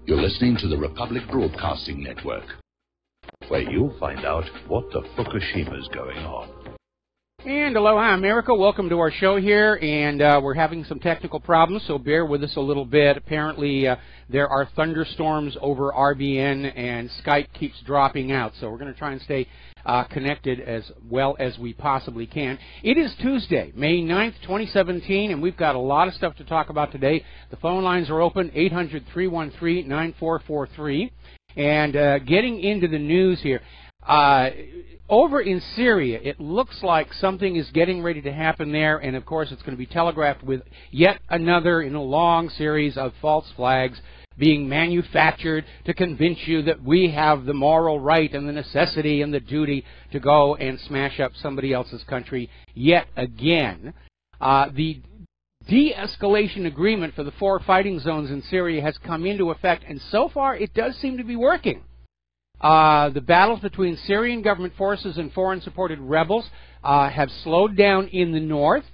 You're listening to the Republic Broadcasting Network, where you'll find out what the Fukushima's going on. And aloha, America. Welcome to our show here, and we're having some technical problems, so bear with us a little bit. Apparently, there are thunderstorms over RBN, and Skype keeps dropping out, so we're going to try and stay connected as well as we possibly can. It is Tuesday, May 9th, 2017, and we've got a lot of stuff to talk about today. The phone lines are open, 800-313-9443. And getting into the news here, over in Syria, it looks like something is getting ready to happen there, and of course it's going to be telegraphed with yet another in a long series of false flags being manufactured to convince you that we have the moral right and the necessity and the duty to go and smash up somebody else's country yet again. The de-escalation agreement for the 4 fighting zones in Syria has come into effect, and so far it does seem to be working. The battles between Syrian government forces and foreign-supported rebels have slowed down in the north,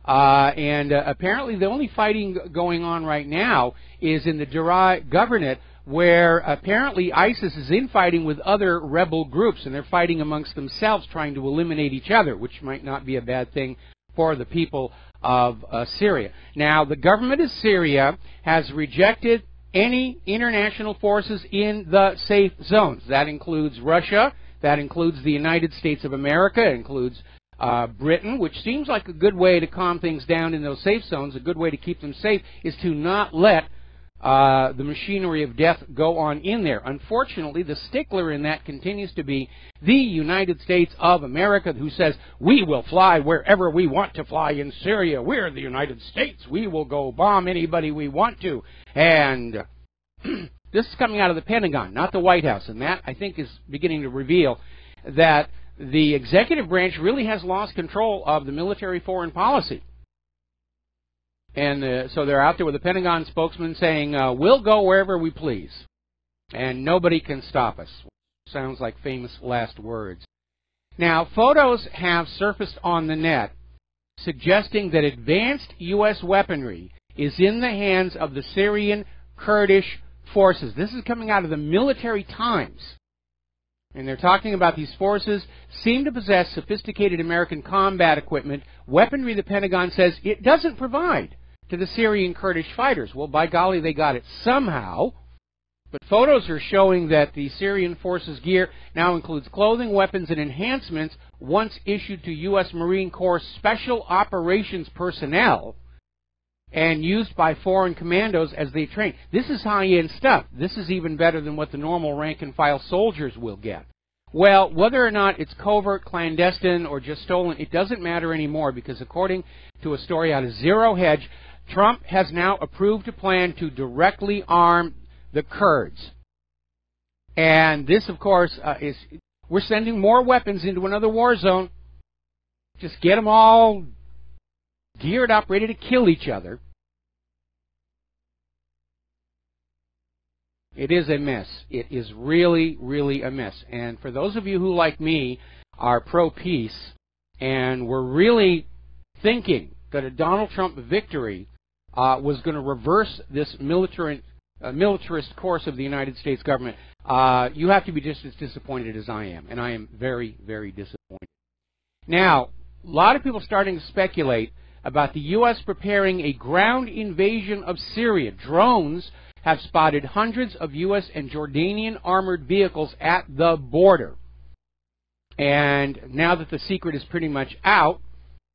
and apparently the only fighting going on right now is in the Daraa Governorate, where apparently ISIS is infighting with other rebel groups, and they're fighting amongst themselves trying to eliminate each other, which might not be a bad thing for the people of Syria. Now, the government of Syria has rejected any international forces in the safe zones. That includes Russia, that includes the United States of America, it includes Britain, which seems like a good way to calm things down in those safe zones. A good way to keep them safe is to not let the machinery of death go on in there. Unfortunately, the stickler in that continues to be the United States of America, who says, we will fly wherever we want to fly in Syria. We're the United States. We will go bomb anybody we want to. And this is coming out of the Pentagon, not the White House. And that, I think, is beginning to reveal that the executive branch really has lost control of the military foreign policy. And so they're out there with a Pentagon spokesman saying, we'll go wherever we please, and nobody can stop us. Sounds like famous last words. Now, photos have surfaced on the net suggesting that advanced U.S. weaponry is in the hands of the Syrian Kurdish forces. This is coming out of the Military Times. And they're talking about these forces seem to possess sophisticated American combat equipment, weaponry the Pentagon says it doesn't provide to the Syrian Kurdish fighters. Well, by golly, they got it somehow. But photos are showing that the Syrian forces' gear now includes clothing, weapons, and enhancements once issued to U.S. Marine Corps Special Operations personnel and used by foreign commandos as they train. This is high-end stuff. This is even better than what the normal rank-and-file soldiers will get. Well, whether or not it's covert, clandestine, or just stolen, it doesn't matter anymore, because according to a story out of Zero Hedge, Trump has now approved a plan to directly arm the Kurds. And this, of course, we're sending more weapons into another war zone. Just get them all geared up, ready to kill each other. It is a mess. It is really, really a mess. And for those of you who, like me, are pro-peace, and were really thinking that a Donald Trump victory was going to reverse this militarist course of the United States government, you have to be just as disappointed as I am. And I am very, very disappointed. Now, a lot of people starting to speculate about the U.S. preparing a ground invasion of Syria. Drones have spotted hundreds of U.S. and Jordanian armored vehicles at the border. And now that the secret is pretty much out,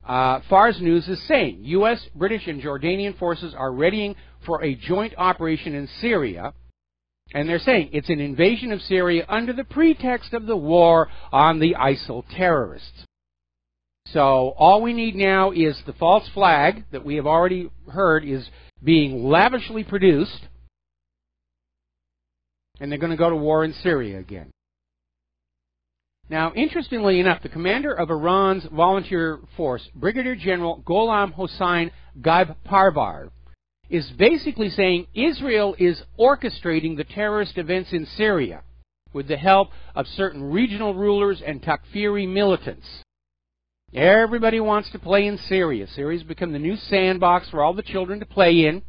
Fars News is saying U.S., British, and Jordanian forces are readying for a joint operation in Syria. And they're saying it's an invasion of Syria under the pretext of the war on the ISIL terrorists. So all we need now is the false flag that we have already heard is being lavishly produced, and they're going to go to war in Syria again. Now, interestingly enough, the commander of Iran's volunteer force, Brigadier General Gholam Hossein Ghaib-Parvar, is basically saying Israel is orchestrating the terrorist events in Syria with the help of certain regional rulers and Takfiri militants. Everybody wants to play in Syria. Syria's become the new sandbox for all the children to play in.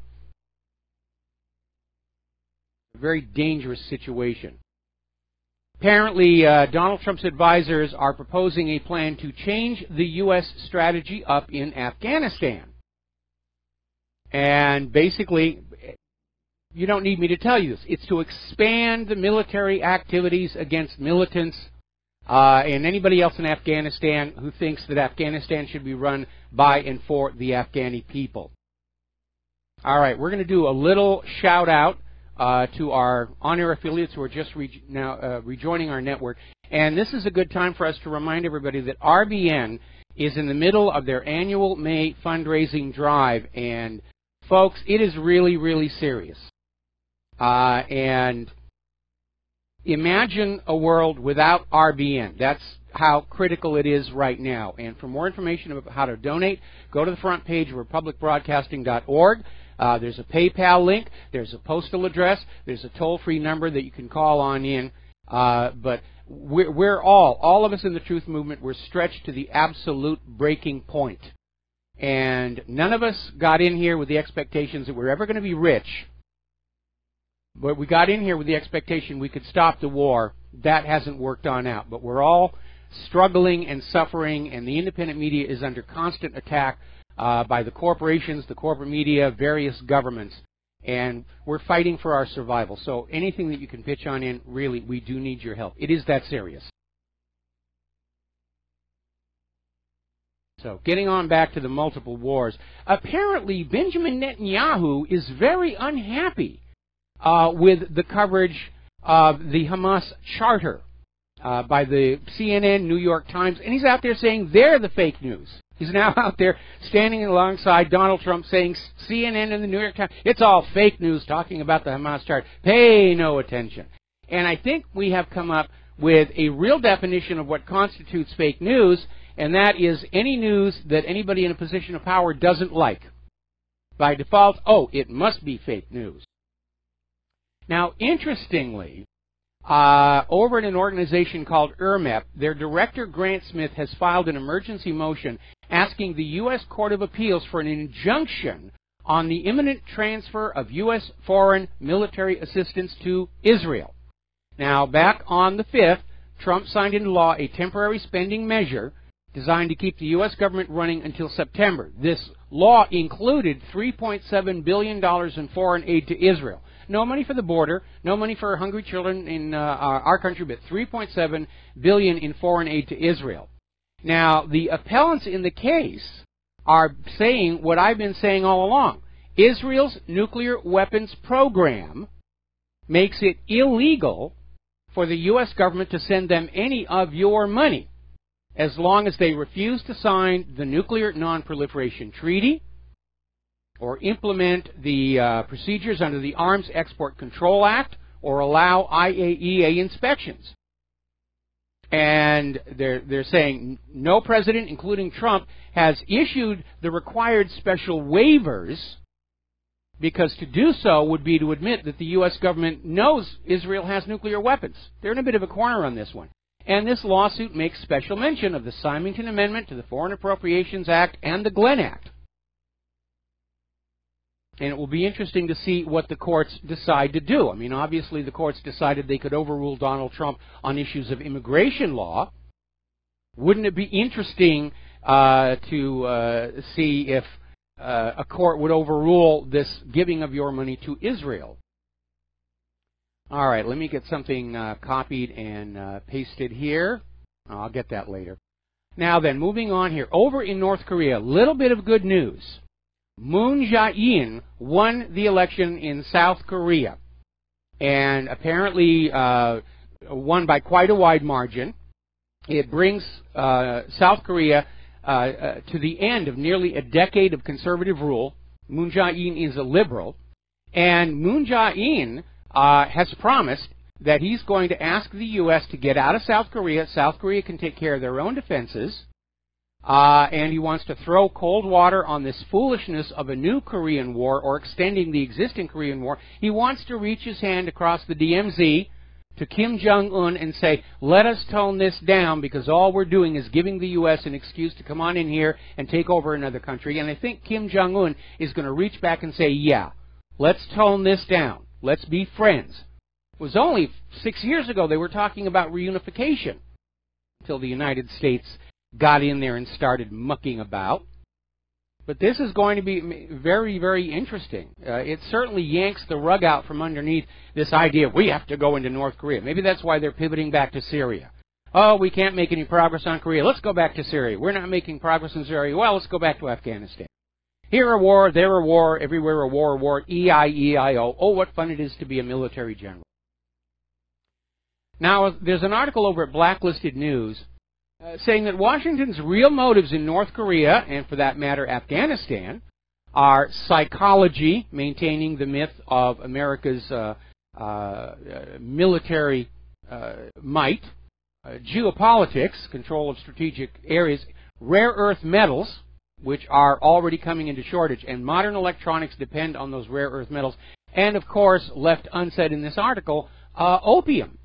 A very dangerous situation. Apparently, Donald Trump's advisors are proposing a plan to change the U.S. strategy up in Afghanistan. And basically, you don't need me to tell you this. It's to expand the military activities against militants and anybody else in Afghanistan who thinks that Afghanistan should be run by and for the Afghani people. All right, we're going to do a little shout-out to our on-air affiliates who are just rejoining our network. And this is a good time for us to remind everybody that RBN is in the middle of their annual May fundraising drive. And, folks, it is really, really serious. And imagine a world without RBN. That's how critical it is right now. And for more information about how to donate, go to the front page of republicbroadcasting.org. There's a PayPal link. There's a postal address. There's a toll-free number that you can call on in. But we're all of us in the Truth Movement, we're stretched to the absolute breaking point. And none of us got in here with the expectations that we're ever going to be rich. But we got in here with the expectation we could stop the war. That hasn't worked on out. But we're all struggling and suffering, and the independent media is under constant attack by the corporations, the corporate media, various governments. And we're fighting for our survival. So anything that you can pitch on in, really, we do need your help. It is that serious. So getting on back to the multiple wars. Apparently, Benjamin Netanyahu is very unhappy with the coverage of the Hamas charter by the CNN, New York Times, and he's out there saying they're the fake news. He's now out there standing alongside Donald Trump saying CNN and the New York Times, it's all fake news talking about the Hamas charter. Pay no attention. And I think we have come up with a real definition of what constitutes fake news, and that is any news that anybody in a position of power doesn't like. By default, oh, it must be fake news. Now, interestingly, over at an organization called IRMEP, their director, Grant Smith, has filed an emergency motion asking the U.S. Court of Appeals for an injunction on the imminent transfer of U.S. foreign military assistance to Israel. Now, back on the 5th, Trump signed into law a temporary spending measure designed to keep the U.S. government running until September. This law included $3.7 billion in foreign aid to Israel. No money for the border, no money for hungry children in our country, but $3.7 billion in foreign aid to Israel. Now, the appellants in the case are saying what I've been saying all along. Israel's nuclear weapons program makes it illegal for the U.S. government to send them any of your money as long as they refuse to sign the Nuclear Non-Proliferation Treaty or implement the procedures under the Arms Export Control Act or allow IAEA inspections. And they're saying no president, including Trump, has issued the required special waivers because to do so would be to admit that the U.S. government knows Israel has nuclear weapons. They're in a bit of a corner on this one. And this lawsuit makes special mention of the Symington Amendment to the Foreign Appropriations Act and the Glenn Act. And it will be interesting to see what the courts decide to do. I mean, obviously the courts decided they could overrule Donald Trump on issues of immigration law. Wouldn't it be interesting to see if a court would overrule this giving of your money to Israel? All right, let me get something copied and pasted here. I'll get that later. Now then, moving on here. Over in North Korea, a little bit of good news. Moon Jae-in won the election in South Korea, and apparently won by quite a wide margin. It brings South Korea to the end of nearly a decade of conservative rule. Moon Jae-in is a liberal, and Moon Jae-in has promised that he's going to ask the U.S. to get out of South Korea. South Korea can take care of their own defenses. And he wants to throw cold water on this foolishness of a new Korean war or extending the existing Korean war. He wants to reach his hand across the DMZ to Kim Jong-un and say, let us tone this down because all we're doing is giving the U.S. an excuse to come on in here and take over another country. And I think Kim Jong-un is going to reach back and say, yeah, let's tone this down. Let's be friends. It was only 6 years ago they were talking about reunification until the United States got in there and started mucking about. But this is going to be very, very interesting. It certainly yanks the rug out from underneath this idea of we have to go into North Korea. Maybe that's why they're pivoting back to Syria. Oh, we can't make any progress on Korea. Let's go back to Syria. We're not making progress in Syria. Well, let's go back to Afghanistan. Here a war, there a war, everywhere a war, E-I-E-I-O. Oh, what fun it is to be a military general. Now, there's an article over at Blacklisted News saying that Washington's real motives in North Korea, and for that matter Afghanistan, are psychology, maintaining the myth of America's military might, geopolitics, control of strategic areas, rare earth metals, which are already coming into shortage, and modern electronics depend on those rare earth metals, and of course, left unsaid in this article, opium.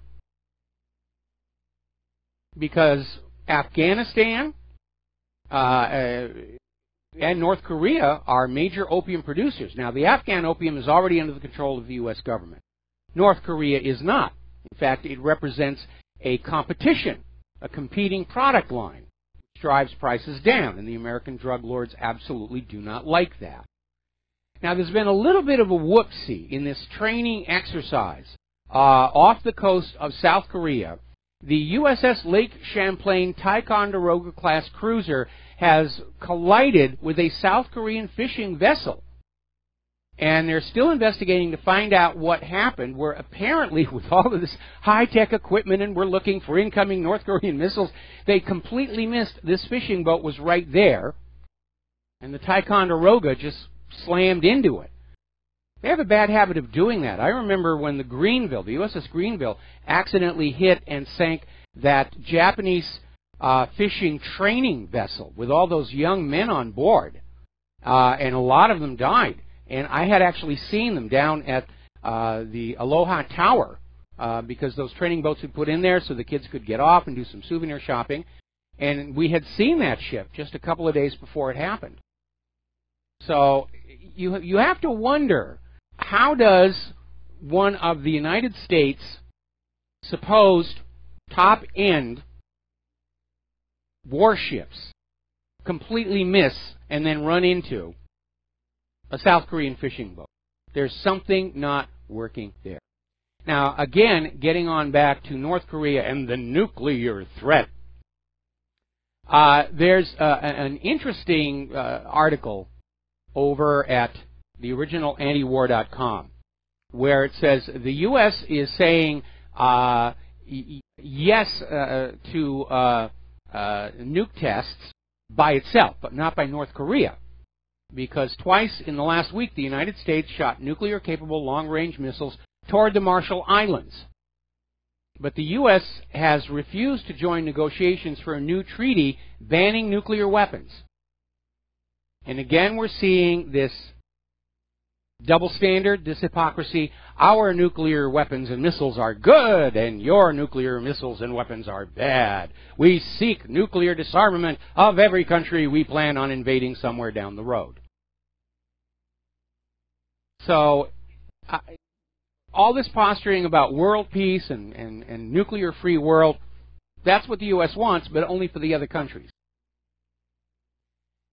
Because Afghanistan and North Korea are major opium producers. Now, the Afghan opium is already under the control of the U.S. government. North Korea is not. In fact, it represents a competition, a competing product line, which drives prices down, and the American drug lords absolutely do not like that. Now, there's been a little bit of a whoopsie in this training exercise off the coast of South Korea. The USS Lake Champlain Ticonderoga-class cruiser has collided with a South Korean fishing vessel. And they're still investigating to find out what happened, where apparently with all of this high-tech equipment and we're looking for incoming North Korean missiles, they completely missed this fishing boat was right there, and the Ticonderoga just slammed into it. They have a bad habit of doing that. I remember when the Greenville, the USS Greenville, accidentally hit and sank that Japanese fishing training vessel with all those young men on board, and a lot of them died. And I had actually seen them down at the Aloha Tower because those training boats had put in there so the kids could get off and do some souvenir shopping. And we had seen that ship just a couple of days before it happened. So you have to wonder, how does one of the United States' supposed top-end warships completely miss and then run into a South Korean fishing boat? There's something not working there. Now, again, getting on back to North Korea and the nuclear threat, there's an interesting article over at the original antiwar.com, where it says the U.S. is saying yes to nuke tests by itself, but not by North Korea, because twice in the last week the United States shot nuclear-capable long-range missiles toward the Marshall Islands. But the U.S. has refused to join negotiations for a new treaty banning nuclear weapons. And again, we're seeing this double standard, this hypocrisy. Our nuclear weapons and missiles are good, and your nuclear missiles and weapons are bad. We seek nuclear disarmament of every country we plan on invading somewhere down the road. So, all this posturing about world peace and nuclear-free world, that's what the U.S. wants, but only for the other countries.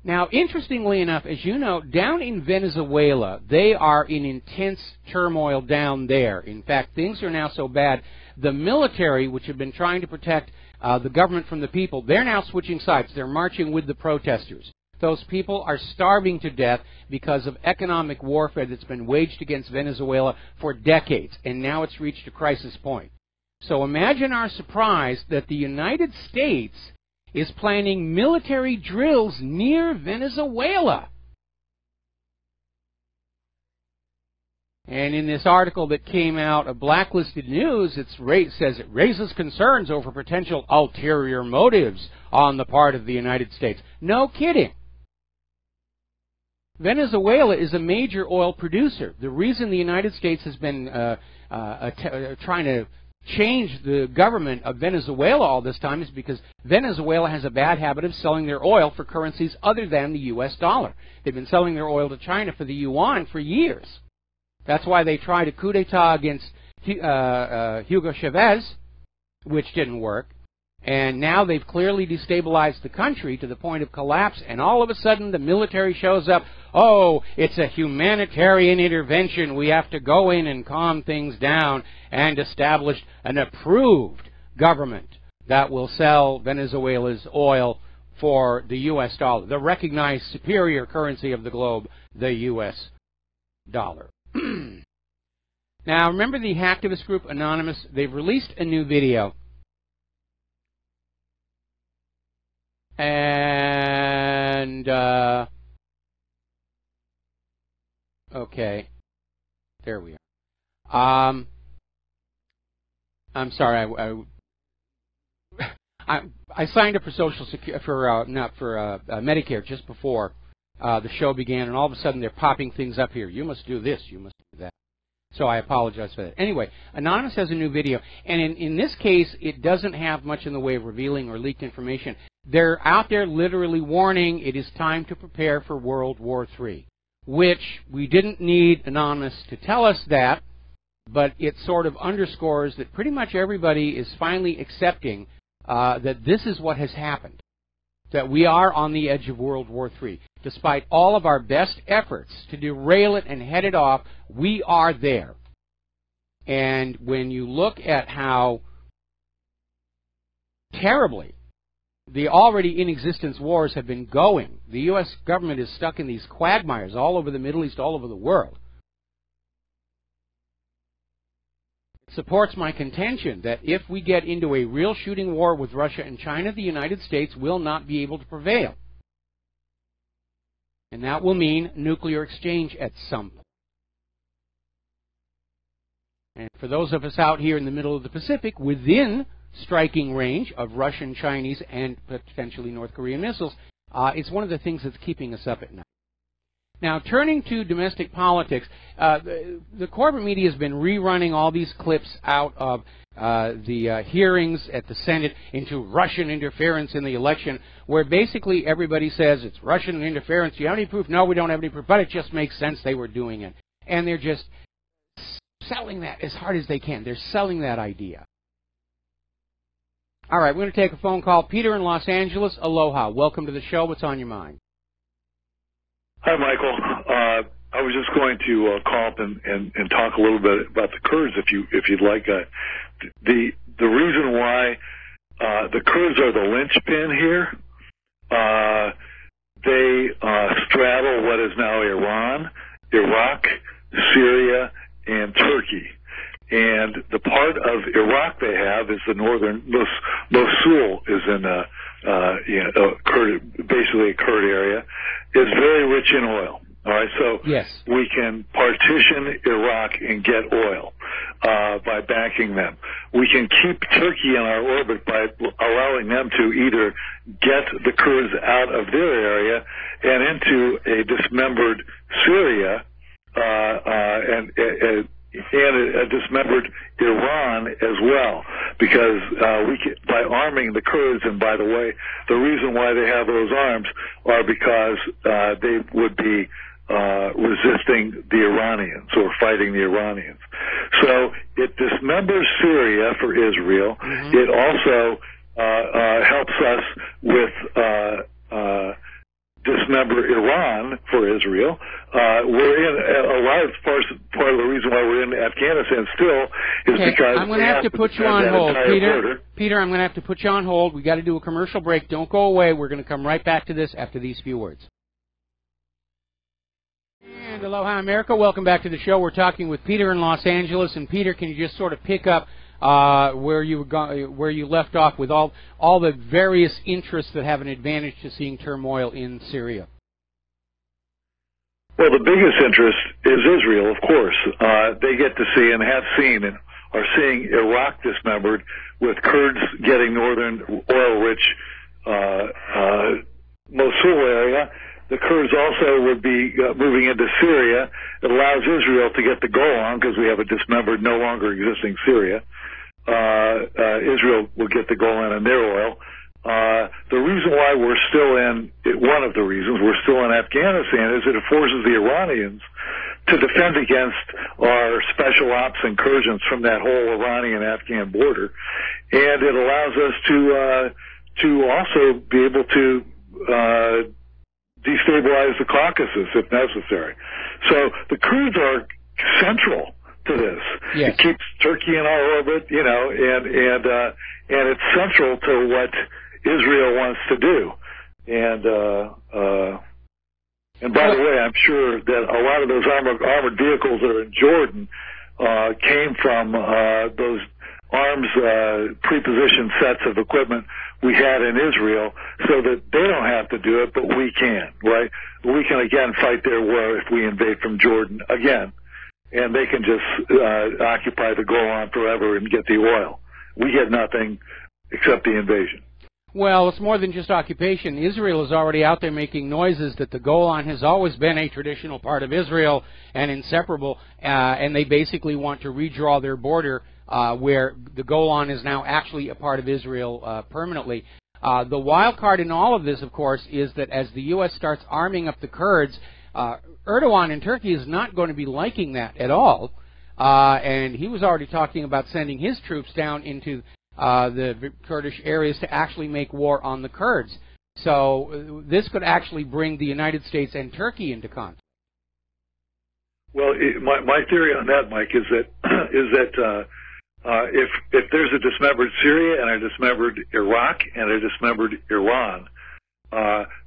Now, interestingly enough, as you know, down in Venezuela, they are in intense turmoil down there. In fact, things are now so bad, the military, which have been trying to protect the government from the people, they're now switching sides. They're marching with the protesters. Those people are starving to death because of economic warfare that's been waged against Venezuela for decades, and now it's reached a crisis point. So imagine our surprise that the United States is planning military drills near Venezuela. And in this article that came out of Blacklisted News, it says it raises concerns over potential ulterior motives on the part of the United States. No kidding. Venezuela is a major oil producer. The reason the United States has been trying to change the government of Venezuela all this time is because Venezuela has a bad habit of selling their oil for currencies other than the U.S. dollar. They've been selling their oil to China for the yuan for years. That's why they tried a coup d'etat against Hugo Chavez, which didn't work. And now they've clearly destabilized the country to the point of collapse, and all of a sudden the military shows up. Oh, it's a humanitarian intervention. We have to go in and calm things down, and establish an approved government that will sell Venezuela's oil for the U.S. dollar, the recognized superior currency of the globe, the U.S. dollar. Now, remember the hacktivist group Anonymous? They've released a new video. And, okay, there we are. I'm sorry, I signed up for Social Security, Medicare just before the show began, and all of a sudden they're popping things up here. You must do this, you must do that. So I apologize for that. Anyway, Anonymous has a new video, and in this case, it doesn't have much in the way of revealing or leaked information. They're out there literally warning it is time to prepare for World War III, which we didn't need Anonymous to tell us that, but it sort of underscores that pretty much everybody is finally accepting that this is what has happened, that we are on the edge of World War III. Despite all of our best efforts to derail it and head it off, we are there. And when you look at how terribly the already in existence wars have been going, the U.S. government is stuck in these quagmires all over the Middle East, all over the world. It supports my contention that if we get into a real shooting war with Russia and China, the United States will not be able to prevail. And that will mean nuclear exchange at some point. And for those of us out here in the middle of the Pacific, within striking range of Russian, Chinese, and potentially North Korean missiles, it's one of the things that's keeping us up at night. Now, turning to domestic politics, the corporate media has been rerunning all these clips out of the hearings at the Senate into Russian interference in the election, where basically everybody says it's Russian interference. Do you have any proof? No, we don't have any proof, but it just makes sense they were doing it. And they're just selling that as hard as they can. They're selling that idea. All right, we're going to take a phone call. Peter in Los Angeles, aloha. Welcome to the show. What's on your mind? Hi, Michael. I was just going to call up and talk a little bit about the Kurds, if you'd like. The reason why the Kurds are the linchpin here, they straddle what is now Iran, Iraq, Syria, and Turkey. And the part of Iraq they have is the northern Mosul is in basically a Kurd area, is very rich in oil. All right, so yes, we can partition Iraq and get oil by backing them. We can keep Turkey in our orbit by allowing them to either get the Kurds out of their area and into a dismembered Syria and a dismembered Iran as well, because by arming the Kurds, and by the way, the reason why they have those arms are because they would be resisting the Iranians or fighting the Iranians. So it dismembers Syria for Israel. Mm-hmm. It also helps us with dismember Iran for Israel. We're in a large part of the reason why we're in Afghanistan still is because I'm going to have to put you on hold, Peter. Peter, I'm going to have to put you on hold. We got to do a commercial break. Don't go away. We're going to come right back to this after these few words. And aloha, America. Welcome back to the show. We're talking with Peter in Los Angeles. And Peter, can you just sort of pick up where you left off with all the various interests that have an advantage to seeing turmoil in Syria? Well, the biggest interest is Israel, of course. They get to see and have seen and are seeing Iraq dismembered, with Kurds getting northern oil-rich Mosul area. The Kurds also would be moving into Syria. It allows Israel to get the Golan, because we have a dismembered, no longer existing Syria. Israel will get the Golan and their oil. The reason why we're still one of the reasons we're still in Afghanistan is that it forces the Iranians to defend against our special ops incursions from that whole Iranian-Afghan border, and it allows us to also be able to destabilize the Caucasus if necessary. So the Kurds are central to this. Yes. It keeps Turkey in our orbit, you know, and it's central to what Israel wants to do. And by the way, I'm sure that a lot of those armored vehicles that are in Jordan came from those arms pre-positioned sets of equipment we had in Israel, so that they don't have to do it, but we can, right? We can again fight their war if we invade from Jordan again, and they can just occupy the Golan forever and get the oil. We get nothing except the invasion. Well, it's more than just occupation. Israel is already out there making noises that the Golan has always been a traditional part of Israel and inseparable, and they basically want to redraw their border where the Golan is now actually a part of Israel permanently. The wild card in all of this, of course, is that as the U.S. starts arming up the Kurds, Erdogan in Turkey is not going to be liking that at all, and he was already talking about sending his troops down into the Kurdish areas to actually make war on the Kurds. So this could actually bring the United States and Turkey into conflict. Well, my theory on that, Mike, is that if there's a dismembered Syria and a dismembered Iraq and a dismembered Iran,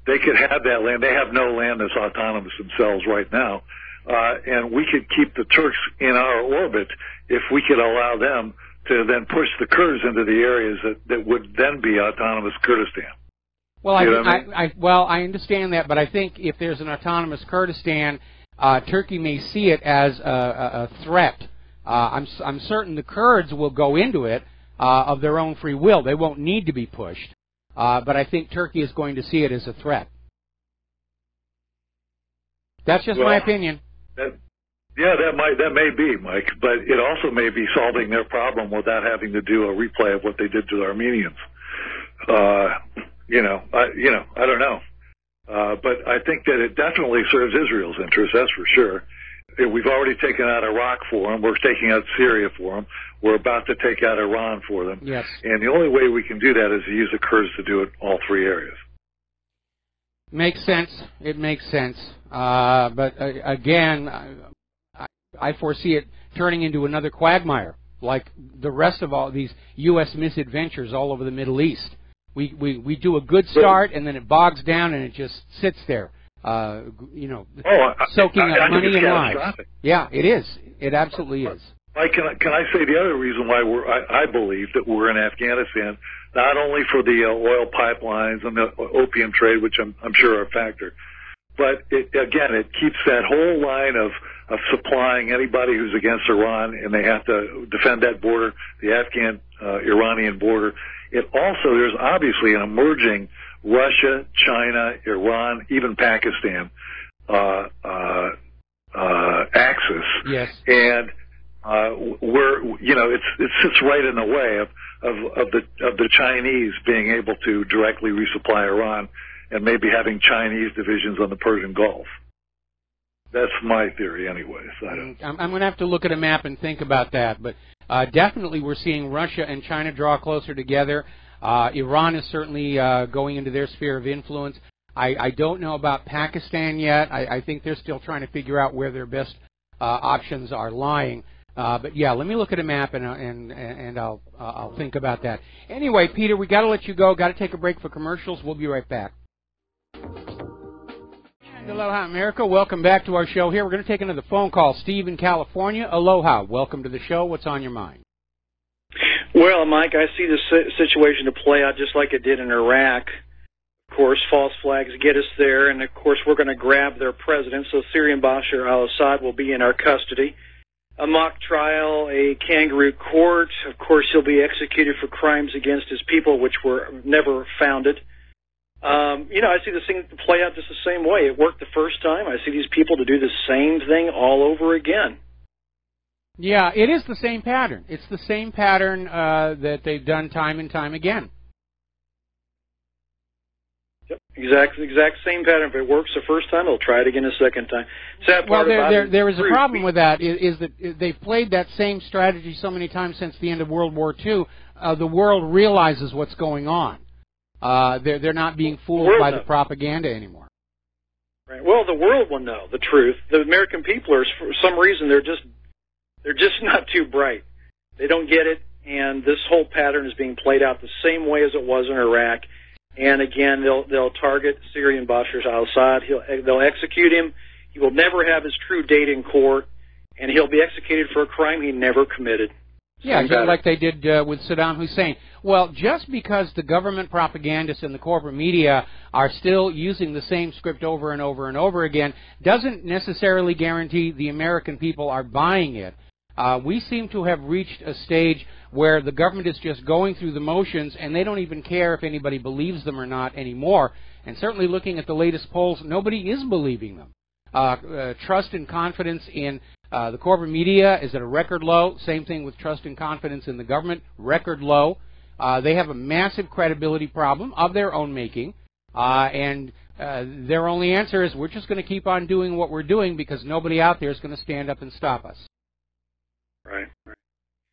they could have that land. They have no land that's autonomous themselves right now, and we could keep the Turks in our orbit if we could allow them to then push the Kurds into the areas that would then be autonomous Kurdistan. Well, I understand that, but I think if there's an autonomous Kurdistan, Turkey may see it as a threat. I'm certain the Kurds will go into it of their own free will. They won't need to be pushed, but I think Turkey is going to see it as a threat. That's just my opinion. Yeah, that may be, Mike, but it also may be solving their problem without having to do a replay of what they did to the Armenians. I don't know, but I think that it definitely serves Israel's interest. That's for sure. We've already taken out Iraq for them. We're taking out Syria for them. We're about to take out Iran for them. Yes. And the only way we can do that is to use the Kurds to do it all three areas. Makes sense. It makes sense. But again, I foresee it turning into another quagmire, like the rest of all these U.S. misadventures all over the Middle East. We do a good start, and then it bogs down, and it just sits there, soaking up money and lives. Yeah, it is. It absolutely is. Mike, can I say the other reason why I believe that we're in Afghanistan, not only for the oil pipelines and the opium trade, which I'm sure are a factor, but it keeps that whole line of supplying anybody who's against Iran, and they have to defend that border, the Afghan-Iranian border. It also, there's obviously an emerging Russia, China, Iran, even Pakistan axis. Yes. And it sits right in the way of the Chinese being able to directly resupply Iran and maybe having Chinese divisions on the Persian Gulf. That's my theory anyways. I'm going to have to look at a map and think about that. But definitely we're seeing Russia and China draw closer together. Iran is certainly going into their sphere of influence. I don't know about Pakistan yet. I think they're still trying to figure out where their best options are lying. But yeah, let me look at a map and I'll think about that. Anyway, Peter, we got to let you go. Got to take a break for commercials. We'll be right back. And aloha, America. Welcome back to our show here. We're going to take another phone call. Steve in California. Aloha. Welcome to the show. What's on your mind? Well, Mike, I see the situation to play out just like it did in Iraq. Of course, false flags get us there, and of course we're going to grab their president, so Syrian Bashar al-Assad will be in our custody. A mock trial, a kangaroo court. Of course, he'll be executed for crimes against his people, which were never founded. I see this thing play out just the same way. It worked the first time. I see these people to do the same thing all over again. Yeah, it is the same pattern. It's the same pattern that they've done time and time again. Yep. Exact same pattern. If it works the first time, they'll try it again a second time. Sad part there is a problem with that. Is that they've played that same strategy so many times since the end of World War II. The world realizes what's going on. They're not being fooled by the propaganda anymore. Right. Well, the world will know the truth. The American people are, for some reason, they're just not too bright. They don't get it, and this whole pattern is being played out the same way as it was in Iraq. And again, they'll target Syrian Bashar al-Assad. They'll execute him. He will never have his true date in court, and he'll be executed for a crime he never committed. Yeah, just like they did with Saddam Hussein. Well, just because the government propagandists and the corporate media are still using the same script over and over and over again doesn't necessarily guarantee the American people are buying it. We seem to have reached a stage where the government is just going through the motions, and they don't even care if anybody believes them or not anymore. And certainly looking at the latest polls, nobody is believing them. Trust and confidence in the corporate media is at a record low. Same thing with trust and confidence in the government, record low. They have a massive credibility problem of their own making, and their only answer is we're just going to keep on doing what we're doing because nobody out there is going to stand up and stop us. Right.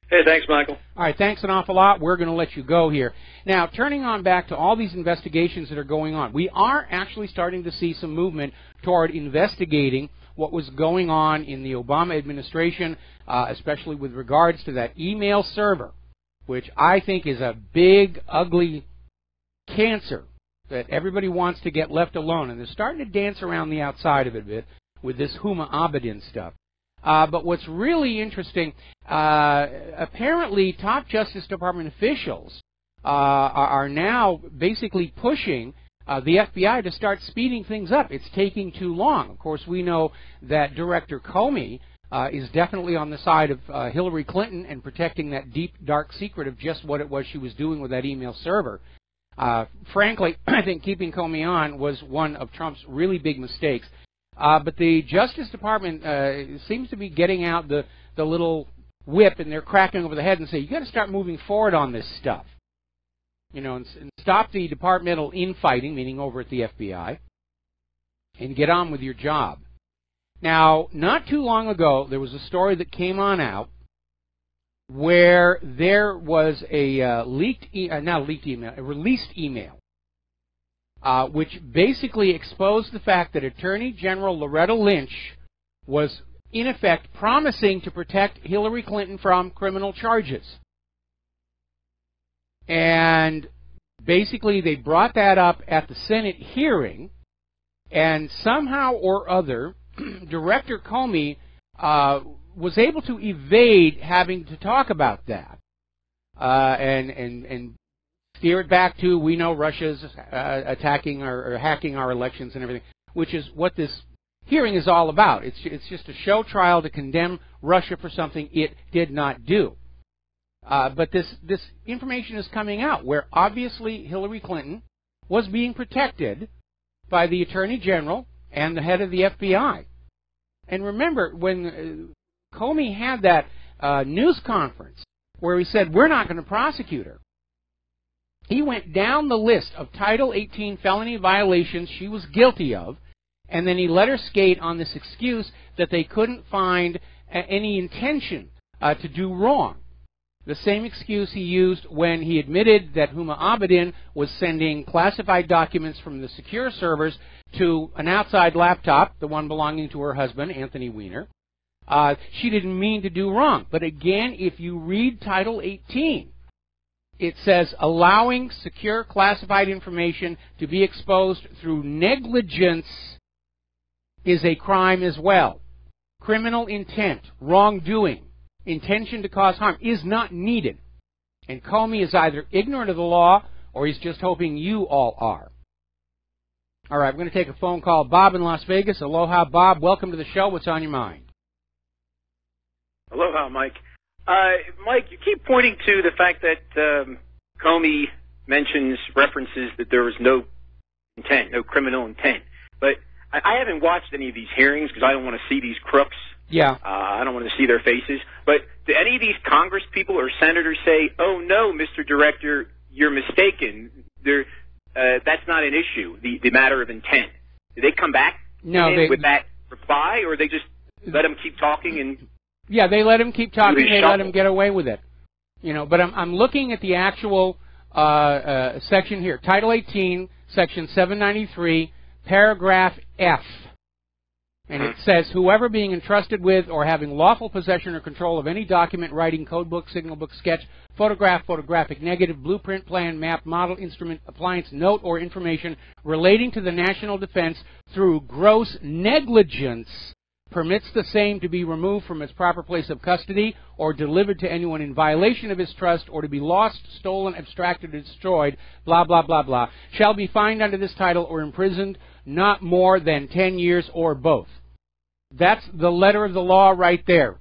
Hey, thanks, Michael. All right, thanks an awful lot. We're going to let you go here. Now, turning on back to all these investigations that are going on, we are actually starting to see some movement toward investigating what was going on in the Obama administration, especially with regards to that email server, which I think is a big, ugly cancer that everybody wants to get left alone. And they're starting to dance around the outside of it a bit with this Huma Abedin stuff. But what's really interesting, apparently top Justice Department officials are now basically pushing the FBI to start speeding things up. It's taking too long. Of course, we know that Director Comey is definitely on the side of Hillary Clinton and protecting that deep, dark secret of just what it was she was doing with that email server. Frankly, I think keeping Comey on was one of Trump's really big mistakes. But the Justice Department seems to be getting out the little whip, and they're cracking over the head and say, you got to start moving forward on this stuff. You know, and stop the departmental infighting, meaning over at the FBI, and get on with your job. Now, not too long ago, there was a story that came on out where there was a released email, which basically exposed the fact that Attorney General Loretta Lynch was, in effect, promising to protect Hillary Clinton from criminal charges. And basically they brought that up at the Senate hearing, and somehow or other, Director Comey was able to evade having to talk about that and steer it back to, we know Russia's attacking or hacking our elections and everything, which is what this hearing is all about. It's just a show trial to condemn Russia for something it did not do. But this information is coming out where obviously Hillary Clinton was being protected by the Attorney General and the head of the FBI. And remember, when Comey had that news conference where he said, we're not going to prosecute her, he went down the list of Title 18 felony violations she was guilty of, and then he let her skate on this excuse that they couldn't find any intention to do wrong. The same excuse he used when he admitted that Huma Abedin was sending classified documents from the secure servers to an outside laptop, the one belonging to her husband, Anthony Weiner. She didn't mean to do wrong. But again, if you read Title 18, it says allowing secure classified information to be exposed through negligence is a crime as well. Criminal intent, wrongdoing, intention to cause harm is not needed. And Comey is either ignorant of the law or he's just hoping you all are. All right, we're going to take a phone call. Bob in Las Vegas. Aloha, Bob. Welcome to the show. What's on your mind? Aloha, Mike. Mike, you keep pointing to the fact that Comey references that there was no intent, no criminal intent. But I haven't watched any of these hearings because I don't want to see these crooks. Yeah. I don't want to see their faces. But do any of these Congress people or senators say, oh, no, Mr. Director, you're mistaken. that's not an issue, the matter of intent. Did they come back with that reply, or they just let him keep talking? And yeah, they let him keep talking. They let him get away with it. You know, but I'm looking at the actual section here, Title 18, Section 793, Paragraph F. And it says, whoever being entrusted with or having lawful possession or control of any document, writing, code book, signal book, sketch, photograph, photographic negative, blueprint, plan, map, model, instrument, appliance, note, or information relating to the national defense through gross negligence permits the same to be removed from its proper place of custody or delivered to anyone in violation of his trust or to be lost, stolen, abstracted, or destroyed, blah, blah, blah, blah, shall be fined under this title or imprisoned not more than 10 years or both. That's the letter of the law right there.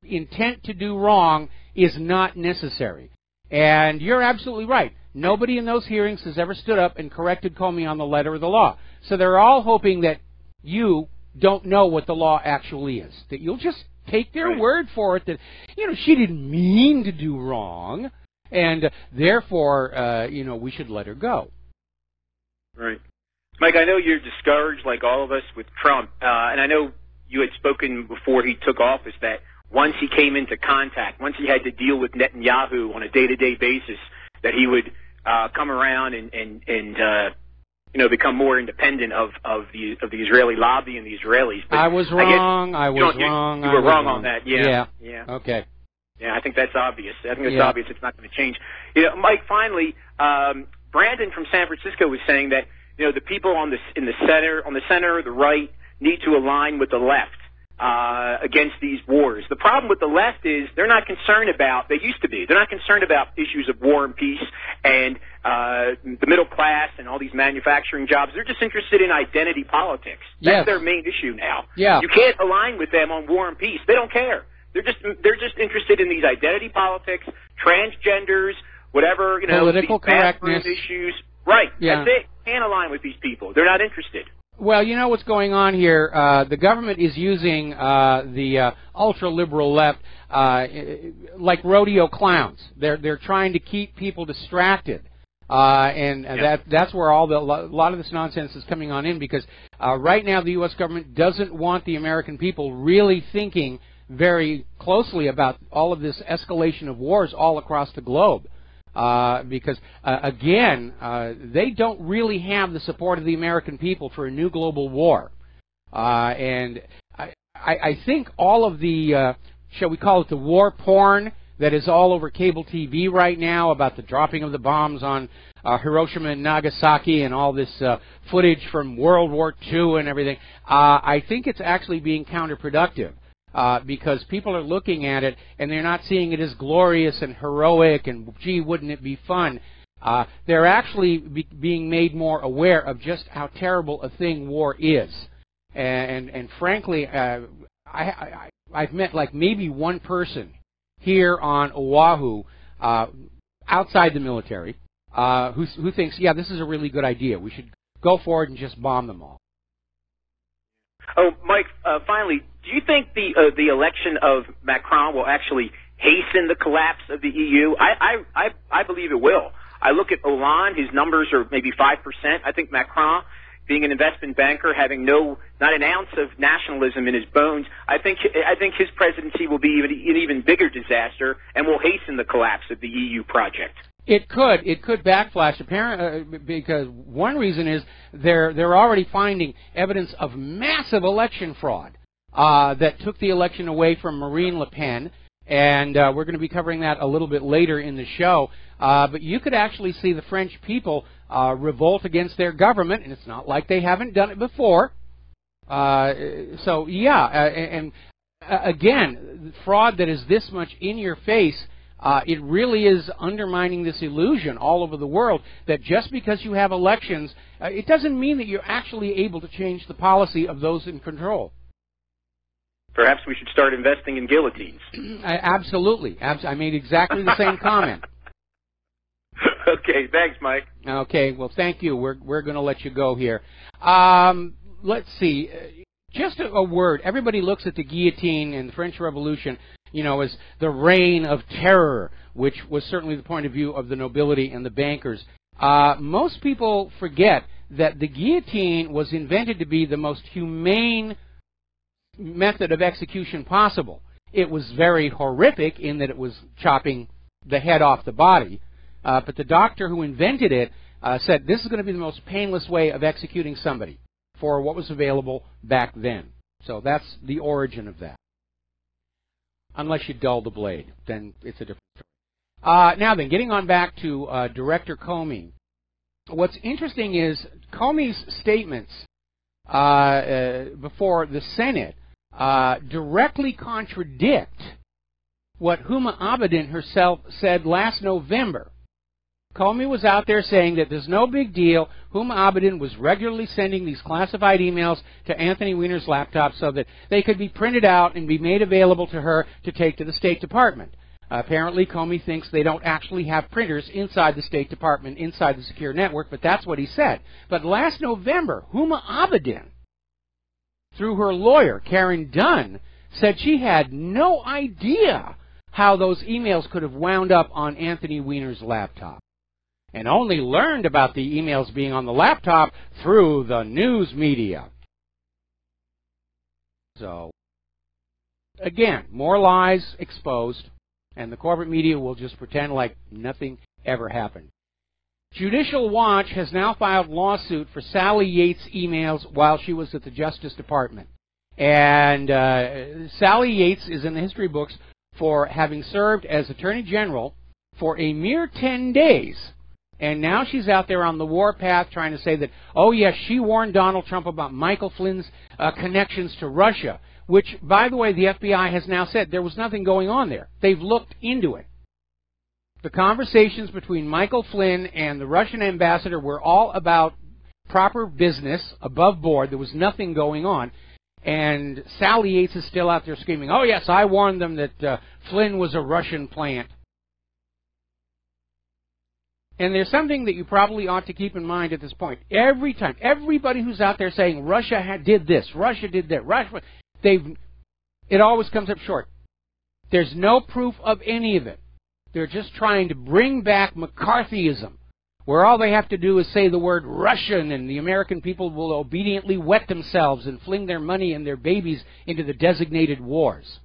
Intent to do wrong is not necessary. And you're absolutely right. Nobody in those hearings has ever stood up and corrected Comey on the letter of the law. So they're all hoping that you don't know what the law actually is, that you'll just take their word for it that, you know, she didn't mean to do wrong, and therefore, you know, we should let her go. Right. Mike, I know you're discouraged like all of us with Trump, and I know you had spoken before he took office that once he came into contact, once he had to deal with Netanyahu on a day-to-day basis, that he would come around and you know, become more independent of the Israeli lobby and the Israelis. But I was wrong. I was wrong. You were wrong on that. Yeah. Okay. Yeah, I think that's obvious. I think it's obvious it's not going to change. You know, Mike, finally, Brandon from San Francisco was saying that, you know, the people on the center, the right, need to align with the left against these wars. The problem with the left is they're not concerned about, they used to be, they're not concerned about issues of war and peace and the middle class and all these manufacturing jobs. They're just interested in identity politics. That's their main issue now. Yeah. You can't align with them on war and peace. They don't care. They're just interested in these identity politics, transgenders, whatever, you know, political these correctness issues. Right. Yeah. That's it. Can't align with these people. They're not interested. Well, you know what's going on here. The government is using the ultra-liberal left like rodeo clowns. They're trying to keep people distracted, and that's where a lot of this nonsense is coming on in, because right now the U.S. government doesn't want the American people really thinking very closely about all of this escalation of wars all across the globe. Because, again, they don't really have the support of the American people for a new global war. And I think all of the, shall we call it the war porn that is all over cable TV right now about the dropping of the bombs on Hiroshima and Nagasaki and all this footage from World War II and everything, I think it's actually being counterproductive. Because people are looking at it and they're not seeing it as glorious and heroic and, gee, wouldn't it be fun? They're actually being made more aware of just how terrible a thing war is. And frankly, I've met like maybe one person here on Oahu outside the military who thinks, yeah, this is a really good idea. We should go forward and just bomb them all. Oh, Mike, finally, do you think the election of Macron will actually hasten the collapse of the EU? I believe it will. I look at Hollande, his numbers are maybe 5%. I think Macron, being an investment banker, having not an ounce of nationalism in his bones, I think his presidency will be an even bigger disaster and will hasten the collapse of the EU project. It could backflash, apparently, because one reason is they're already finding evidence of massive election fraud that took the election away from Marine Le Pen, and we're going to be covering that a little bit later in the show. But you could actually see the French people revolt against their government, and it's not like they haven't done it before. So yeah, and again, fraud that is this much in your face. It really is undermining this illusion all over the world that just because you have elections, it doesn't mean that you're actually able to change the policy of those in control. Perhaps we should start investing in guillotines. Absolutely. I made exactly the same comment. Okay, thanks, Mike. Okay, well, thank you. We're going to let you go here. Let's see. Just a word. Everybody looks at the guillotine and the French Revolution, you know, as the reign of terror, which was certainly the point of view of the nobility and the bankers. Most people forget that the guillotine was invented to be the most humane method of execution possible. It was very horrific in that it was chopping the head off the body, but the doctor who invented it said this is going to be the most painless way of executing somebody for what was available back then. So that's the origin of that. Unless you dull the blade, then it's a different story. Now then, getting on back to Director Comey. What's interesting is Comey's statements before the Senate directly contradict what Huma Abedin herself said last November. Comey was out there saying that there's no big deal. Huma Abedin was regularly sending these classified emails to Anthony Weiner's laptop so that they could be printed out and be made available to her to take to the State Department. Apparently, Comey thinks they don't actually have printers inside the State Department, inside the secure network, but that's what he said. But last November, Huma Abedin, through her lawyer, Karen Dunn, said she had no idea how those emails could have wound up on Anthony Weiner's laptop, and only learned about the emails being on the laptop through the news media. So, again, more lies exposed, and the corporate media will just pretend like nothing ever happened. Judicial Watch has now filed lawsuit for Sally Yates' emails while she was at the Justice Department. And Sally Yates is in the history books for having served as Attorney General for a mere 10 days. And now she's out there on the warpath trying to say that, oh yes, she warned Donald Trump about Michael Flynn's connections to Russia, which, by the way, the FBI has now said there was nothing going on there. They've looked into it. The conversations between Michael Flynn and the Russian ambassador were all about proper business, above board. There was nothing going on. And Sally Yates is still out there screaming, oh yes, I warned them that Flynn was a Russian plant. And there's something that you probably ought to keep in mind at this point. Every time, everybody who's out there saying Russia did this, Russia did that, Russia, it always comes up short. There's no proof of any of it. They're just trying to bring back McCarthyism, where all they have to do is say the word Russian, and the American people will obediently wet themselves and fling their money and their babies into the designated wars.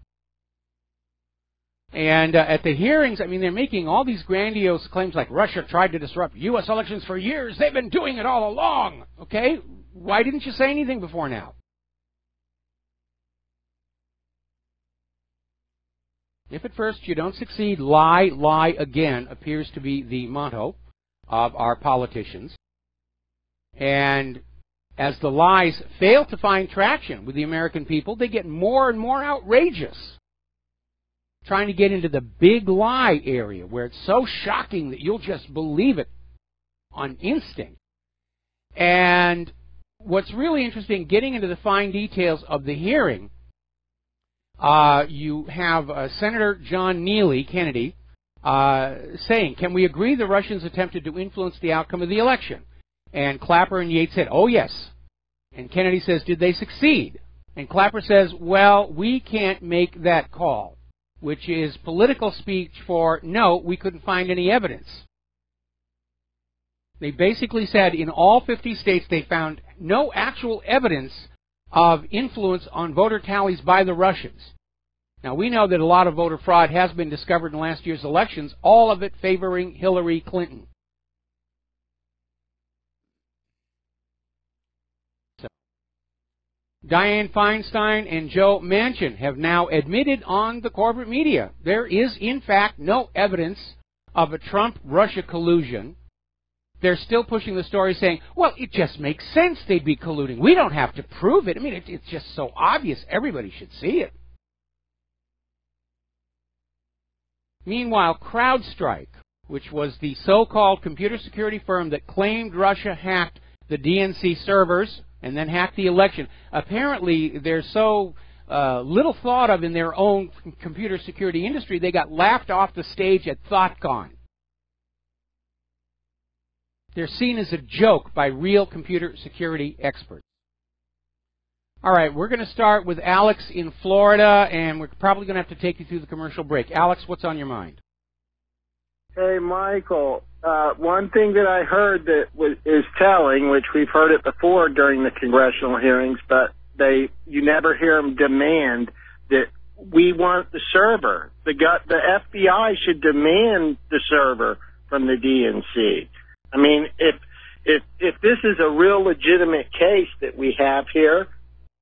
And at the hearings, I mean, they're making all these grandiose claims like Russia tried to disrupt U.S. elections for years. They've been doing it all along. Okay? Why didn't you say anything before now? If at first you don't succeed, lie, lie again appears to be the motto of our politicians. And as the lies fail to find traction with the American people, they get more and more outrageous, trying to get into the big lie area where it's so shocking that you'll just believe it on instinct. And what's really interesting, getting into the fine details of the hearing, you have Senator John Neely, Kennedy, saying, can we agree the Russians attempted to influence the outcome of the election? And Clapper and Yates said, oh yes. And Kennedy says, did they succeed? And Clapper says, well, we can't make that call, which is political speech for, no, we couldn't find any evidence. They basically said in all 50 states they found no actual evidence of influence on voter tallies by the Russians. Now, we know that a lot of voter fraud has been discovered in last year's elections, all of it favoring Hillary Clinton. So, Dianne Feinstein and Joe Manchin have now admitted on the corporate media there is, in fact, no evidence of a Trump-Russia collusion. They're still pushing the story saying, well, it just makes sense they'd be colluding. We don't have to prove it. I mean, it's just so obvious. Everybody should see it. Meanwhile, CrowdStrike, which was the so-called computer security firm that claimed Russia hacked the DNC servers and then hacked the election, apparently they're so little thought of in their own computer security industry, they got laughed off the stage at ThoughtCon. They're seen as a joke by real computer security experts. All right, we're going to start with Alex in Florida, and we're probably going to have to take you through the commercial break. Alex, what's on your mind? Hey, Michael. one thing that I heard that is telling, which we've heard it before during the congressional hearings, but you never hear them demand that we want the server. The FBI should demand the server from the DNC. I mean, if this is a real legitimate case that we have here,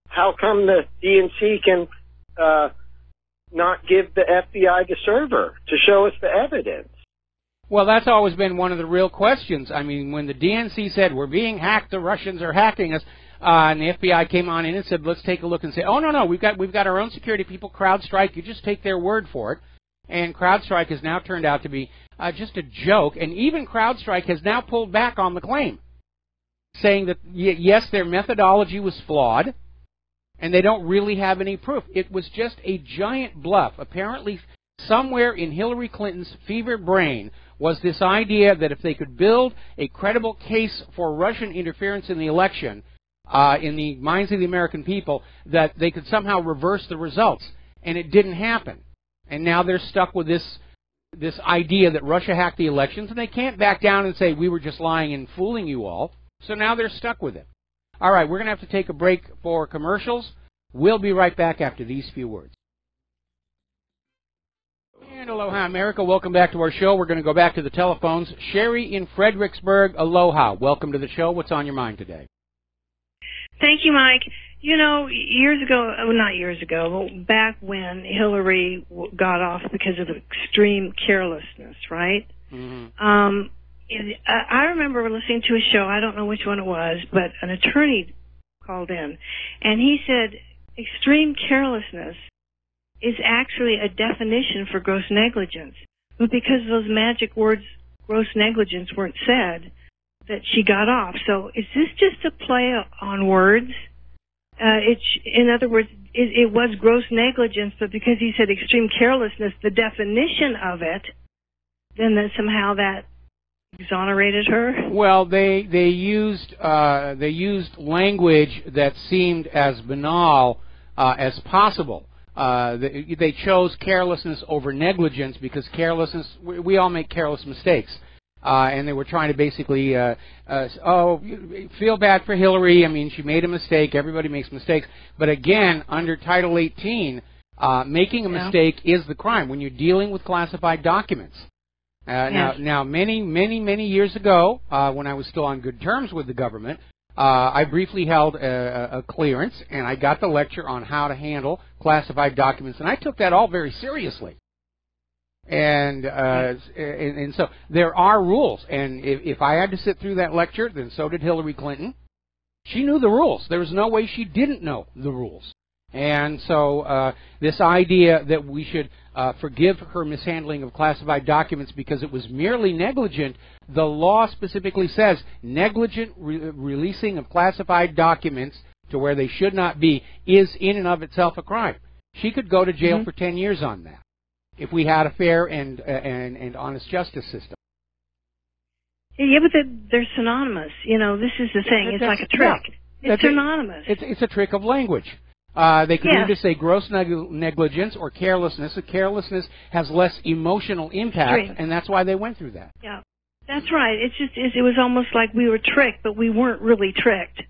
how come the DNC can not give the FBI the server to show us the evidence? Well, that's always been one of the real questions. I mean, when the DNC said, we're being hacked, the Russians are hacking us, and the FBI came on in and said, let's take a look and say, oh, no, we've got our own security people, CrowdStrike, you just take their word for it. And CrowdStrike has now turned out to be just a joke, and even CrowdStrike has now pulled back on the claim, saying that, yes, their methodology was flawed, and they don't really have any proof. It was just a giant bluff. Apparently, somewhere in Hillary Clinton's fevered brain was this idea that if they could build a credible case for Russian interference in the election, in the minds of the American people, that they could somehow reverse the results. And it didn't happen. And now they're stuck with this idea that Russia hacked the elections, and they can't back down and say, we were just lying and fooling you all. So now they're stuck with it. All right, we're going to have to take a break for commercials. We'll be right back after these few words. And aloha, America. Welcome back to our show. We're going to go back to the telephones. Sherry in Fredericksburg, aloha. Welcome to the show. What's on your mind today? Thank you, Mike. You know, years ago, not years ago, but back when Hillary got off because of extreme carelessness, right? Mm-hmm. I remember listening to a show, I don't know which one it was, but an attorney called in, and he said extreme carelessness is actually a definition for gross negligence. But because those magic words, gross negligence, weren't said, that she got off. So is this just a play on words? In other words, it was gross negligence, but because he said extreme carelessness, the definition of it, then somehow that exonerated her? Well, they used language that seemed as banal as possible. They chose carelessness over negligence because carelessness, we all make careless mistakes. And they were trying to basically, feel bad for Hillary. I mean, she made a mistake. Everybody makes mistakes. But again, under Title 18, making a mistake is the crime when you're dealing with classified documents. Now, many years ago, when I was still on good terms with the government, I briefly held a clearance, and I got the lecture on how to handle classified documents, and I took that all very seriously. And so there are rules, and if I had to sit through that lecture, then so did Hillary Clinton. She knew the rules. There was no way she didn't know the rules. And so this idea that we should forgive her mishandling of classified documents because it was merely negligent, the law specifically says negligent releasing of classified documents to where they should not be is in and of itself a crime. She could go to jail for 10 years on that if we had a fair and honest justice system. Yeah, but they're synonymous. You know, this is the thing. It's like a trick. It's synonymous. It's a trick of language. They could either say gross negligence or carelessness. Carelessness has less emotional impact, and that's why they went through that. Yeah, that's right. It was almost like we were tricked, but we weren't really tricked.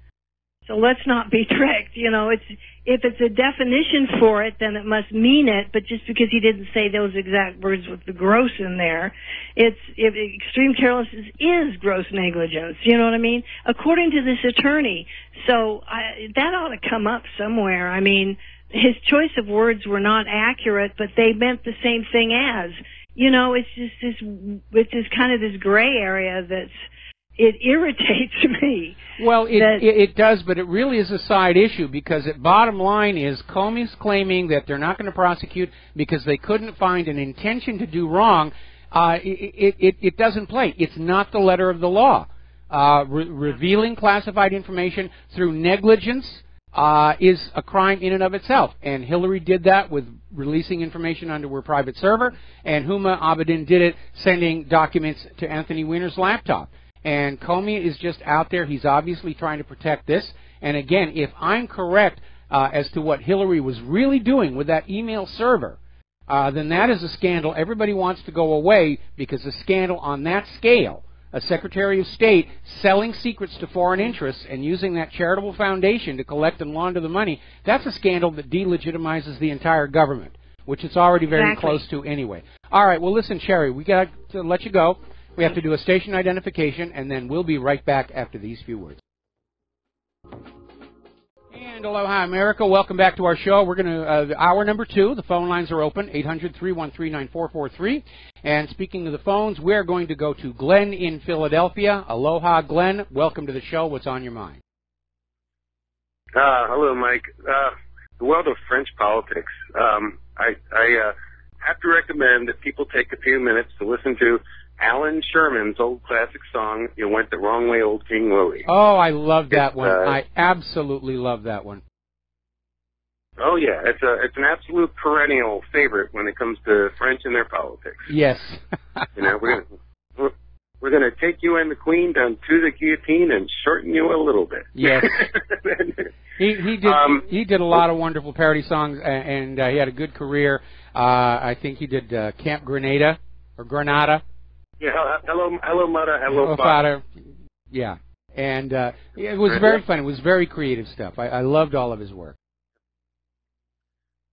So let's not be tricked. You know, if it's a definition for it, then it must mean it. But just because he didn't say those exact words with the gross in there, if extreme carelessness is gross negligence. You know what I mean? According to this attorney. So that ought to come up somewhere. I mean, his choice of words were not accurate, but they meant the same thing as. You know, it's just kind of this gray area it irritates me. Well, it does, but it really is a side issue because the bottom line is Comey's claiming that they're not going to prosecute because they couldn't find an intention to do wrong. It doesn't play. It's not the letter of the law. Revealing classified information through negligence is a crime in and of itself. And Hillary did that with releasing information onto her private server, and Huma Abedin did it sending documents to Anthony Weiner's laptop. And Comey is just out there. He's obviously trying to protect this. And again, if I'm correct as to what Hillary was really doing with that email server, then that is a scandal. Everybody wants to go away because a scandal on that scale, a Secretary of State selling secrets to foreign interests and using that charitable foundation to collect and launder the money, that's a scandal that delegitimizes the entire government, which it's already very close to anyway. All right, well, listen, Sherry, we got to let you go. We have to do a station identification, and then we'll be right back after these few words. And aloha, America. Welcome back to our show. We're going to, hour number 2, the phone lines are open, 800-313-9443. And speaking of the phones, we're going to go to Glenn in Philadelphia. Aloha, Glenn. Welcome to the show. What's on your mind? Hello, Mike. The world of French politics. I have to recommend that people take a few minutes to listen to Alan Sherman's old classic song, "You Went the Wrong Way, Old King Louie." Oh, I love that one. I absolutely love that one. Oh yeah, it's an absolute perennial favorite when it comes to French and their politics. Yes. You know, we're gonna take you and the Queen down to the guillotine and shorten you a little bit. Yes. He did a lot of wonderful parody songs, and he had a good career. I think he did Camp Grenada or Granada. Yeah, hello, Mother, hello, Father. Yeah, and it was very fun. It was very creative stuff. I loved all of his work.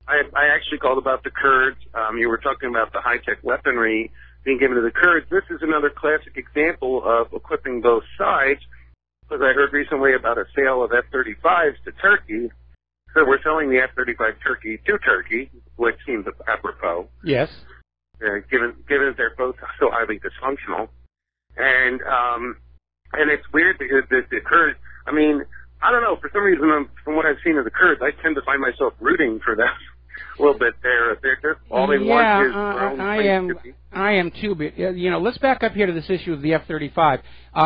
I actually called about the Kurds. You were talking about the high-tech weaponry being given to the Kurds. This is another classic example of equipping both sides, because I heard recently about a sale of F-35s to Turkey. So we're selling the F-35 Turkey to Turkey, which seems apropos. Yes. Given that they're both so highly dysfunctional. And it's weird because the Kurds, I mean, I don't know, for some reason, from what I've seen of the Kurds, I tend to find myself rooting for them a little bit. They're just, all they want is their own place. I am too, but, you know, let's back up here to this issue of the F-35.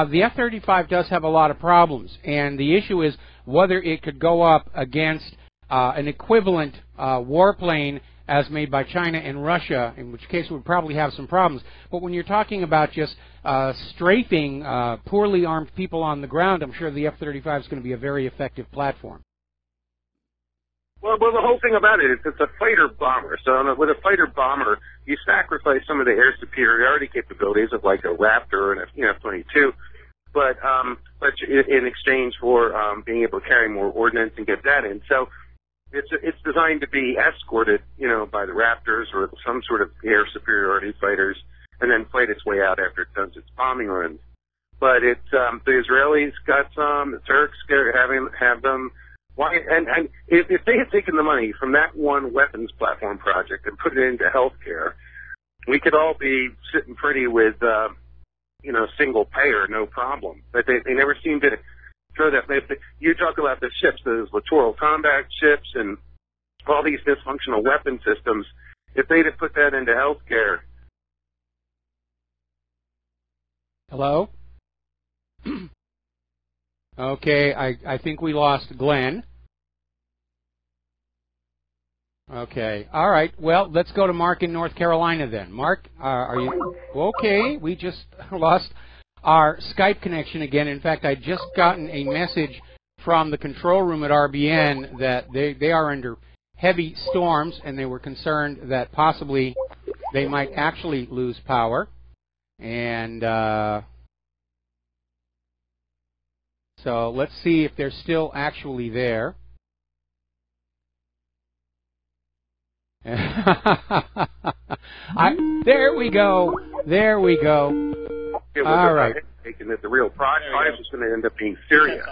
The F-35 does have a lot of problems, and the issue is whether it could go up against an equivalent warplane as made by China and Russia, in which case it would probably have some problems. But when you're talking about just strafing poorly armed people on the ground, I'm sure the F-35 is going to be a very effective platform. Well, the whole thing about it is it's a fighter bomber. So with a fighter bomber, you sacrifice some of the air superiority capabilities of like a Raptor and a F-22, but in exchange for being able to carry more ordnance and get that in. So it's designed to be escorted, you know, by the Raptors or some sort of air superiority fighters, and then fight its way out after it does its bombing runs. But it's the Israelis got some, the Turks have them. Why? And if they had taken the money from that one weapons platform project and put it into healthcare, we could all be sitting pretty with, you know, single payer, no problem. But they never seem to throw that. You talk about the ships, those littoral combat ships, and all these dysfunctional weapon systems. If they'd have put that into healthcare. Hello? Okay, I think we lost Glenn. Okay, all right. Well, let's go to Mark in North Carolina then. Mark, are you okay? We just lost our Skype connection again. In fact, I just gotten a message from the control room at RBN that they are under heavy storms, and they were concerned that possibly they might actually lose power. And so let's see if they're still actually there. There we go. There we go. All right. Thinking that the real prize is going to end up being Syria.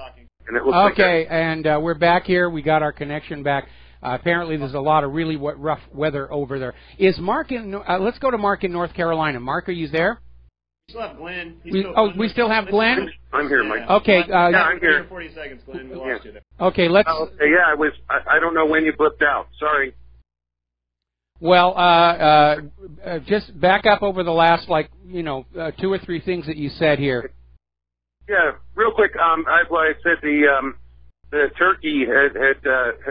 And it looks okay, and we're back here. We got our connection back. Apparently, there's a lot of really rough weather over there. Is Mark in? Let's go to Mark in North Carolina. Mark, are you there? We still have Glenn. We still have Glenn? I'm here, Mike. Okay. Yeah, I'm here. 40 seconds, Glenn. We lost you there. Okay, let's... yeah, I don't know when you blipped out. Sorry. Well, just back up over the last, 2 or 3 things that you said here. Yeah, real quick. I said the Turkey had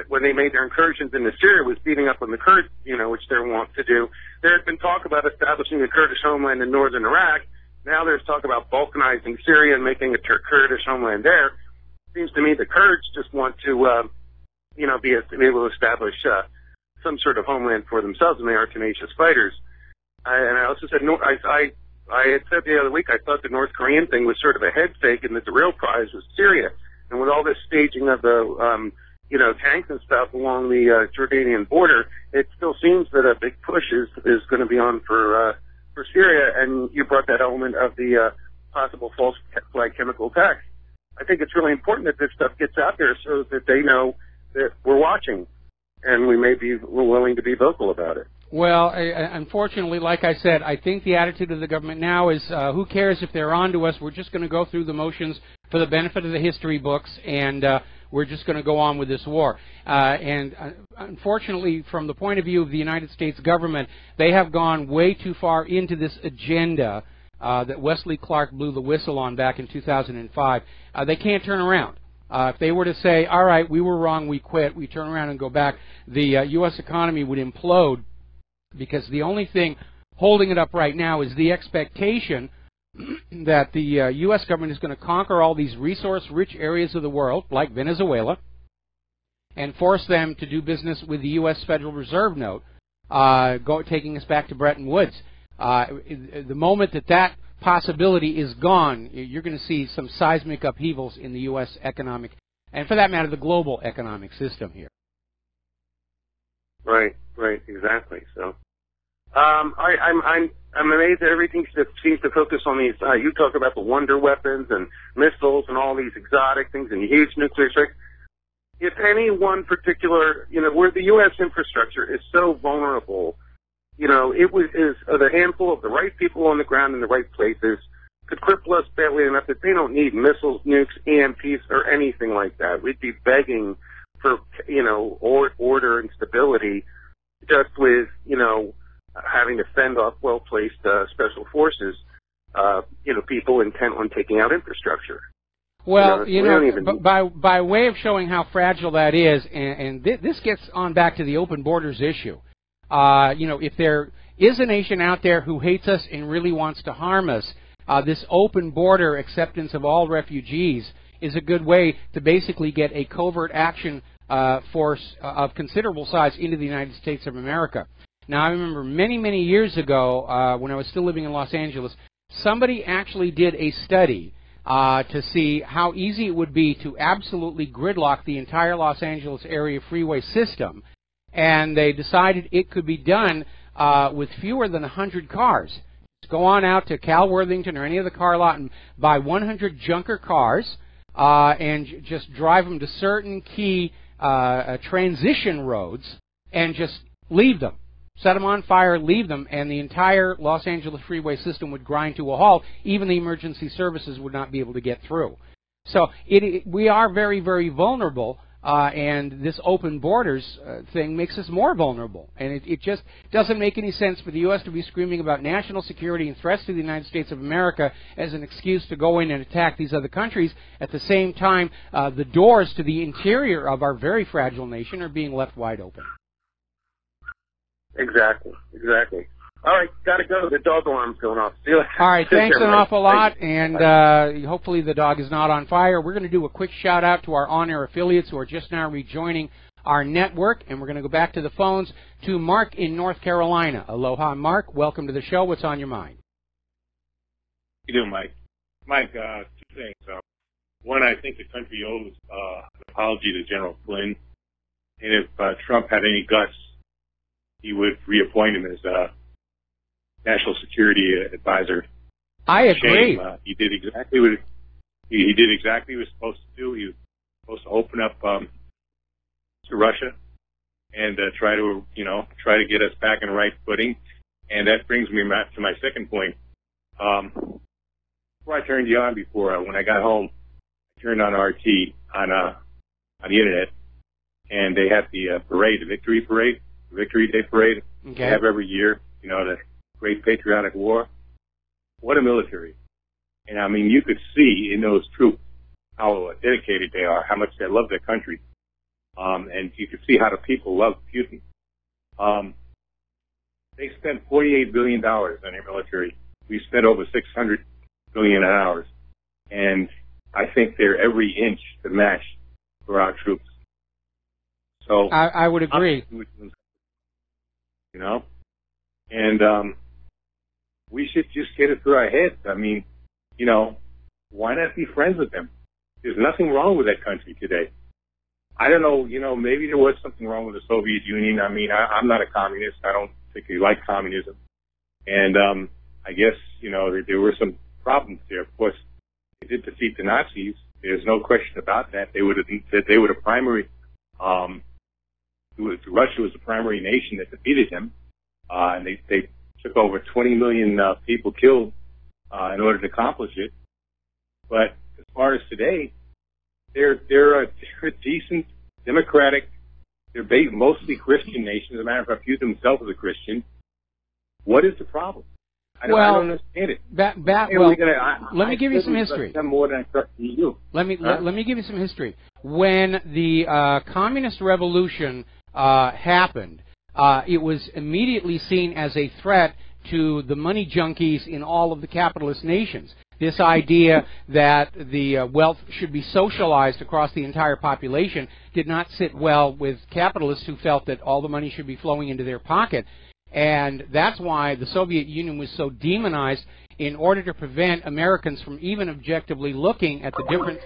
when they made their incursions into Syria was beating up on the Kurds, which they want to do. There had been talk about establishing a Kurdish homeland in northern Iraq. Now there's talk about balkanizing Syria and making a Kurdish homeland there. Seems to me the Kurds just want to, be able to establish some sort of homeland for themselves, and they are tenacious fighters. And I also said, no, I had said the other week I thought the North Korean thing was sort of a head fake, and that the real prize was Syria. And with all this staging of the tanks and stuff along the Jordanian border, it still seems that a big push is going to be on for Syria. And you brought that element of the possible false flag chemical attacks. I think it's really important that this stuff gets out there so that they know that we're watching, and we're willing to be vocal about it. Well, unfortunately, like I said, I think the attitude of the government now is, who cares if they're on to us? We're just going to go through the motions for the benefit of the history books, and we're just going to go on with this war. And unfortunately, from the point of view of the United States government, they have gone way too far into this agenda that Wesley Clark blew the whistle on back in 2005. They can't turn around. If they were to say, all right, we were wrong, we quit, we turn around and go back, the U.S. economy would implode, because the only thing holding it up right now is the expectation that the U.S. government is going to conquer all these resource-rich areas of the world, like Venezuela, and force them to do business with the U.S. Federal Reserve note, taking us back to Bretton Woods. The moment that possibility is gone, you're going to see some seismic upheavals in the U.S. economic, and for that matter, the global economic system here. Right, exactly. So, I'm amazed that everything seems to focus on these. You talk about the wonder weapons and missiles and all these exotic things and huge nuclear strikes. If any one particular, where the U.S. infrastructure is so vulnerable, the handful of the right people on the ground in the right places could cripple us badly enough that they don't need missiles, nukes, EMPs, or anything like that. We'd be begging for, order and stability, just with, having to fend off well-placed special forces, people intent on taking out infrastructure. Well, by way of showing how fragile that is, and this gets on back to the open borders issue. If there is a nation out there who hates us and really wants to harm us, this open border acceptance of all refugees is a good way to basically get a covert action force of considerable size into the United States of America. Now, I remember many, many years ago, when I was still living in Los Angeles, somebody actually did a study to see how easy it would be to absolutely gridlock the entire Los Angeles area freeway system. And they decided it could be done with fewer than 100 cars. Just go on out to Cal Worthington or any other car lot and buy 100 junker cars and just drive them to certain key transition roads and just leave them. Set them on fire, leave them, and the entire Los Angeles freeway system would grind to a halt. Even the emergency services would not be able to get through. So we are very, very vulnerable. And this open borders thing makes us more vulnerable. And it just doesn't make any sense for the U.S. to be screaming about national security and threats to the United States of America as an excuse to go in and attack these other countries. At the same time, the doors to the interior of our very fragile nation are being left wide open. Exactly. All right, gotta go. The dog alarm's going off. See you later. All right, thanks an awful lot, and hopefully the dog is not on fire. We're going to do a quick shout-out to our on-air affiliates who are just now rejoining our network, and we're going to go back to the phones to Mark in North Carolina. Aloha, Mark. Welcome to the show. What's on your mind? How you doing, Mike? Mike, two things. One, I think the country owes an apology to General Flynn, and if Trump had any guts, he would reappoint him as National Security Advisor. I agree. He did exactly what he did exactly what he was supposed to do. He was supposed to open up to Russia and try to get us back in the right footing. And that brings me back to my second point. Before I turned you on, when I got home, I turned on RT on the internet, and they had the parade, the Victory Day Parade. Okay. They have every year. The Great Patriotic War. What a military. And I mean, you could see in those troops how dedicated they are, how much they love their country. And you could see how the people love Putin. They spent $48 billion on their military. We spent over $600 billion on ours. And I think they're every inch to match for our troops. So I would agree. you know? And we should just get it through our heads. I mean, you know, why not be friends with them? There's nothing wrong with that country today. I don't know, you know, maybe there was something wrong with the Soviet Union. I mean, I'm not a communist. I don't particularly like communism. And I guess, you know, there were some problems there. Of course, they did defeat the Nazis. There's no question about that. They were the primary, Russia was the primary nation that defeated them. And they took over 20 million people killed in order to accomplish it. But as far as today, they're a decent, democratic, they're mostly Christian nation. As a matter of fact, view themselves as a Christian. What is the problem? I don't understand it. Let me give you some history. More than I trust you. Let me give you some history. When the communist revolution happened, it was immediately seen as a threat to the money junkies in all of the capitalist nations. This idea that the wealth should be socialized across the entire population did not sit well with capitalists who felt that all the money should be flowing into their pocket. And that's why the Soviet Union was so demonized, in order to prevent Americans from even objectively looking at the different...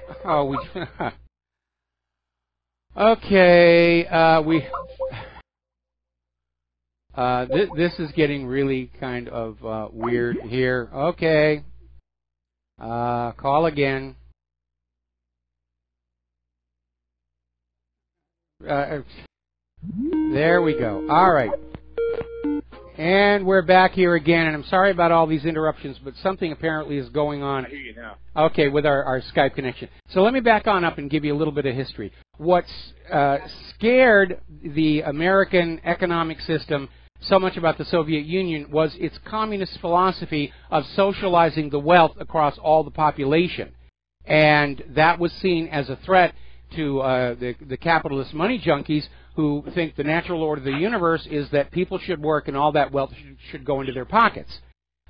this is getting really kind of weird here. Okay. Call again. There we go. All right. And we're back here again, and I'm sorry about all these interruptions, but something apparently is going on. I hear you now. Okay, with our Skype connection. So let me back on up and give you a little bit of history. What's scared the American economic system so much about the Soviet Union was its communist philosophy of socializing the wealth across all the population. And that was seen as a threat to the capitalist money junkies, who think the natural order of the universe is that people should work and all that wealth should go into their pockets.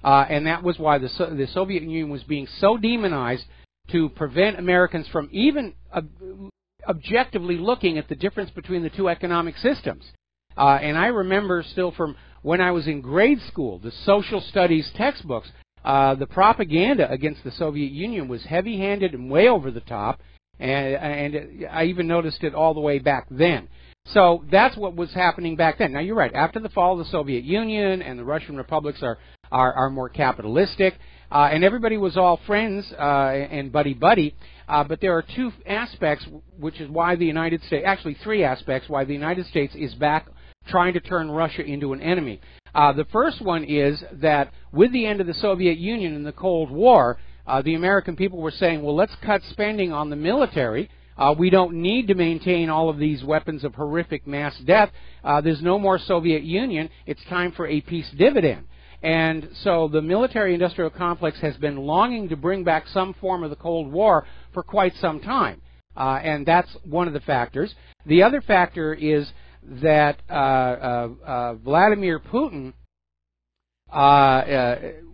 And that was why the Soviet Union was being so demonized, to prevent Americans from even objectively looking at the difference between the two economic systems. And I remember still from when I was in grade school, the social studies textbooks, the propaganda against the Soviet Union was heavy-handed and way over the top, and I even noticed it all the way back then. So that's what was happening back then. Now, you're right. After the fall of the Soviet Union and the Russian republics are more capitalistic, and everybody was all friends and buddy-buddy, but there are two aspects, which is why the United States, actually three aspects, why the United States is back trying to turn Russia into an enemy. The first one is that with the end of the Soviet Union and the Cold War, the American people were saying, well, let's cut spending on the military. We don't need to maintain all of these weapons of horrific mass death. There's no more Soviet Union. It's time for a peace dividend. And so the military-industrial complex has been longing to bring back some form of the Cold War for quite some time. And that's one of the factors. The other factor is that Vladimir Putin,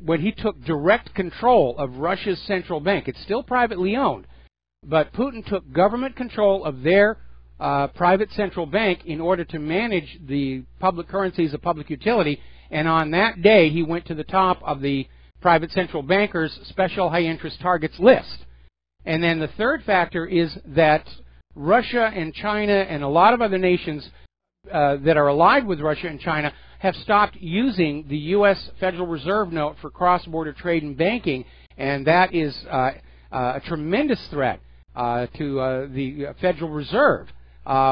when he took direct control of Russia's central bank, it's still privately owned, but Putin took government control of their private central bank in order to manage the public currency as a public utility, and on that day he went to the top of the private central bankers' special high-interest targets list. And then the third factor is that Russia and China and a lot of other nations that are allied with Russia and China have stopped using the U.S. Federal Reserve note for cross-border trade and banking, and that is a tremendous threat to the Federal Reserve,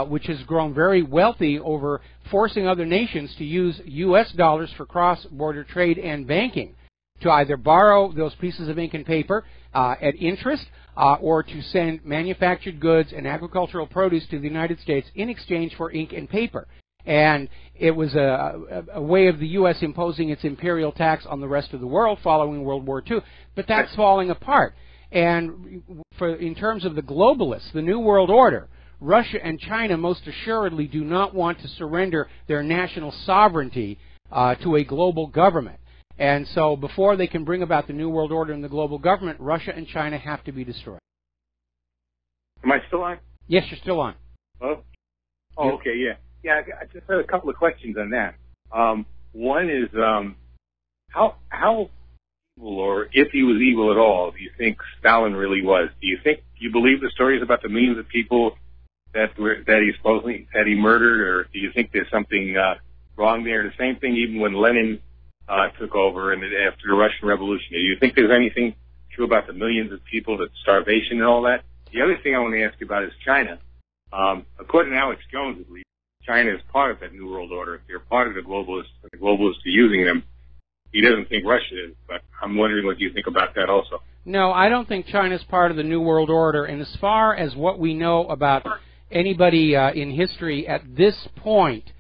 which has grown very wealthy over forcing other nations to use U.S. dollars for cross-border trade and banking, to either borrow those pieces of ink and paper at interest or to send manufactured goods and agricultural produce to the United States in exchange for ink and paper. And it was a way of the U.S. imposing its imperial tax on the rest of the world following World War II. But that's falling apart. And in terms of the globalists, the New World Order, Russia and China most assuredly do not want to surrender their national sovereignty to a global government. And so before they can bring about the New World Order and the global government, Russia and China have to be destroyed. Am I still on? Yes, you're still on. Oh, okay, yeah. Yeah, I just had a couple of questions on that. One is how evil, or if he was evil at all, do you think Stalin really was? Do you believe the stories about the millions of people that he murdered, or do you think there's something wrong there? The same thing even when Lenin took over and after the Russian Revolution. Do you think there's anything true about the millions of people, the starvation and all that? The other thing I want to ask you about is China. According to Alex Jones, at least, China is part of that New World Order. If they're part of the globalists are using them, he doesn't think Russia is. But I'm wondering what you think about that also. No, I don't think China's part of the New World Order. And as far as what we know about anybody in history at this point,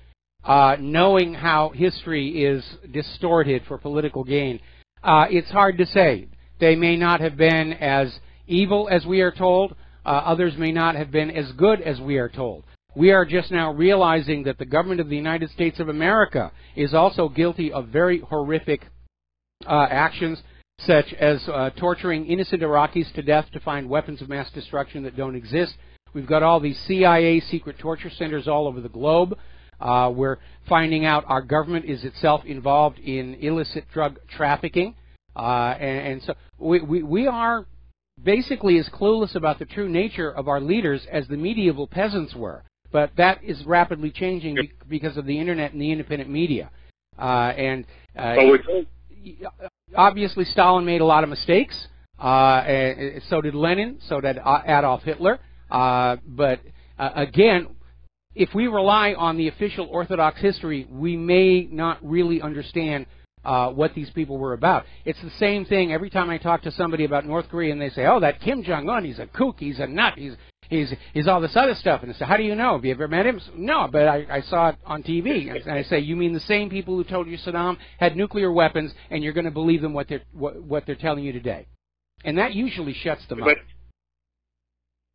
knowing how history is distorted for political gain, it's hard to say. They may not have been as evil as we are told. Others may not have been as good as we are told. We are just now realizing that the government of the United States of America is also guilty of very horrific actions, such as torturing innocent Iraqis to death to find weapons of mass destruction that don't exist. We've got all these CIA secret torture centers all over the globe. We're finding out our government is itself involved in illicit drug trafficking. And so we are basically as clueless about the true nature of our leaders as the medieval peasants were. But that is rapidly changing because of the Internet and the independent media. Obviously, Stalin made a lot of mistakes. So did Lenin. So did Adolf Hitler. But again, if we rely on the official Orthodox history, we may not really understand what these people were about. It's the same thing every time I talk to somebody about North Korea and they say, oh, that Kim Jong-un, he's a kook, he's a nut, he's all this other stuff. And I say, how do you know? Have you ever met him? No, but I saw it on TV. And I say, you mean the same people who told you Saddam had nuclear weapons, and you're going to believe them what they're telling you today? And that usually shuts them up.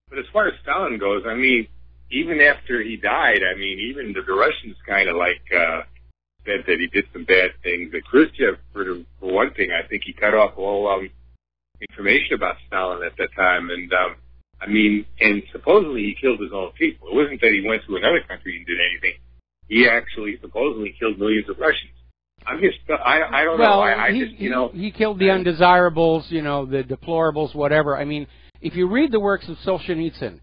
But as far as Stalin goes, I mean, even after he died, I mean, even the Russians kind of said that he did some bad things. But Khrushchev, for one thing, I think he cut off all information about Stalin at that time. And I mean, and supposedly he killed his own people. It wasn't that he went to another country and did anything. He actually supposedly killed millions of Russians. I'm just, I don't know. He killed the undesirables, the deplorables, whatever. I mean, if you read the works of Solzhenitsyn,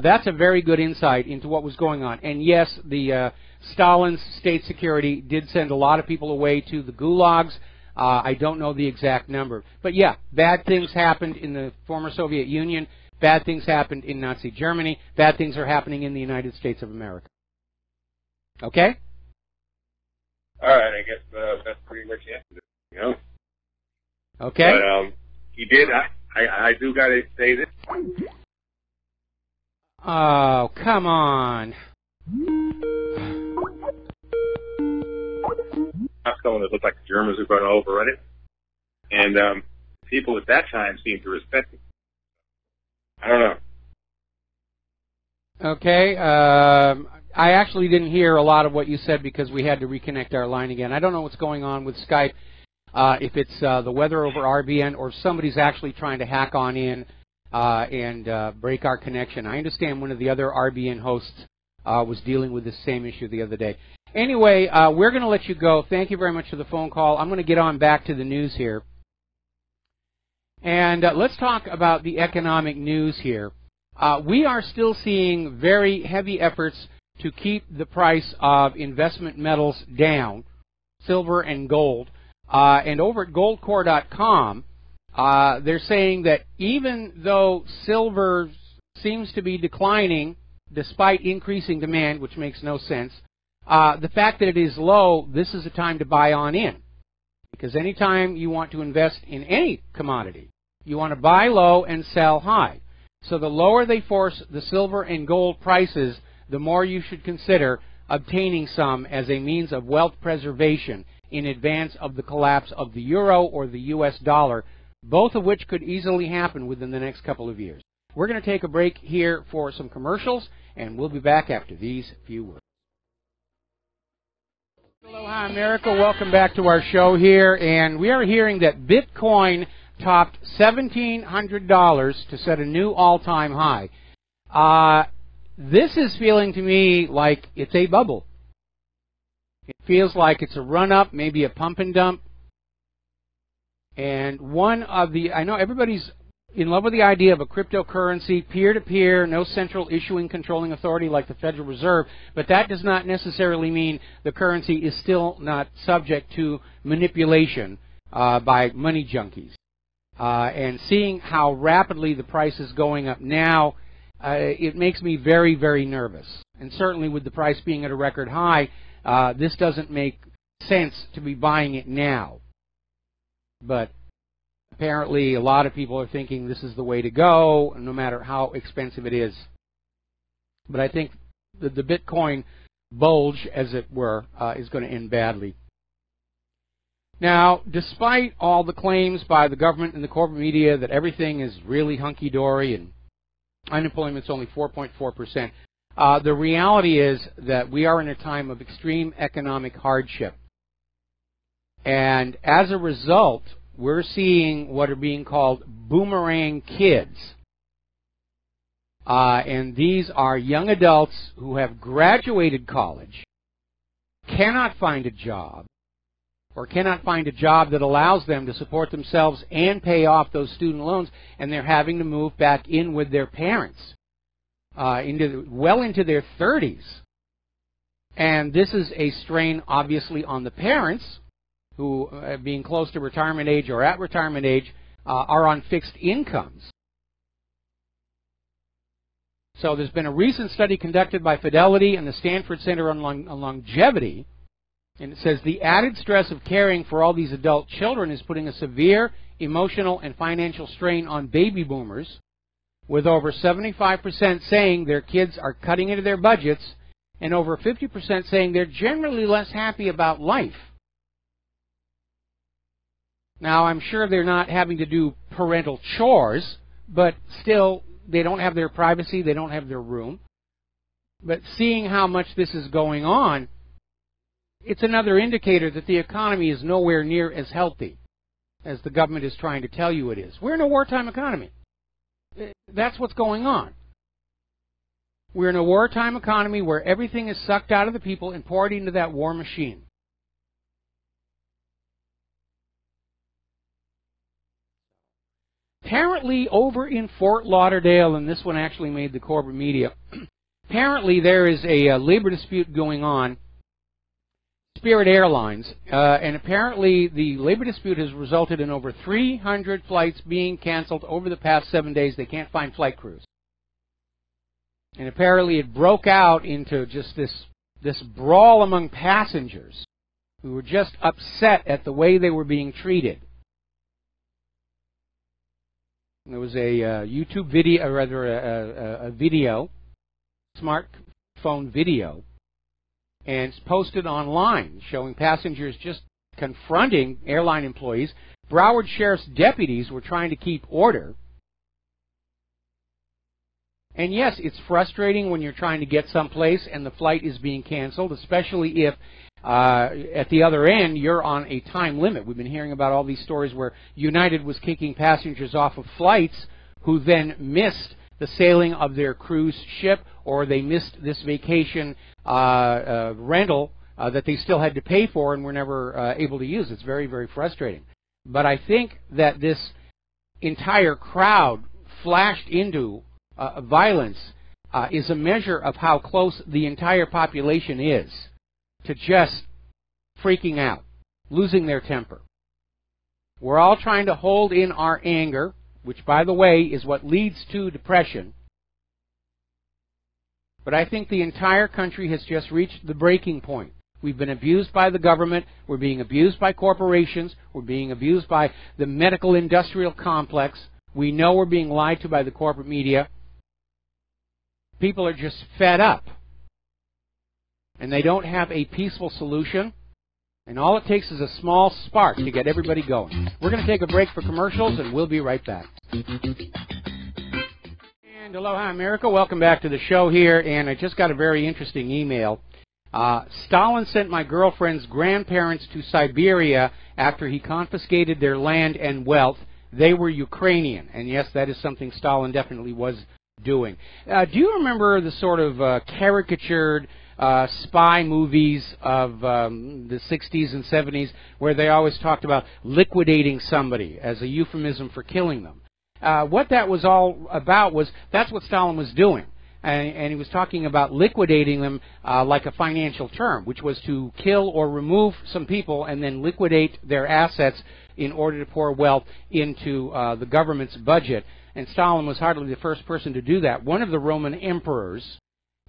that's a very good insight into what was going on. And yes, the Stalin's state security did send a lot of people away to the gulags. I don't know the exact number. But yeah, bad things happened in the former Soviet Union. Bad things happened in Nazi Germany. Bad things are happening in the United States of America. Okay? All right, I guess that's pretty much it. Okay. But he did. I do got to say this. Oh, come on. Not someone that looked like the Germans were going to overrun it. And people at that time seemed to respect it. I don't know. Okay. I actually didn't hear a lot of what you said because we had to reconnect our line again. I don't know what's going on with Skype, if it's the weather over RBN or if somebody's actually trying to hack on in and break our connection. I understand one of the other RBN hosts was dealing with this same issue the other day. Anyway, we're going to let you go. Thank you very much for the phone call. I'm going to get on back to the news here. And let's talk about the economic news here. We are still seeing very heavy efforts to keep the price of investment metals down, silver and gold. And over at goldcore.com, they're saying that even though silver seems to be declining despite increasing demand, which makes no sense, the fact that it is low, this is a time to buy on in. Because anytime you want to invest in any commodity, you want to buy low and sell high. So the lower they force the silver and gold prices, the more you should consider obtaining some as a means of wealth preservation in advance of the collapse of the euro or the US dollar, both of which could easily happen within the next couple of years. We're going to take a break here for some commercials, and we'll be back after these few words. Aloha, America. Welcome back to our show here, and we are hearing that Bitcoin topped $1,700 to set a new all-time high. This is feeling to me like it's a bubble. It feels like it's a run-up, maybe a pump and dump. And I know everybody's in love with the idea of a cryptocurrency, peer-to-peer, no central issuing controlling authority like the Federal Reserve, but that does not necessarily mean the currency is still not subject to manipulation by money junkies. And seeing how rapidly the price is going up now, it makes me very, very nervous. And certainly with the price being at a record high, this doesn't make sense to be buying it now. But apparently a lot of people are thinking this is the way to go, no matter how expensive it is. But I think the Bitcoin bulge, as it were, is going to end badly. Now, despite all the claims by the government and the corporate media that everything is really hunky-dory and unemployment's only 4.4%, the reality is that we are in a time of extreme economic hardship. And as a result, we're seeing what are being called boomerang kids. And these are young adults who have graduated college, cannot find a job, or cannot find a job that allows them to support themselves and pay off those student loans, and they're having to move back in with their parents well into their 30s. And this is a strain, obviously, on the parents, who, being close to retirement age or at retirement age, are on fixed incomes. So there's been a recent study conducted by Fidelity and the Stanford Center on Longevity, and it says the added stress of caring for all these adult children is putting a severe emotional and financial strain on baby boomers, with over 75% saying their kids are cutting into their budgets and over 50% saying they're generally less happy about life. Now, I'm sure they're not having to do parental chores, but still, they don't have their privacy, they don't have their room. But seeing how much this is going on, it's another indicator that the economy is nowhere near as healthy as the government is trying to tell you it is. We're in a wartime economy. That's what's going on. We're in a wartime economy where everything is sucked out of the people and poured into that war machine. Apparently, over in Fort Lauderdale, and this one actually made the corporate media, apparently there is a labor dispute going on, Spirit Airlines, and apparently the labor dispute has resulted in over 300 flights being canceled over the past 7 days. They can't find flight crews. And apparently it broke out into just this brawl among passengers who were just upset at the way they were being treated. There was a YouTube video, or rather a video, smartphone video, and it's posted online showing passengers just confronting airline employees. Broward Sheriff's deputies were trying to keep order. And yes, it's frustrating when you're trying to get someplace and the flight is being canceled, especially if at the other end you're on a time limit. We've been hearing about all these stories where United was kicking passengers off of flights who then missed the sailing of their cruise ship, or they missed this vacation rental that they still had to pay for and were never able to use. It's very, very frustrating. But I think that this entire crowd flashed into violence is a measure of how close the entire population is to just freaking out, losing their temper. We're all trying to hold in our anger, which, by the way, is what leads to depression. But I think the entire country has just reached the breaking point. We've been abused by the government. We're being abused by corporations. We're being abused by the medical industrial complex. We know we're being lied to by the corporate media. People are just fed up. And they don't have a peaceful solution. And all it takes is a small spark to get everybody going. We're going to take a break for commercials, and we'll be right back. And aloha, America. Welcome back to the show here. And I just got a very interesting email. Stalin sent my girlfriend's grandparents to Siberia after he confiscated their land and wealth. They were Ukrainian. And yes, that is something Stalin definitely was doing. Do you remember the sort of caricatured spy movies of the 60s and 70s where they always talked about liquidating somebody as a euphemism for killing them. What that was all about was that's what Stalin was doing. And he was talking about liquidating them like a financial term, which was to kill or remove some people and then liquidate their assets in order to pour wealth into the government's budget. And Stalin was hardly the first person to do that. One of the Roman emperors,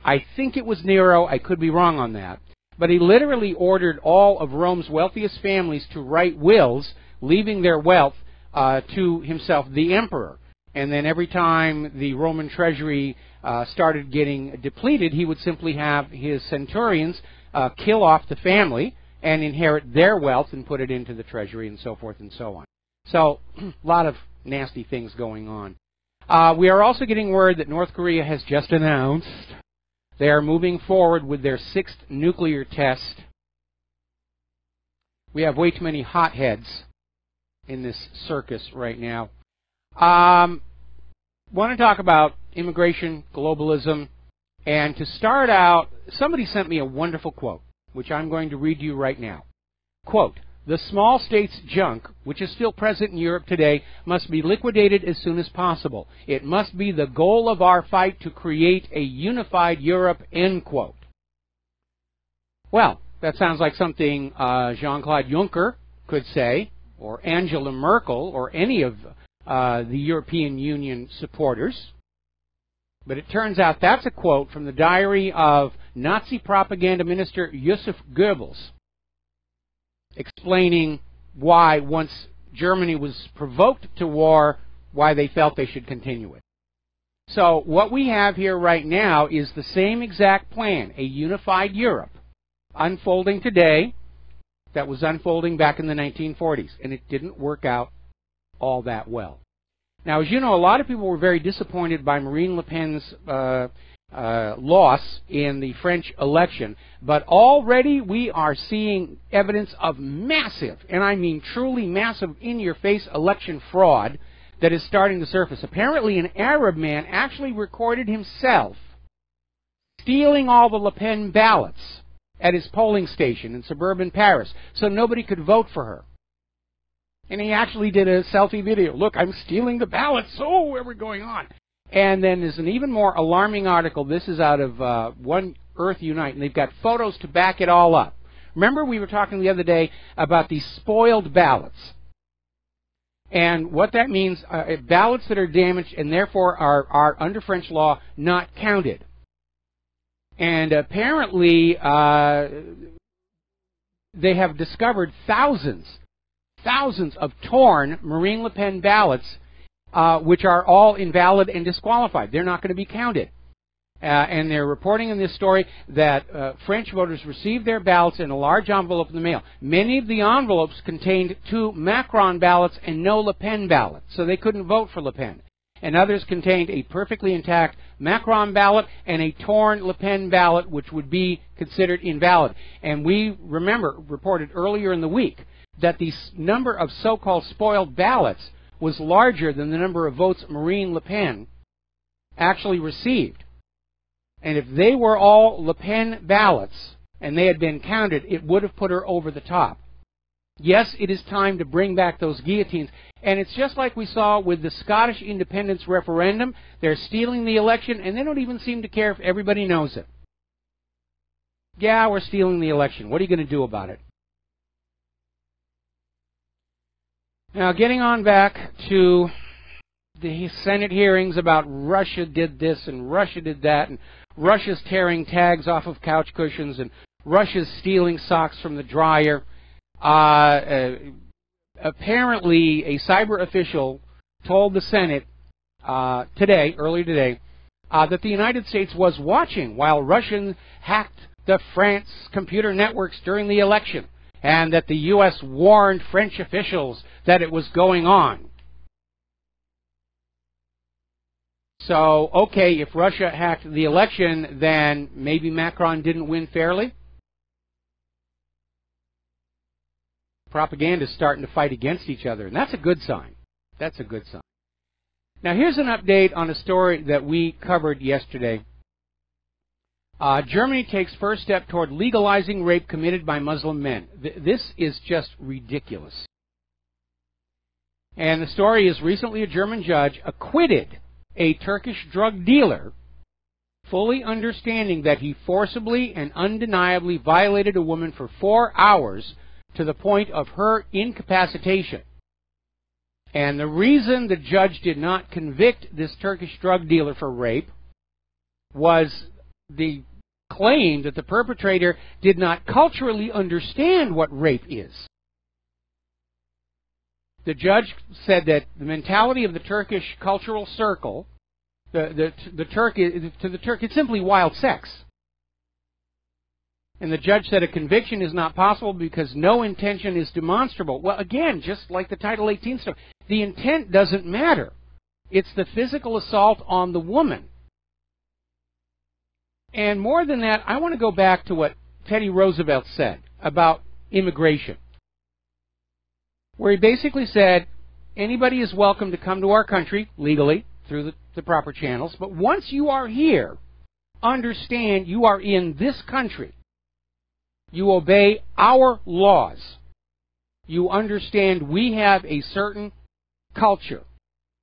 I think it was Nero, I could be wrong on that, but he literally ordered all of Rome's wealthiest families to write wills, leaving their wealth to himself, the emperor. And then every time the Roman treasury started getting depleted, he would simply have his centurions kill off the family and inherit their wealth and put it into the treasury and so forth and so on. So, a lot of nasty things going on. We are also getting word that North Korea has just announced they are moving forward with their 6th nuclear test. We have way too many hotheads in this circus right now. Want to talk about immigration, globalism, and to start out, somebody sent me a wonderful quote, which I'm going to read to you right now. Quote, "The small states junk, which is still present in Europe today, must be liquidated as soon as possible. It must be the goal of our fight to create a unified Europe," end quote. Well, that sounds like something Jean-Claude Juncker could say, or Angela Merkel, or any of the European Union supporters. But it turns out that's a quote from the diary of Nazi propaganda minister Joseph Goebbels, explaining why, once Germany was provoked to war, why they felt they should continue it. So what we have here right now is the same exact plan, a unified Europe, unfolding today that was unfolding back in the 1940s, and it didn't work out all that well. Now, as you know, a lot of people were very disappointed by Marine Le Pen's loss in the French election, but already we are seeing evidence of massive, and I mean truly massive, in-your-face election fraud that is starting to surface. Apparently an Arab man actually recorded himself stealing all the Le Pen ballots at his polling station in suburban Paris so nobody could vote for her. And he actually did a selfie video. Look, I'm stealing the ballots. Oh, where are we going on? And then there's an even more alarming article. This is out of One Earth Unite, and they've got photos to back it all up. Remember we were talking the other day about these spoiled ballots. And what that means, ballots that are damaged and therefore are under French law, not counted. And apparently they have discovered thousands of torn Marine Le Pen ballots, which are all invalid and disqualified. They're not going to be counted. And they're reporting in this story that French voters received their ballots in a large envelope in the mail. Many of the envelopes contained 2 Macron ballots and no Le Pen ballot, so they couldn't vote for Le Pen. And others contained a perfectly intact Macron ballot and a torn Le Pen ballot, which would be considered invalid. And we, remember, reported earlier in the week that the number of so-called spoiled ballots was larger than the number of votes Marine Le Pen actually received. And if they were all Le Pen ballots and they had been counted, it would have put her over the top. Yes, it is time to bring back those guillotines. And it's just like we saw with the Scottish independence referendum. They're stealing the election, and they don't even seem to care if everybody knows it. Yeah, we're stealing the election. What are you going to do about it? Now, getting on back to the Senate hearings about Russia did this and Russia did that, and Russia's tearing tags off of couch cushions, and Russia's stealing socks from the dryer. Apparently, a cyber official told the Senate earlier today, that the United States was watching while Russians hacked the France computer networks during the election, and that the U.S. warned French officials that it was going on. So, okay, if Russia hacked the election, then maybe Macron didn't win fairly? Propaganda is starting to fight against each other, and that's a good sign. That's a good sign. Now, here's an update on a story that we covered yesterday. Germany takes first step toward legalizing rape committed by Muslim men. This is just ridiculous. And the story is recently a German judge acquitted a Turkish drug dealer, fully understanding that he forcibly and undeniably violated a woman for 4 hours to the point of her incapacitation. And the reason the judge did not convict this Turkish drug dealer for rape was the claim that the perpetrator did not culturally understand what rape is. The judge said that the mentality of the Turkish cultural circle, to the Turk, it's simply wild sex. And the judge said a conviction is not possible because no intention is demonstrable. Well, again, just like the Title 18 stuff, the intent doesn't matter. It's the physical assault on the woman. And more than that, I want to go back to what Teddy Roosevelt said about immigration, where he basically said anybody is welcome to come to our country legally through the proper channels, but once you are here, understand you are in this country. You obey our laws. You understand we have a certain culture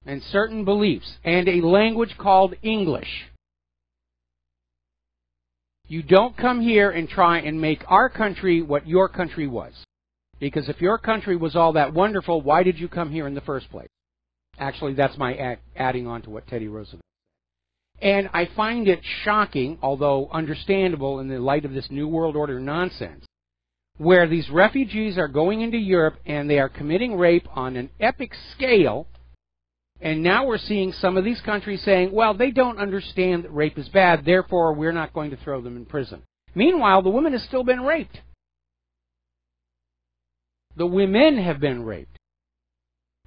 and certain beliefs and a language called English. You don't come here and try and make our country what your country was. Because if your country was all that wonderful, why did you come here in the first place? Actually, that's my adding on to what Teddy Roosevelt said. And I find it shocking, although understandable in the light of this New World Order nonsense, where these refugees are going into Europe and they are committing rape on an epic scale. And now we're seeing some of these countries saying, well, they don't understand that rape is bad, therefore we're not going to throw them in prison. Meanwhile, the woman has still been raped. The women have been raped.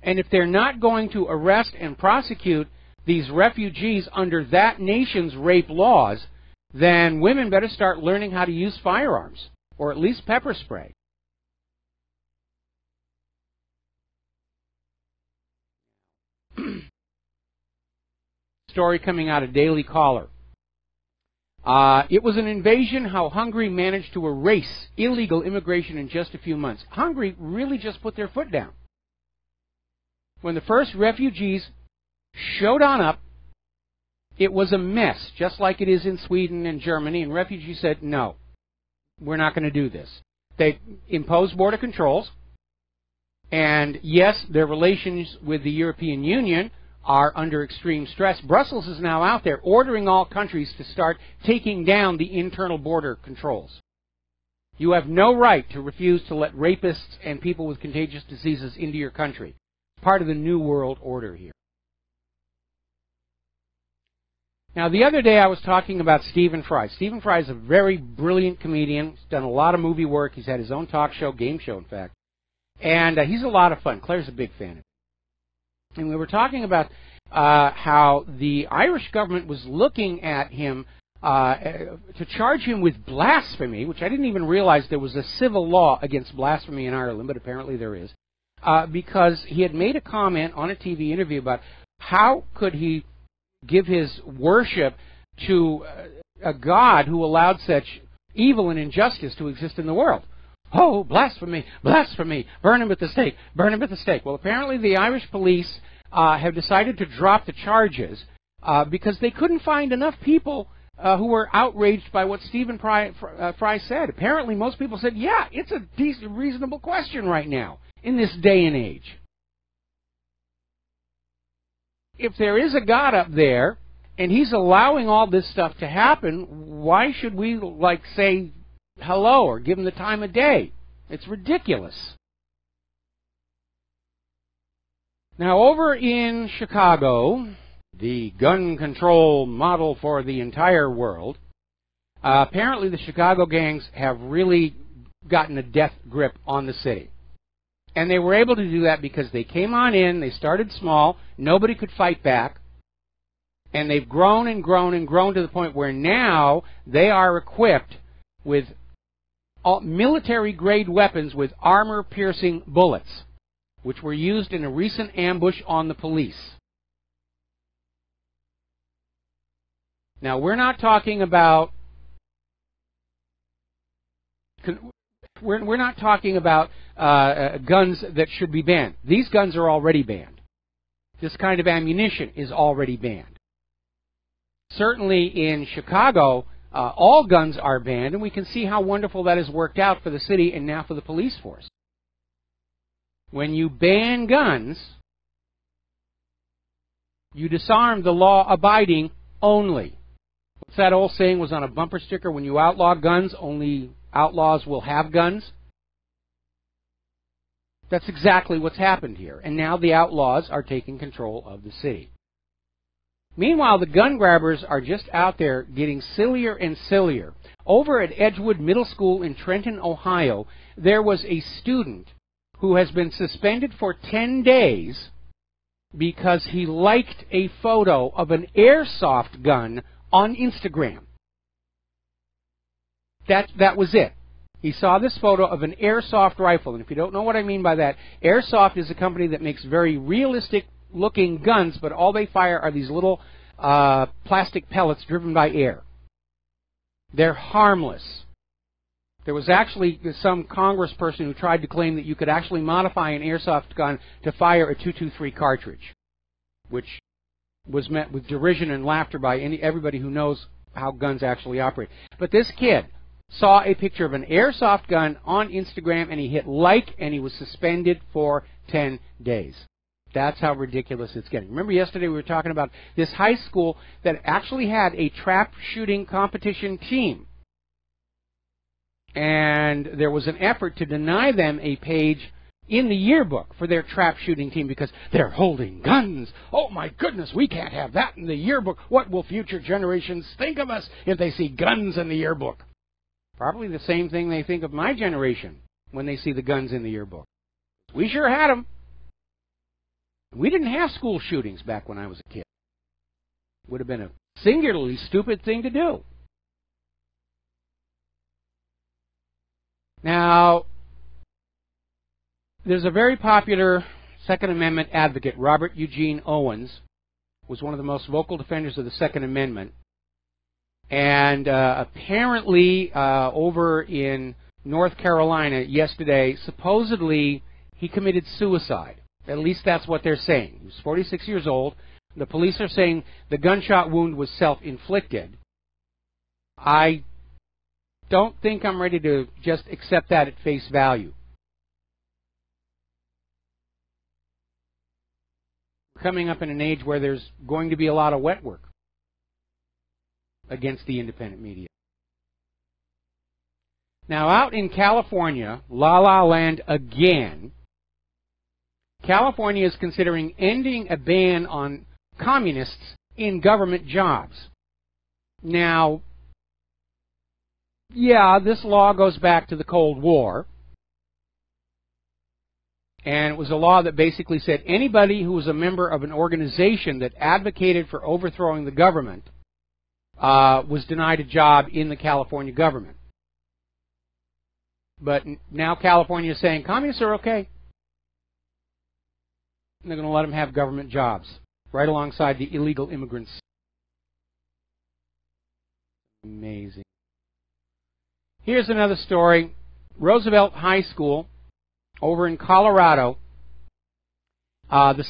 And if they're not going to arrest and prosecute these refugees under that nation's rape laws, then women better start learning how to use firearms, or at least pepper spray. Story coming out of Daily Caller. It was an invasion how Hungary managed to erase illegal immigration in just a few months. Hungary really just put their foot down. When the first refugees showed on up, it was a mess, just like it is in Sweden and Germany, and refugees said, no, we're not going to do this. They imposed border controls, and yes, their relations with the European Union are under extreme stress. Brussels is now out there ordering all countries to start taking down the internal border controls. You have no right to refuse to let rapists and people with contagious diseases into your country. Part of the New World Order here. Now, the other day I was talking about Stephen Fry. Stephen Fry is a very brilliant comedian. He's done a lot of movie work. He's had his own talk show, game show, in fact. And he's a lot of fun. Claire's a big fan of him. And we were talking about how the Irish government was looking at him to charge him with blasphemy, which I didn't even realize there was a civil law against blasphemy in Ireland, but apparently there is, because he had made a comment on a TV interview about how could he give his worship to a God who allowed such evil and injustice to exist in the world. Oh, blasphemy, blasphemy, burn him at the stake, burn him at the stake. Well, apparently the Irish police have decided to drop the charges because they couldn't find enough people who were outraged by what Stephen Fry said. Apparently most people said, yeah, it's a decent, reasonable question right now in this day and age. If there is a God up there and he's allowing all this stuff to happen, why should we, say hello or give him the time of day? It's ridiculous. Now, over in Chicago, the gun control model for the entire world, apparently the Chicago gangs have really gotten a death grip on the city. And they were able to do that because they came on in, they started small, nobody could fight back, and they've grown and grown and grown to the point where now they are equipped with military-grade weapons with armor-piercing bullets, which were used in a recent ambush on the police. Now, we're not talking about We're not talking about guns that should be banned. These guns are already banned. This kind of ammunition is already banned. Certainly in Chicago, all guns are banned, and we can see how wonderful that has worked out for the city and now for the police force. When you ban guns, you disarm the law-abiding only. What's that old saying was on a bumper sticker? When you outlaw guns, only outlaws will have guns. That's exactly what's happened here. And now the outlaws are taking control of the city. Meanwhile, the gun grabbers are just out there getting sillier and sillier. Over at Edgewood Middle School in Trenton, Ohio, there was a student who has been suspended for 10 days because he liked a photo of an airsoft gun on Instagram. That was it. He saw this photo of an airsoft rifle. And if you don't know what I mean by that, Airsoft is a company that makes very realistic-looking guns, but all they fire are these little plastic pellets driven by air. They're harmless. There was actually some congressperson who tried to claim that you could actually modify an airsoft gun to fire a .223 cartridge, which was met with derision and laughter by everybody who knows how guns actually operate. But this kid saw a picture of an airsoft gun on Instagram, and he hit like, and he was suspended for 10 days. That's how ridiculous it's getting. Remember yesterday we were talking about this high school that actually had a trap shooting competition team. And there was an effort to deny them a page in the yearbook for their trap shooting team because they're holding guns. Oh my goodness, we can't have that in the yearbook. What will future generations think of us if they see guns in the yearbook? Probably the same thing they think of my generation when they see the guns in the yearbook. We sure had them. We didn't have school shootings back when I was a kid. Would have been a singularly stupid thing to do. Now, there's a very popular Second Amendment advocate, Robert Eugene Owens, was one of the most vocal defenders of the Second Amendment. And apparently, over in North Carolina yesterday, supposedly he committed suicide. At least that's what they're saying. He was 46 years old. The police are saying the gunshot wound was self-inflicted. I don't think I'm ready to just accept that at face value. We're coming up in an age where there's going to be a lot of wet work against the independent media. Now, out in California, La La Land again, California is considering ending a ban on communists in government jobs. Now, yeah, this law goes back to the Cold War. And it was a law that basically said anybody who was a member of an organization that advocated for overthrowing the government was denied a job in the California government. But now California is saying communists are okay. And they're going to let them have government jobs right alongside the illegal immigrants. Amazing. Here's another story. Roosevelt High School over in Colorado. The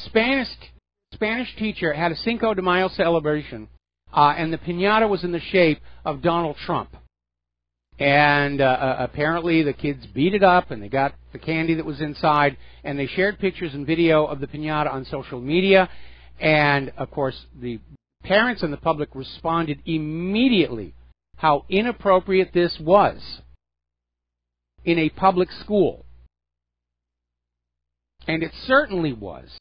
Spanish teacher had a Cinco de Mayo celebration, and the piñata was in the shape of Donald Trump. And apparently the kids beat it up, and they got the candy that was inside, and they shared pictures and video of the piñata on social media. And, of course, the parents and the public responded immediately how inappropriate this was in a public school. And it certainly was.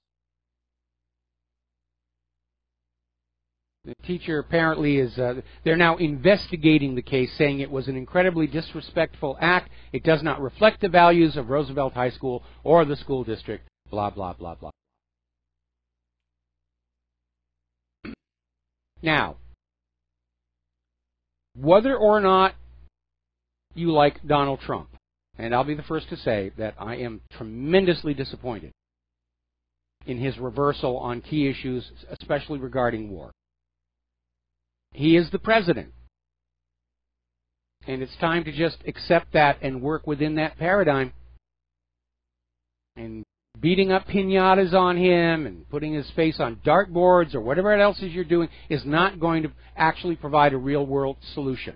The teacher apparently is, they're now investigating the case, saying it was an incredibly disrespectful act. It does not reflect the values of Roosevelt High School or the school district, blah, blah, blah, blah. Now, whether or not you like Donald Trump, and I'll be the first to say that I am tremendously disappointed in his reversal on key issues, especially regarding war. He is the president. And it's time to just accept that and work within that paradigm. And beating up piñatas on him and putting his face on dartboards or whatever else is you're doing is not going to actually provide a real-world solution.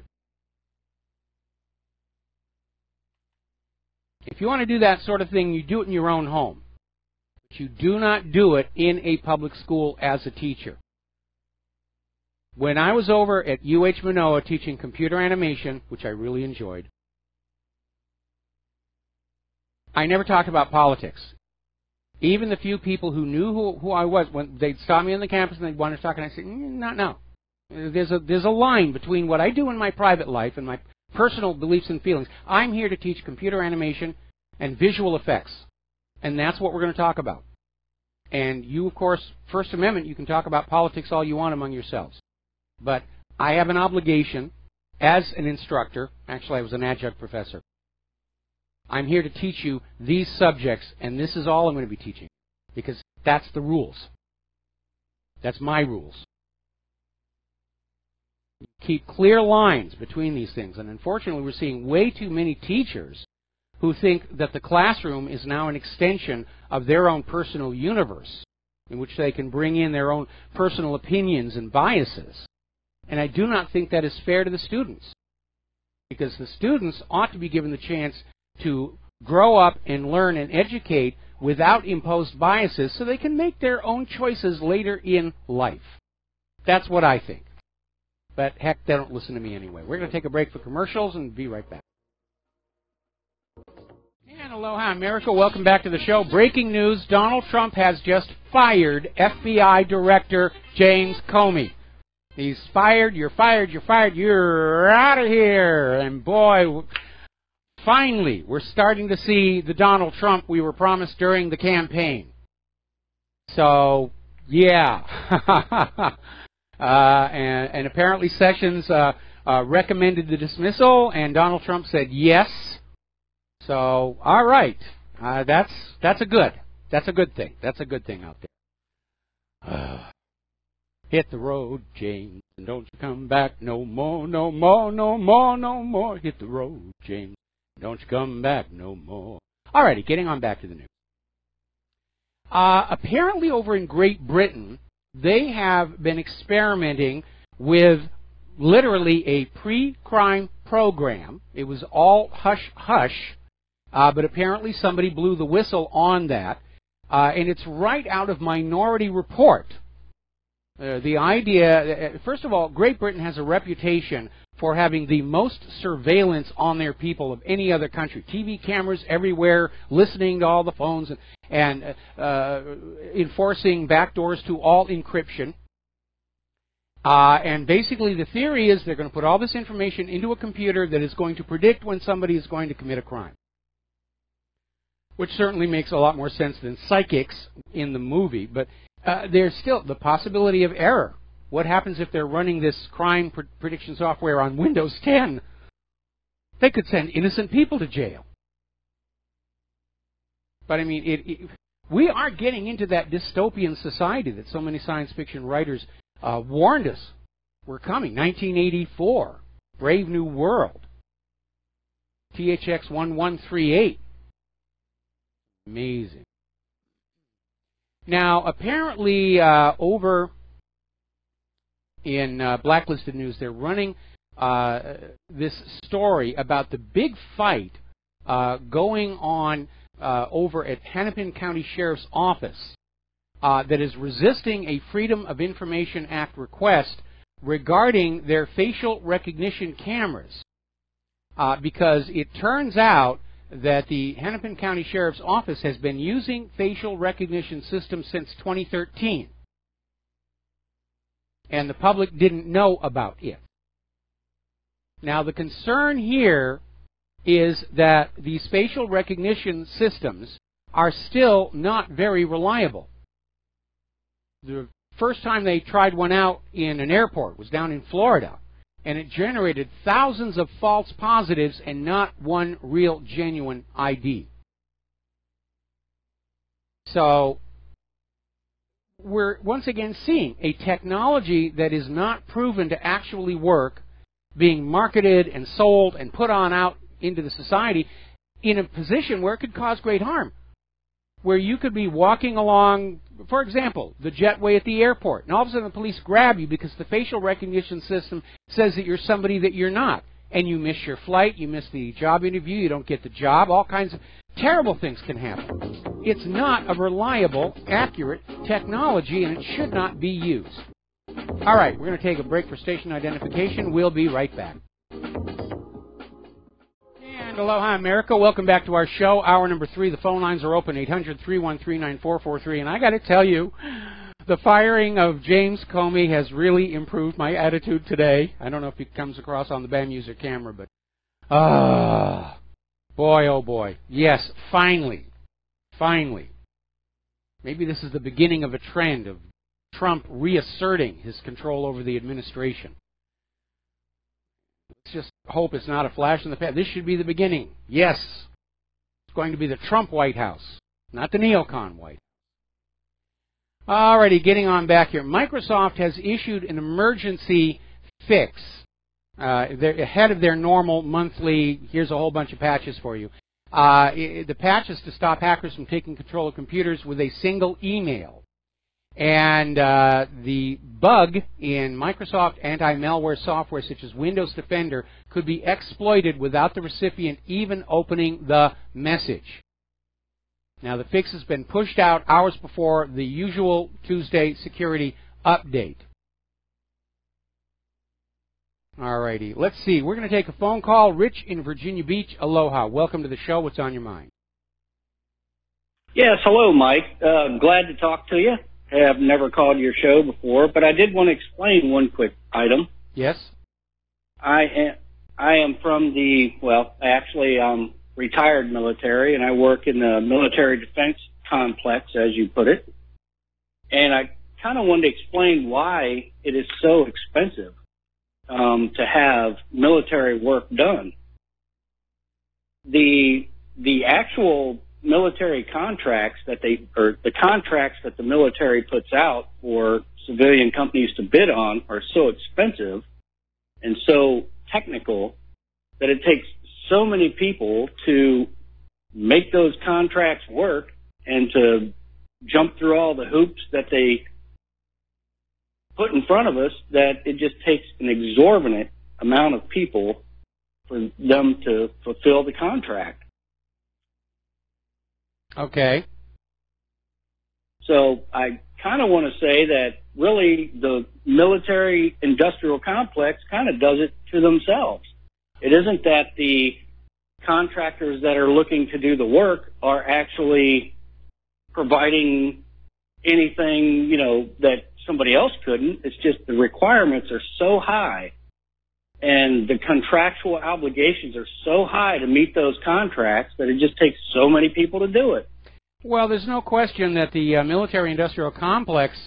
If you want to do that sort of thing, you do it in your own home. But you do not do it in a public school as a teacher. When I was over at UH Manoa teaching computer animation, which I really enjoyed, I never talked about politics. Even the few people who knew who I was, when they'd saw me on the campus and they'd want to talk, and I said, no. There's a line between what I do in my private life and my personal beliefs and feelings. I'm here to teach computer animation and visual effects, and that's what we're going to talk about. And you, of course, First Amendment, you can talk about politics all you want among yourselves. But I have an obligation as an instructor. Actually, I was an adjunct professor. I'm here to teach you these subjects, and this is all I'm going to be teaching, because that's the rules. That's my rules. Keep clear lines between these things, and unfortunately we're seeing way too many teachers who think that the classroom is now an extension of their own personal universe, in which they can bring in their own personal opinions and biases. And I do not think that is fair to the students, because the students ought to be given the chance to grow up and learn and educate without imposed biases so they can make their own choices later in life. That's what I think. But heck, they don't listen to me anyway. We're going to take a break for commercials and be right back. And aloha, America. Welcome back to the show. Breaking news, Donald Trump has just fired FBI Director James Comey. He's fired, you're fired, you're fired, you're out of here. And boy, finally, we're starting to see the Donald Trump we were promised during the campaign. So, yeah. And apparently Sessions recommended the dismissal, and Donald Trump said yes. So, all right. That's a good thing. That's a good thing out there. Hit the road, James, and don't you come back no more, no more, no more, no more. Hit the road, James, and don't you come back no more. All righty, getting on back to the news. Apparently over in Great Britain, they have been experimenting with literally a pre-crime program. It was all hush-hush, but apparently somebody blew the whistle on that, and it's right out of Minority Report. The idea, first of all, Great Britain has a reputation for having the most surveillance on their people of any other country. TV cameras everywhere, listening to all the phones, and enforcing backdoors to all encryption. And basically the theory is they're going to put all this information into a computer that is going to predict when somebody is going to commit a crime. Which certainly makes a lot more sense than psychics in the movie, but there's still the possibility of error. What happens if they're running this crime prediction software on Windows 10? They could send innocent people to jail. But I mean, we are getting into that dystopian society that so many science fiction writers warned us were coming. 1984, Brave New World, THX 1138. Amazing. Now, apparently, over in Blacklisted News, they're running this story about the big fight going on over at Hennepin County Sheriff's Office that is resisting a Freedom of Information Act request regarding their facial recognition cameras. Because it turns out that the Hennepin County Sheriff's Office has been using facial recognition systems since 2013. And the public didn't know about it. Now, the concern here is that these facial recognition systems are still not very reliable. The first time they tried one out in an airport was down in Florida, and it generated thousands of false positives and not one real genuine ID. So we're once again seeing a technology that is not proven to actually work, being marketed and sold and put on out into the society in a position where it could cause great harm. Where you could be walking along, for example, the jetway at the airport, and all of a sudden the police grab you because the facial recognition system says that you're somebody that you're not. And you miss your flight, you miss the job interview, you don't get the job, all kinds of terrible things can happen. It's not a reliable, accurate technology, and it should not be used. All right, we're going to take a break for station identification. We'll be right back. And aloha, America. Welcome back to our show. Hour number 3. The phone lines are open, 800-313-9443. And I got to tell you, the firing of James Comey has really improved my attitude today. I don't know if it comes across on the BAM user camera, but boy, oh boy. Yes, finally. Finally. Maybe this is the beginning of a trend of Trump reasserting his control over the administration. Let's just hope it's not a flash in the pan. This should be the beginning. Yes. It's going to be the Trump White House, not the neocon White House. Alrighty, getting on back here. Microsoft has issued an emergency fix. They're ahead of their normal monthly, here's a whole bunch of patches for you. The patch is to stop hackers from taking control of computers with a single email. And the bug in Microsoft anti-malware software such as Windows Defender could be exploited without the recipient even opening the message. Now, the fix has been pushed out hours before the usual Tuesday security update. All righty. Let's see. We're going to take a phone call. Rich in Virginia Beach. Aloha. Welcome to the show. What's on your mind? Yes, hello, Mike. Glad to talk to you. I've never called your show before, but I did want to explain one quick item. Yes? I am from the, well, actually, retired military, and I work in the military defense complex, as you put it. And I kind of wanted to explain why it is so expensive to have military work done. The actual military contracts that the contracts that the military puts out for civilian companies to bid on are so expensive and so technical that it takes so many people to make those contracts work and to jump through all the hoops that they put in front of us that it just takes an exorbitant amount of people for them to fulfill the contract. Okay. So I kind of want to say that really the military industrial complex kind of does it to themselves. It isn't that the contractors that are looking to do the work are actually providing anything, that somebody else couldn't. It's just the requirements are so high and the contractual obligations are so high to meet those contracts that it just takes so many people to do it. Well, there's no question that the military-industrial complex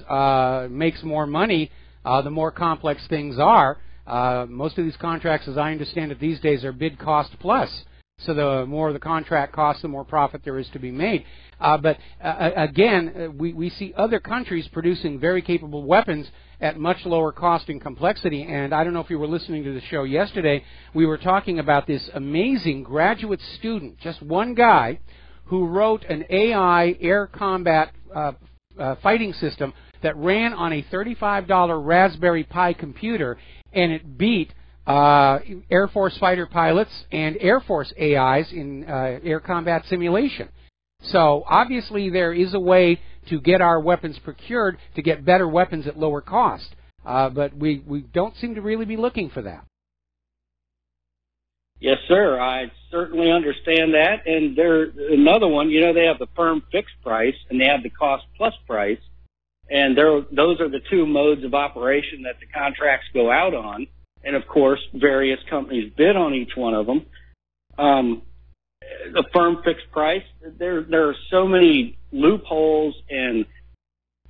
makes more money the more complex things are. Most of these contracts, as I understand it these days, are bid cost plus. So the more the contract costs, the more profit there is to be made. But again, we see other countries producing very capable weapons at much lower cost and complexity. And I don't know if you were listening to the show yesterday. We were talking about this amazing graduate student, just one guy, who wrote an AI air combat fighting system that ran on a $35 Raspberry Pi computer, and it beat Air Force fighter pilots and Air Force AIs in air combat simulation. So obviously there is a way to get our weapons procured to get better weapons at lower cost, but we don't seem to really be looking for that. Yes, sir. I certainly understand that. And there's another one, they have the firm fixed price and they have the cost plus price. And those are the two modes of operation that the contracts go out on. And, of course, various companies bid on each one of them. The firm fixed price, there are so many loopholes and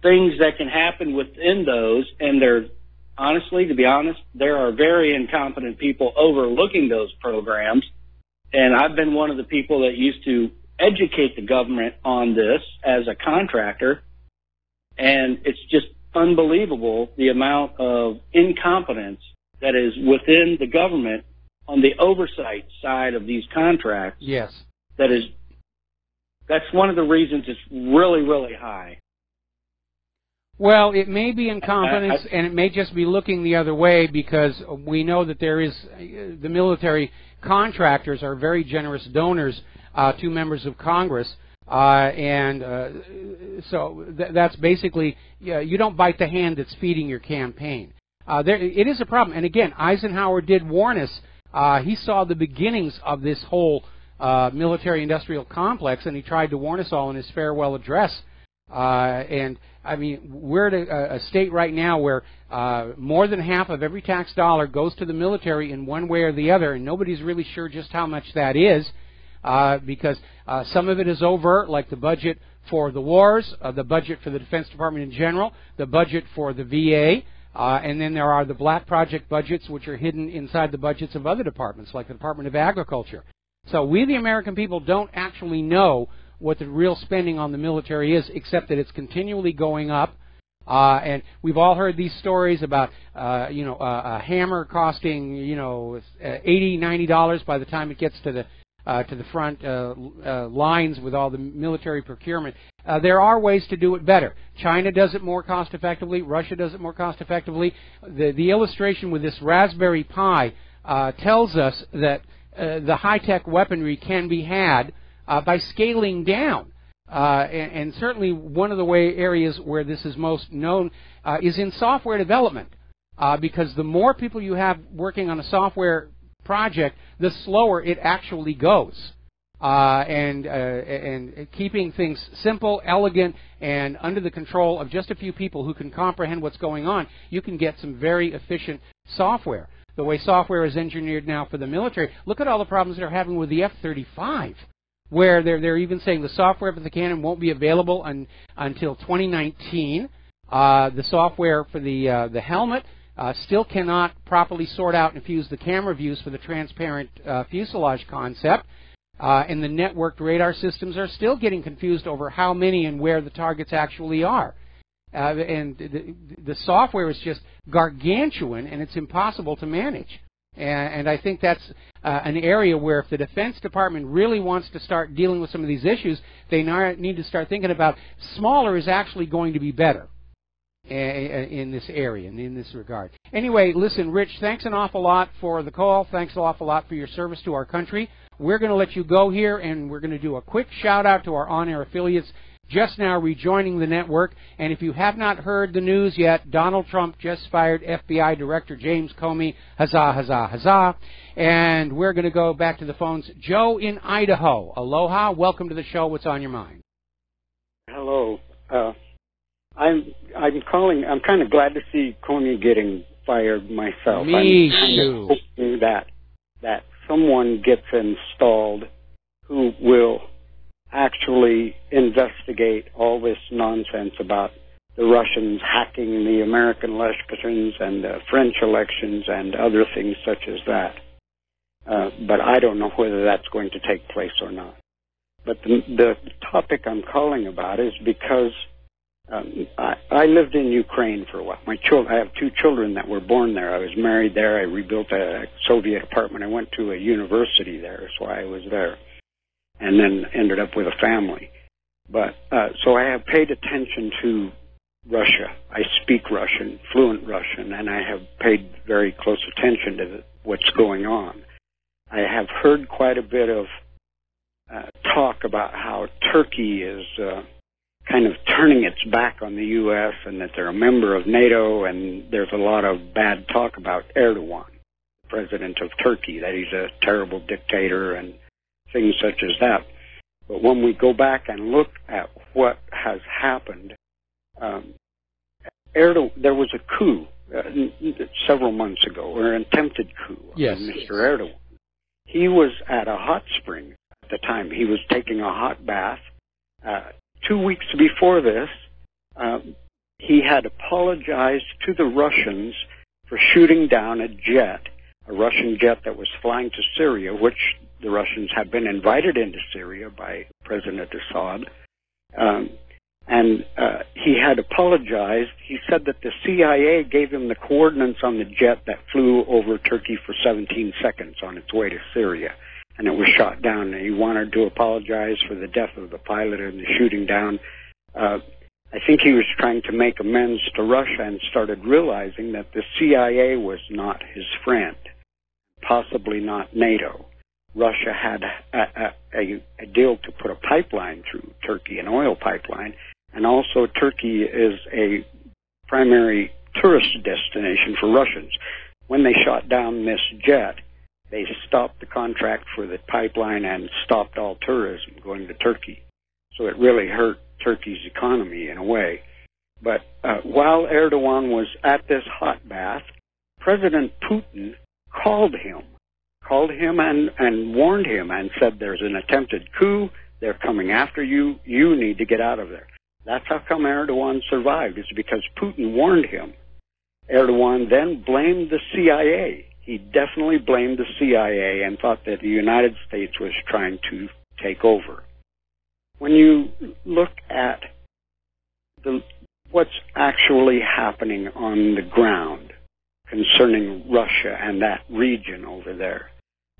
things that can happen within those. And honestly, to be honest, there are very incompetent people overlooking those programs. And I've been one of the people that used to educate the government on this as a contractor. And it's just unbelievable the amount of incompetence that is within the government on the oversight side of these contracts. Yes. That's one of the reasons it's really, really high. Well, it may be incompetence, and it may just be looking the other way, because we know that there is the military contractors are very generous donors to members of Congress, so that's basically you don't bite the hand that's feeding your campaign. It is a problem, and again, Eisenhower did warn us. He saw the beginnings of this whole military-industrial complex, and he tried to warn us all in his farewell address. And I mean, we're at a state right now where more than half of every tax dollar goes to the military in one way or the other, and nobody's really sure just how much that is, because some of it is overt, like the budget for the wars, the budget for the Defense Department in general, the budget for the VA, and then there are the black project budgets, which are hidden inside the budgets of other departments, like the Department of Agriculture. So we, the American people, don't actually know what the real spending on the military is, except that it's continually going up. And we've all heard these stories about, a hammer costing, $80, $90 by the time it gets to the front lines with all the military procurement. There are ways to do it better. China does it more cost effectively. Russia does it more cost effectively. The illustration with this Raspberry Pi tells us that the high-tech weaponry can be had by scaling down. And certainly one of the areas where this is most known is in software development, because the more people you have working on a software project, the slower it actually goes. And keeping things simple, elegant, and under the control of just a few people who can comprehend what's going on, you can get some very efficient software. The way software is engineered now for the military, look at all the problems they're having with the F-35. Where they're even saying the software for the cannon won't be available until 2019. The software for the helmet still cannot properly sort out and fuse the camera views for the transparent fuselage concept. And the networked radar systems are still getting confused over how many and where the targets actually are. And the software is just gargantuan, and it's impossible to manage. And I think that's an area where if the Defense Department really wants to start dealing with some of these issues, they need to start thinking about smaller is actually going to be better in this area and in this regard. Anyway, listen, Rich, thanks an awful lot for the call. Thanks an awful lot for your service to our country. We're going to let you go here, and we're going to do a quick shout-out to our on-air affiliates just now rejoining the network. And if you have not heard the news yet, Donald Trump just fired FBI Director James Comey. Huzzah, huzzah, huzzah. And we're going to go back to the phones. Joe in Idaho. Aloha. Welcome to the show. What's on your mind? Hello. I'm calling. I'm kind of glad to see Comey getting fired myself. Me I'm too. hoping that someone gets installed who will actually investigate all this nonsense about the Russians hacking the American elections and the French elections and other things such as that. But I don't know whether that's going to take place or not. But the topic I'm calling about is because I lived in Ukraine for a while. I have two children that were born there. I was married there. I rebuilt a Soviet apartment. I went to a university there, so I was there. And then ended up with a family. But so I have paid attention to Russia. I speak Russian, fluent Russian, and I have paid very close attention to what's going on. I have heard quite a bit of talk about how Turkey is kind of turning its back on the U.S. and that they're a member of NATO, and there's a lot of bad talk about Erdogan, president of Turkey, that he's a terrible dictator and things such as that. But when we go back and look at what has happened, there was a coup several months ago, or an attempted coup of Mr. Erdogan. He was at a hot spring at the time. He was taking a hot bath. 2 weeks before this, he had apologized to the Russians for shooting down a Russian jet that was flying to Syria, which the Russians had been invited into Syria by President Assad. And he had apologized. He said that the CIA gave him the coordinates on the jet that flew over Turkey for 17 seconds on its way to Syria, and it was shot down. And he wanted to apologize for the death of the pilot and the shooting down. I think he was trying to make amends to Russia and started realizing that the CIA was not his friend, possibly not NATO. Russia had a deal to put a pipeline through Turkey, an oil pipeline, and also Turkey is a primary tourist destination for Russians. When they shot down this jet, they stopped the contract for the pipeline and stopped all tourism going to Turkey. So it really hurt Turkey's economy in a way. But while Erdogan was at this hot bath, President Putin called him and warned him and said, there's an attempted coup, they're coming after you, you need to get out of there. That's how come Erdogan survived, is because Putin warned him. Erdogan then blamed the CIA. He definitely blamed the CIA and thought that the United States was trying to take over. When you look at what's actually happening on the ground concerning Russia and that region over there,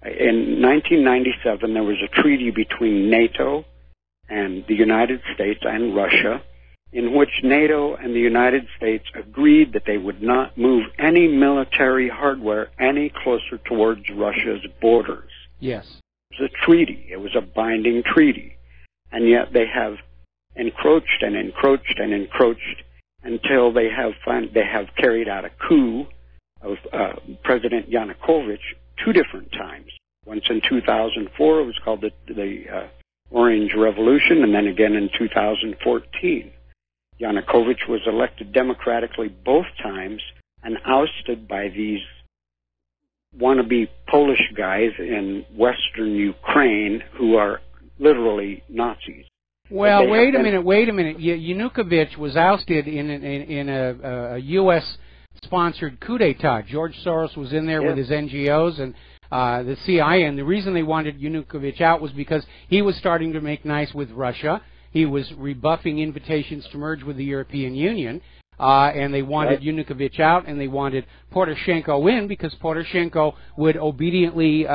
in 1997 there was a treaty between NATO and the United States and Russia, in which NATO and the United States agreed that they would not move any military hardware any closer towards Russia's borders. Yes. It was a treaty. It was a binding treaty. And yet they have encroached and encroached and encroached until they have carried out a coup of President Yanukovych 2 different times. Once in 2004, it was called the Orange Revolution, and then again in 2014. Yanukovych was elected democratically both times and ousted by these wannabe Polish guys in western Ukraine who are literally Nazis. Well, wait a minute. Yanukovych was ousted in a U.S.-sponsored coup d'etat. George Soros was in there with his NGOs and the CIA, and the reason they wanted Yanukovych out was because he was starting to make nice with Russia. He was rebuffing invitations to merge with the European Union, and they wanted Yanukovych out, and they wanted Poroshenko in because Poroshenko would obediently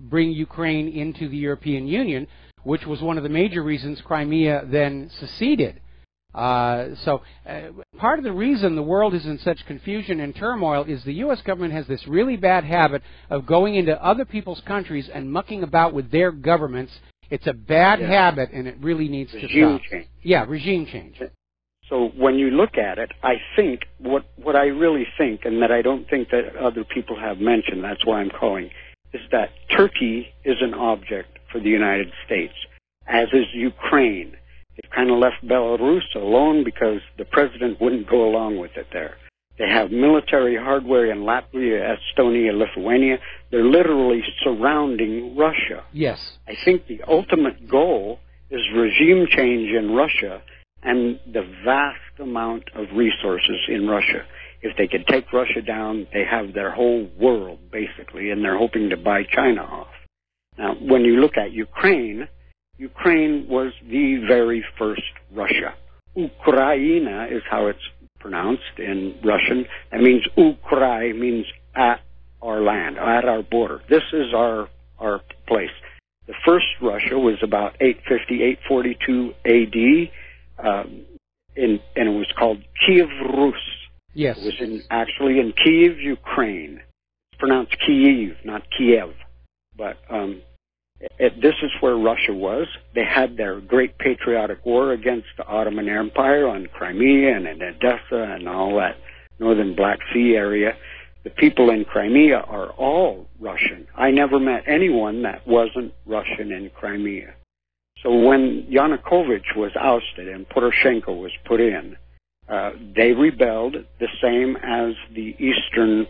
bring Ukraine into the European Union, which was one of the major reasons Crimea then seceded. So part of the reason the world is in such confusion and turmoil is the U.S. government has this really bad habit of going into other people's countries and mucking about with their governments. It's a bad habit, and it really needs to stop. Regime change. Yeah, regime change. So when you look at it, I think what I really think, and that I don't think that other people have mentioned, that's why I'm calling, is that Turkey is an object for the United States, as is Ukraine. They've kind of left Belarus alone because the president wouldn't go along with it there. They have military hardware in Latvia, Estonia, Lithuania. They're literally surrounding Russia. Yes. I think the ultimate goal is regime change in Russia and the vast amount of resources in Russia. If they could take Russia down, they have their whole world, basically, and they're hoping to buy China off. Now, when you look at Ukraine, Ukraine was the very first Russia. Ukraina is how it's pronounced in Russian. That means Ukrai means at our land, at our border. This is our place. The first Russia was about 850, 842 AD, and it was called Kiev Rus. Yes. It was actually in Kiev, Ukraine. It's pronounced Kiev, not Kiev. But this is where Russia was. They had their great patriotic war against the Ottoman Empire on Crimea and in Odessa and all that northern Black Sea area. The people in Crimea are all Russian. I never met anyone that wasn't Russian in Crimea. So when Yanukovych was ousted and Poroshenko was put in, they rebelled the same as the eastern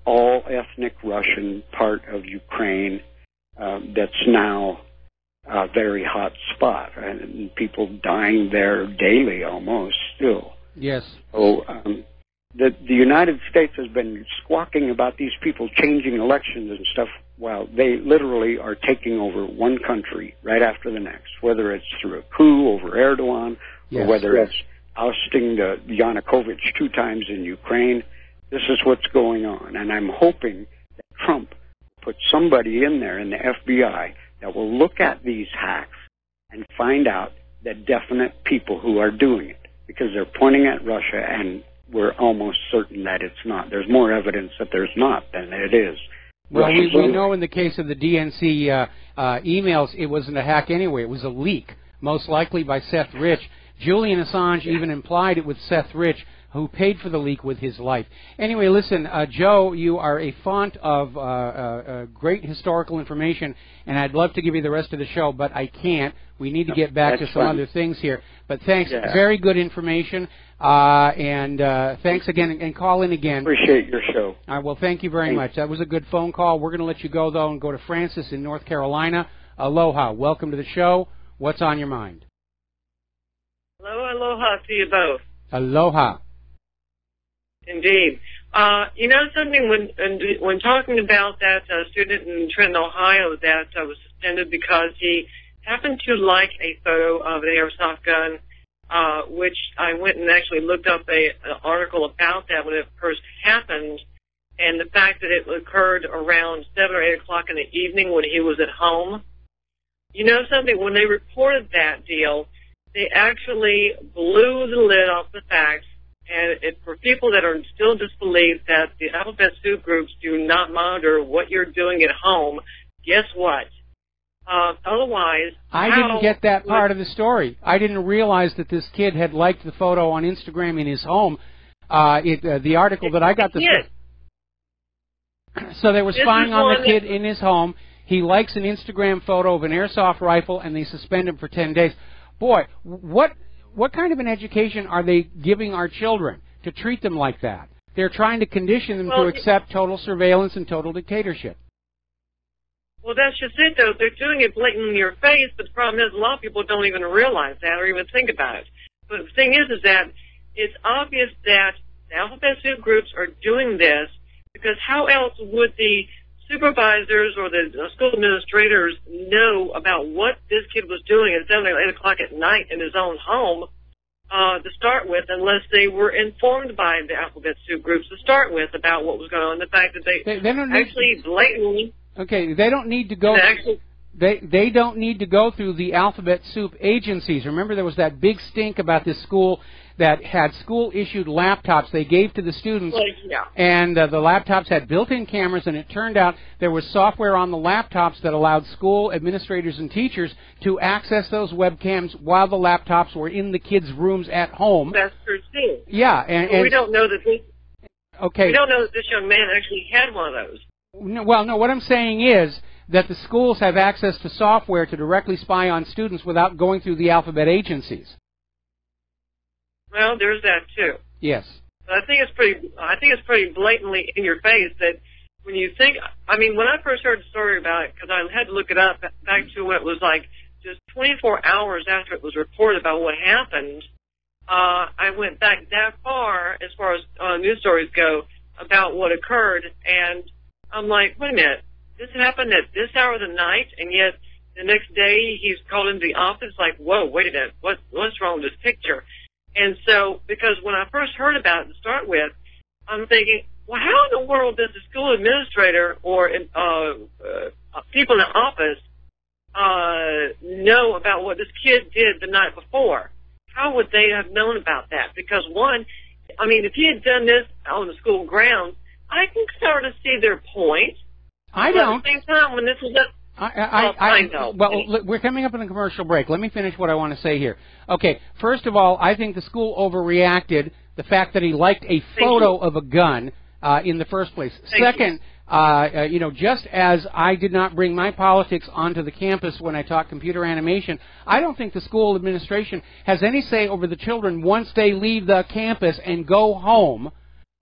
all-ethnic Russian part of Ukraine that's now a very hot spot, and people dying there daily almost still. Yes. So the United States has been squawking about these people changing elections and stuff well, they literally are taking over one country right after the next, whether it's through a coup over Erdogan or whether it's ousting Yanukovych 2 times in Ukraine. This is what's going on, and I'm hoping that Trump puts somebody in there in the FBI that will look at these hacks and find out the definite people who are doing it, because they're pointing at Russia, and we're almost certain that it's not. There's more evidence that there's not than it is. Well, we know in the case of the DNC emails, it wasn't a hack anyway. It was a leak, most likely by Seth Rich. Julian Assange even implied it with Seth Rich, who paid for the leak with his life. Anyway, listen, Joe, you are a font of great historical information, and I'd love to give you the rest of the show, but I can't. We need to get back to some other things here. But thanks. Very good information. And thanks again, and call in again. Appreciate your show. Well, thank you very much. That was a good phone call. We're going to let you go, though, and go to Francis in North Carolina. Aloha. Welcome to the show. What's on your mind? Aloha to you both. Aloha. Indeed. You know something, when talking about that student in Trenton, Ohio that was suspended because he happened to like a photo of an airsoft gun, which I went and actually looked up an article about that when it first happened, and the fact that it occurred around 7 or 8 o'clock in the evening when he was at home. You know something, when they reported that deal, they actually blew the lid off the facts. And for people that are still disbelieved that the alphabet soup groups do not monitor what you're doing at home, guess what? Otherwise, I didn't get that part of the story. I didn't realize that this kid had liked the photo on Instagram in his home. The article that I got so they were spying on the kid in his home. He likes an Instagram photo of an airsoft rifle, and they suspend him for 10 days. Boy, what kind of an education are they giving our children to treat them like that? They're trying to condition them to accept total surveillance and total dictatorship. Well, that's just it, though. They're doing it blatantly in your face, but the problem is a lot of people don't even realize that or even think about it. But the thing is that it's obvious that the alphabet soup groups are doing this because how else would the supervisors or the school administrators know about what this kid was doing at 7 or 8 o'clock at night in his own home to start with, unless they were informed by the alphabet soup groups to start with about what was going on. The fact that they don't actually blatantly... Okay, they don't need to go... They don't need to go through the alphabet soup agencies. Remember, there was that big stink about this school that had school-issued laptops they gave to the students, and the laptops had built-in cameras, and it turned out there was software on the laptops that allowed school administrators and teachers to access those webcams while the laptops were in the kids' rooms at home. That's true, too. Yeah, and we don't know that this... Okay. We don't know that this young man actually had one of those. No, well, no, what I'm saying is that the schools have access to software to directly spy on students without going through the alphabet agencies. Well, there's that too. Yes. But I think it's pretty blatantly in your face that when you think. I mean, when I first heard the story about it, because I had to look it up back to when it was like just 24 hours after it was reported about what happened. I went back that far as news stories go about what occurred, and I'm like, wait a minute, this happened at this hour of the night, and yet the next day he's called into the office. Like, whoa, wait a minute, what's wrong with this picture? And so, because when I first heard about it to start with, I'm thinking, well, how in the world does the school administrator or people in the office know about what this kid did the night before? How would they have known about that? Because one, I mean, if he had done this on the school grounds, I can sort of see their point. I don't. At the same time, when this was I know. Well, look, we're coming up on a commercial break. Let me finish what I want to say here. Okay, first of all, I think the school overreacted the fact that he liked a photo of a gun in the first place. Second, just as I did not bring my politics onto the campus when I taught computer animation, I don't think the school administration has any say over the children once they leave the campus and go home.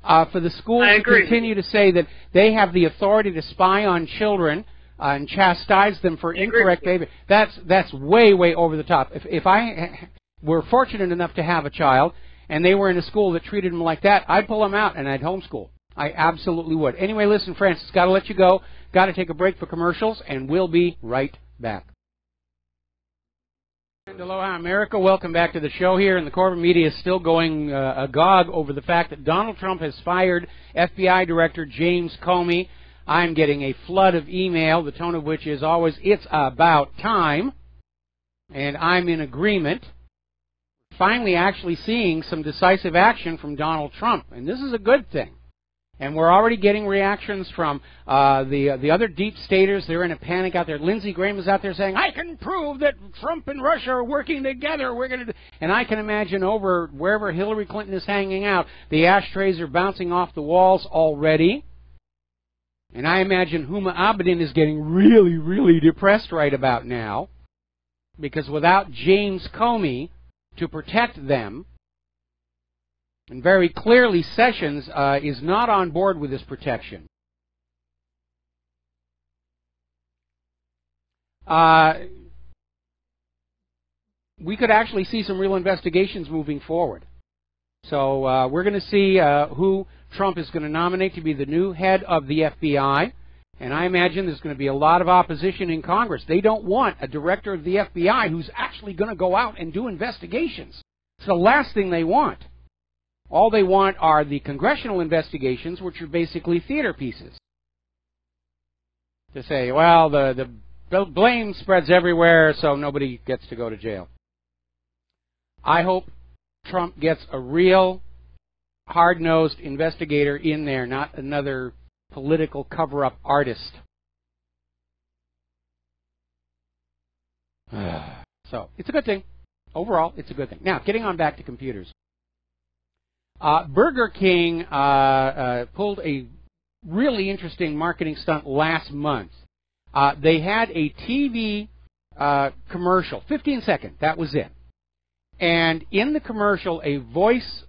For the school to continue to say that they have the authority to spy on children and chastise them for incorrect behavior, that's way, way over the top. If I were fortunate enough to have a child and they were in a school that treated them like that, I'd pull them out and I'd homeschool. I absolutely would. Anyway, listen, Francis, got to let you go. Got to take a break for commercials, and we'll be right back. And aloha, America. Welcome back to the show here. And the corporate media is still going agog over the fact that Donald Trump has fired FBI Director James Comey. I'm getting a flood of email, the tone of which is always, it's about time. And I'm in agreement. Finally actually seeing some decisive action from Donald Trump. And this is a good thing. And we're already getting reactions from the other deep staters. They're in a panic out there. Lindsey Graham is out there saying, I can prove that Trump and Russia are working together. We're going to. And I can imagine over wherever Hillary Clinton is hanging out, the ashtrays are bouncing off the walls already. And I imagine Huma Abedin is getting really, really depressed right about now. Because without James Comey to protect them, and very clearly, Sessions is not on board with this protection. We could actually see some real investigations moving forward. So we're going to see who Trump is going to nominate to be the new head of the FBI. And I imagine there's going to be a lot of opposition in Congress. They don't want a director of the FBI who's actually going to go out and do investigations. It's the last thing they want. All they want are the congressional investigations, which are basically theater pieces. To say, well, the blame spreads everywhere, so nobody gets to go to jail. I hope Trump gets a real hard-nosed investigator in there, not another political cover-up artist. So, it's a good thing. Overall, it's a good thing. Now, getting on back to computers. Burger King pulled a really interesting marketing stunt last month. They had a TV commercial, 15-second, that was it. And in the commercial, a voice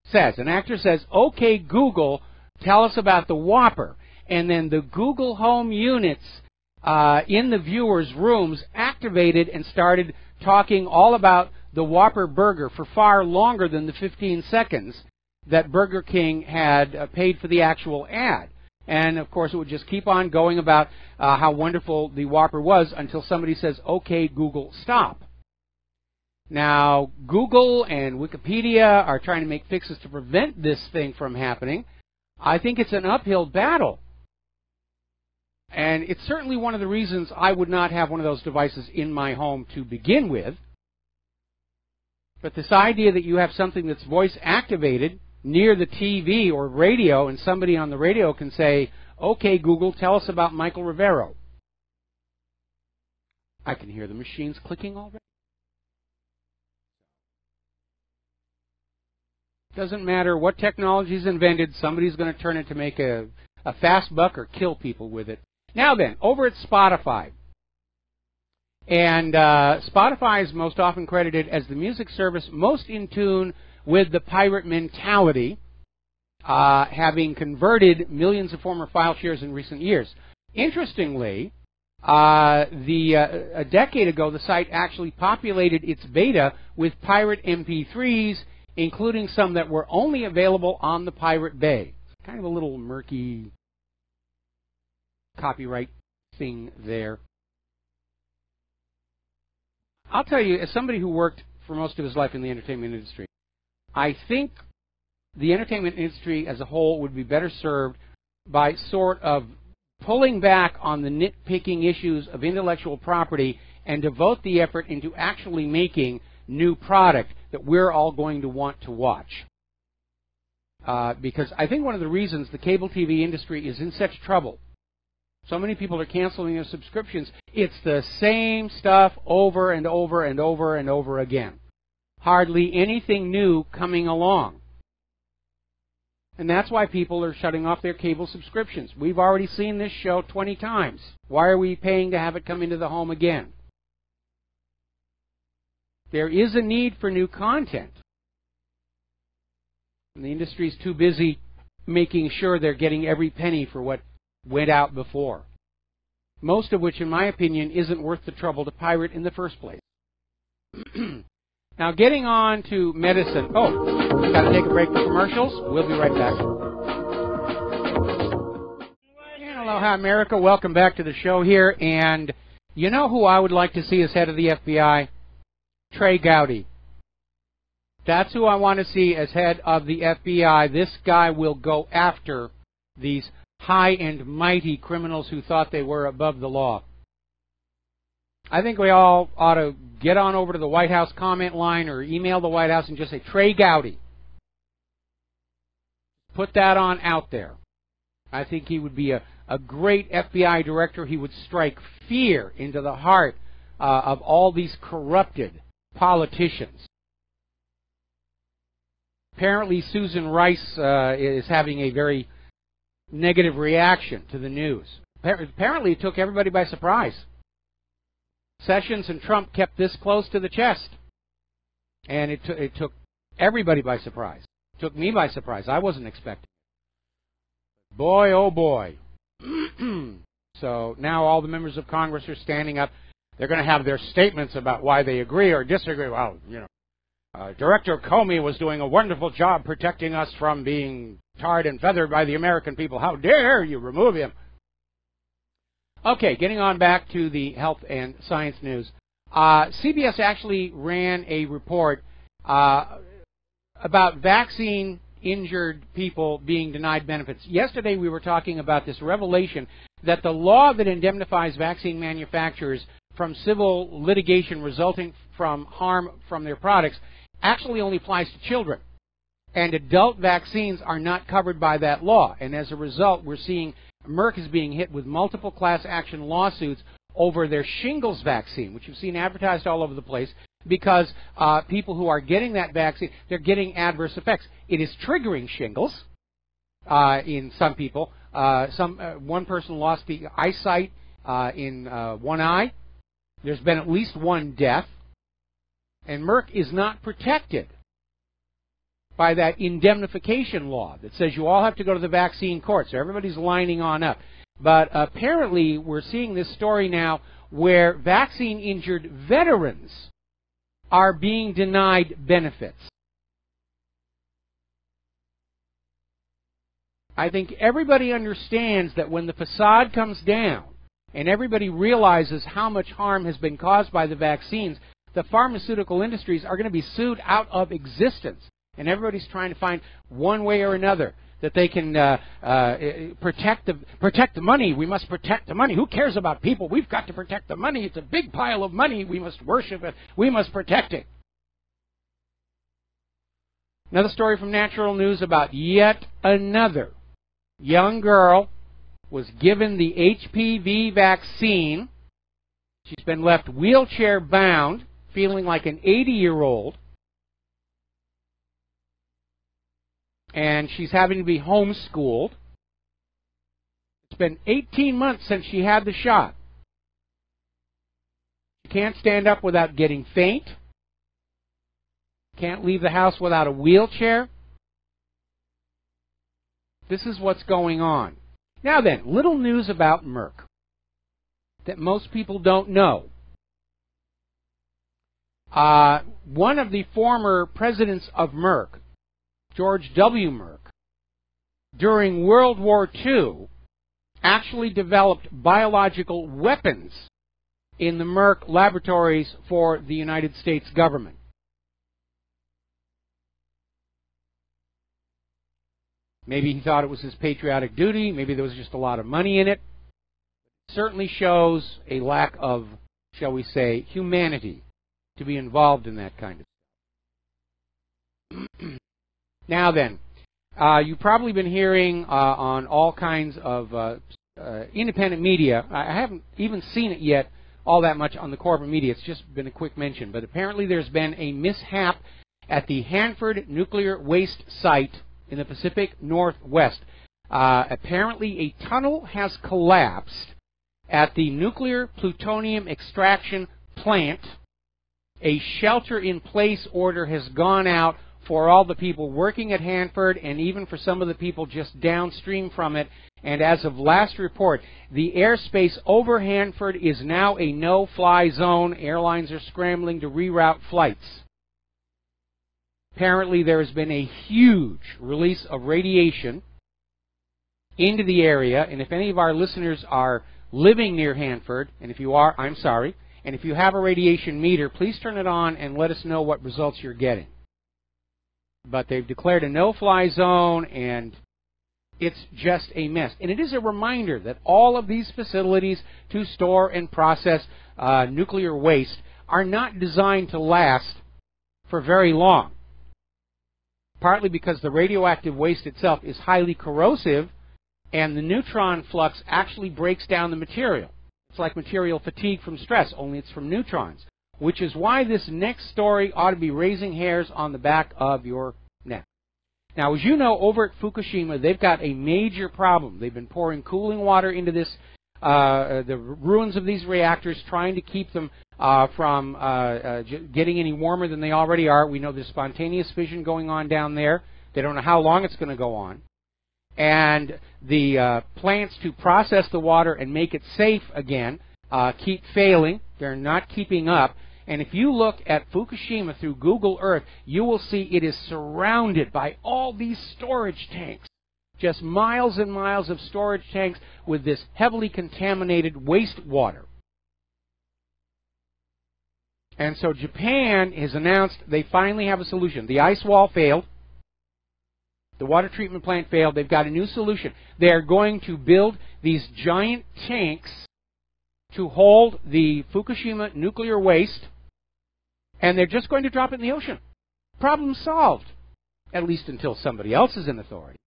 says, an actor says, okay, Google, tell us about the Whopper. And then the Google Home units in the viewers' rooms activated and started talking all about the Whopper burger for far longer than the 15 seconds that Burger King had paid for the actual ad. And, of course, it would just keep on going about how wonderful the Whopper was until somebody says, okay, Google, stop. Now, Google and Wikipedia are trying to make fixes to prevent this thing from happening. I think it's an uphill battle. And it's certainly one of the reasons I would not have one of those devices in my home to begin with. But this idea that you have something that's voice activated near the TV or radio, and somebody on the radio can say, okay, Google, tell us about Michael Rivero. I can hear the machines clicking already. Doesn't matter what technology is invented, somebody's going to turn it to make a fast buck or kill people with it. Now then, over at Spotify. And Spotify is most often credited as the music service most in tune with the pirate mentality, having converted millions of former file shares in recent years. Interestingly, a decade ago, the site actually populated its beta with pirate MP3s, including some that were only available on the Pirate Bay. It's kind of a little murky copyright thing there. I'll tell you, as somebody who worked for most of his life in the entertainment industry, I think the entertainment industry as a whole would be better served by sort of pulling back on the nitpicking issues of intellectual property and devote the effort into actually making new product that we're all going to want to watch. Because I think one of the reasons the cable TV industry is in such trouble, so many people are canceling their subscriptions, it's the same stuff over and over and over and over again. Hardly anything new coming along. And that's why people are shutting off their cable subscriptions. We've already seen this show 20 times. Why are we paying to have it come into the home again? There is a need for new content. And the industry's too busy making sure they're getting every penny for what went out before. Most of which, in my opinion, isn't worth the trouble to pirate in the first place. Now, getting on to medicine. Oh, got to take a break for commercials. We'll be right back. Aloha, America. Welcome back to the show here. And you know who I would like to see as head of the FBI? Trey Gowdy. That's who I want to see as head of the FBI. This guy will go after these high and mighty criminals who thought they were above the law. I think we all ought to get on over to the White House comment line or email the White House and just say, Trey Gowdy. Put that on out there. I think he would be a great FBI director. He would strike fear into the heart of all these corrupted politicians. Apparently, Susan Rice is having a very negative reaction to the news. Apparently, it took everybody by surprise. Sessions and Trump kept this close to the chest. And it took everybody by surprise. It took me by surprise. I wasn't expecting it. Boy, oh boy. So now all the members of Congress are standing up. They're going to have their statements about why they agree or disagree. Well, you know, Director Comey was doing a wonderful job protecting us from being tarred and feathered by the American people. How dare you remove him? Okay, getting on back to the health and science news. CBS actually ran a report about vaccine-injured people being denied benefits. Yesterday we were talking about this revelation that the law that indemnifies vaccine manufacturers from civil litigation resulting from harm from their products actually only applies to children. And adult vaccines are not covered by that law. And as a result, we're seeing Merck is being hit with multiple class action lawsuits over their shingles vaccine, which you've seen advertised all over the place, because people who are getting that vaccine, they're getting adverse effects. It is triggering shingles in some people. One person lost the eyesight in one eye. There's been at least one death. And Merck is not protected by that indemnification law that says you all have to go to the vaccine court. So everybody's lining on up. But apparently we're seeing this story now where vaccine-injured veterans are being denied benefits. I think everybody understands that when the facade comes down and everybody realizes how much harm has been caused by the vaccines, the pharmaceutical industries are going to be sued out of existence. And everybody's trying to find one way or another that they can protect the money. We must protect the money. Who cares about people? We've got to protect the money. It's a big pile of money. We must worship it. We must protect it. Another story from Natural News about yet another young girl was given the HPV vaccine. She's been left wheelchair bound, feeling like an 80-year-old. And she's having to be homeschooled. It's been 18 months since she had the shot. She can't stand up without getting faint. Can't leave the house without a wheelchair. This is what's going on. Now then, little news about Merck that most people don't know. One of the former presidents of Merck, George W. Merck, during World War II, actually developed biological weapons in the Merck laboratories for the United States government. Maybe he thought it was his patriotic duty. Maybe there was just a lot of money in it. It certainly shows a lack of, shall we say, humanity to be involved in that kind of stuff. Now then, you've probably been hearing on all kinds of independent media. I haven't even seen it yet all that much on the corporate media. It's just been a quick mention. But apparently there's been a mishap at the Hanford nuclear waste site in the Pacific Northwest. Apparently a tunnel has collapsed at the nuclear plutonium extraction plant. A shelter-in-place order has gone out for all the people working at Hanford and even for some of the people just downstream from it. And as of last report, the airspace over Hanford is now a no-fly zone. Airlines are scrambling to reroute flights. Apparently there has been a huge release of radiation into the area. And if any of our listeners are living near Hanford, and if you are, I'm sorry, and if you have a radiation meter, please turn it on and let us know what results you're getting. But they've declared a no-fly zone, and it's just a mess. And it is a reminder that all of these facilities to store and process nuclear waste are not designed to last for very long. Partly because the radioactive waste itself is highly corrosive, and the neutron flux actually breaks down the material. It's like material fatigue from stress, only it's from neutrons, which is why this next story ought to be raising hairs on the back of your neck. Now, as you know, over at Fukushima, they've got a major problem. They've been pouring cooling water into this, the ruins of these reactors, trying to keep them from getting any warmer than they already are. We know there's spontaneous fission going on down there. They don't know how long it's going to go on. And the plants to process the water and make it safe again keep failing. They're not keeping up. And if you look at Fukushima through Google Earth, you will see it is surrounded by all these storage tanks. Just miles and miles of storage tanks with this heavily contaminated wastewater. And so Japan has announced they finally have a solution. The ice wall failed. The water treatment plant failed. They've got a new solution. They're going to build these giant tanks to hold the Fukushima nuclear waste, and they're just going to drop it in the ocean. Problem solved, at least until somebody else is in authority.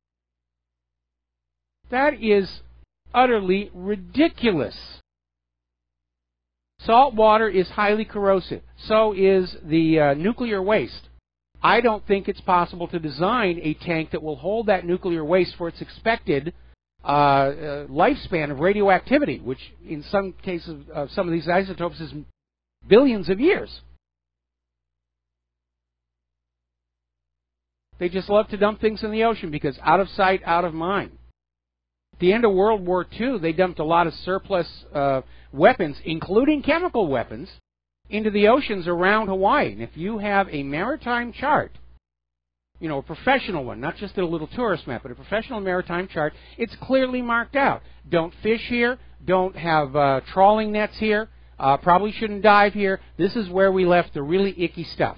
That is utterly ridiculous. Salt water is highly corrosive. So is the nuclear waste. I don't think it's possible to design a tank that will hold that nuclear waste for its expected lifespan of radioactivity, which in some cases of some of these isotopes is billions of years. They just love to dump things in the ocean because out of sight, out of mind. At the end of World War II, they dumped a lot of surplus weapons, including chemical weapons, into the oceans around Hawaii. And if you have a maritime chart, you know, a professional one, not just a little tourist map, but a professional maritime chart, it's clearly marked out. Don't fish here. Don't have trawling nets here. Probably shouldn't dive here. This is where we left the really icky stuff.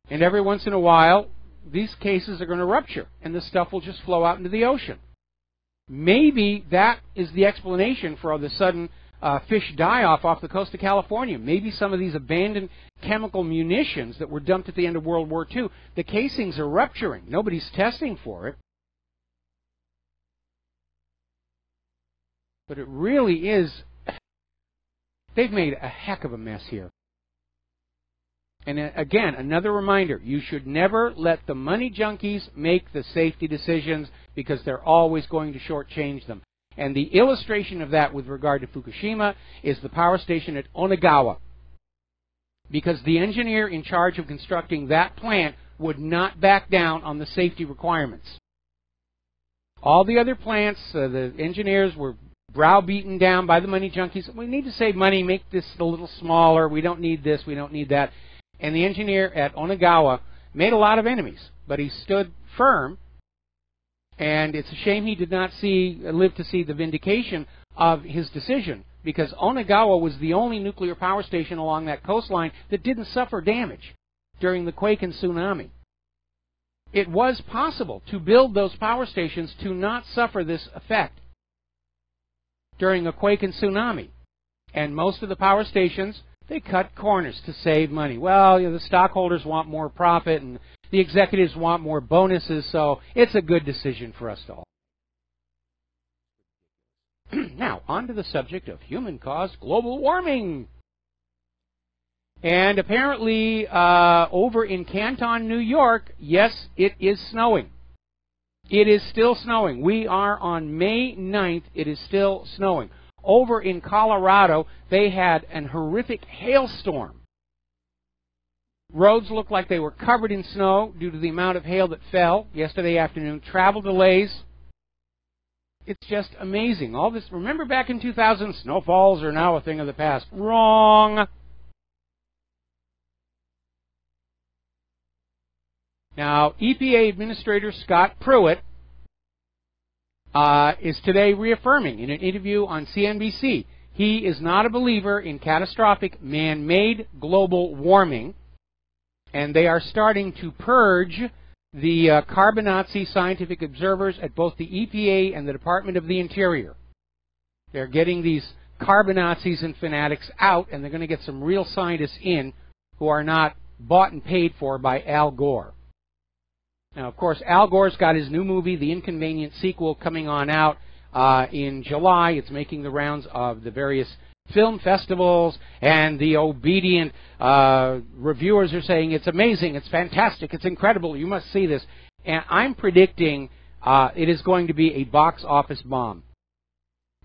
And every once in a while, these cases are going to rupture, and the stuff will just flow out into the ocean. Maybe that is the explanation for all the sudden fish die-off off the coast of California. Maybe some of these abandoned chemical munitions that were dumped at the end of World War II, the casings are rupturing. Nobody's testing for it. But it really is, they've made a heck of a mess here. And again, another reminder, you should never let the money junkies make the safety decisions because they're always going to shortchange them. And the illustration of that with regard to Fukushima is the power station at Onagawa. Because the engineer in charge of constructing that plant would not back down on the safety requirements. All the other plants, the engineers were browbeaten down by the money junkies. We need to save money, make this a little smaller. We don't need this, we don't need that. And the engineer at Onagawa made a lot of enemies, but he stood firm. And it's a shame he did not live to see the vindication of his decision, because Onagawa was the only nuclear power station along that coastline that didn't suffer damage during the quake and tsunami. It was possible to build those power stations to not suffer this effect during a quake and tsunami. And most of the power stations, they cut corners to save money. Well, you know, the stockholders want more profit and the executives want more bonuses, so it's a good decision for us to all. Now, on to the subject of human-caused global warming. And apparently, over in Canton, New York, yes, it is snowing. It is still snowing. We are on May 9th. It is still snowing. Over in Colorado, they had an horrific hailstorm. Roads looked like they were covered in snow due to the amount of hail that fell yesterday afternoon. Travel delays. It's just amazing. All this. Remember back in 2000, snowfalls are now a thing of the past. Wrong. Now, EPA Administrator Scott Pruitt is today reaffirming in an interview on CNBC he is not a believer in catastrophic man-made global warming, and they are starting to purge the carbonazi scientific observers at both the EPA and the Department of the Interior. They're getting these carbonazis and fanatics out, and they're going to get some real scientists in who are not bought and paid for by Al Gore. Now, of course, Al Gore's got his new movie, The Inconvenient Sequel, coming on out in July. It's making the rounds of the various film festivals, and the obedient reviewers are saying it's amazing, it's fantastic, it's incredible, you must see this. And I'm predicting it is going to be a box office bomb.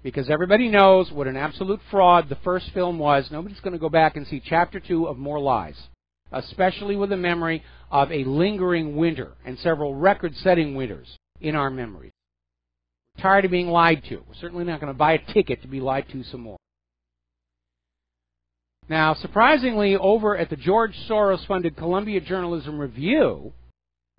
Because everybody knows what an absolute fraud the first film was. Nobody's going to go back and see Chapter 2 of More Lies, especially with the memory of a lingering winter and several record-setting winters in our memories. We're tired of being lied to. We're certainly not going to buy a ticket to be lied to some more. Now, surprisingly, over at the George Soros-funded Columbia Journalism Review,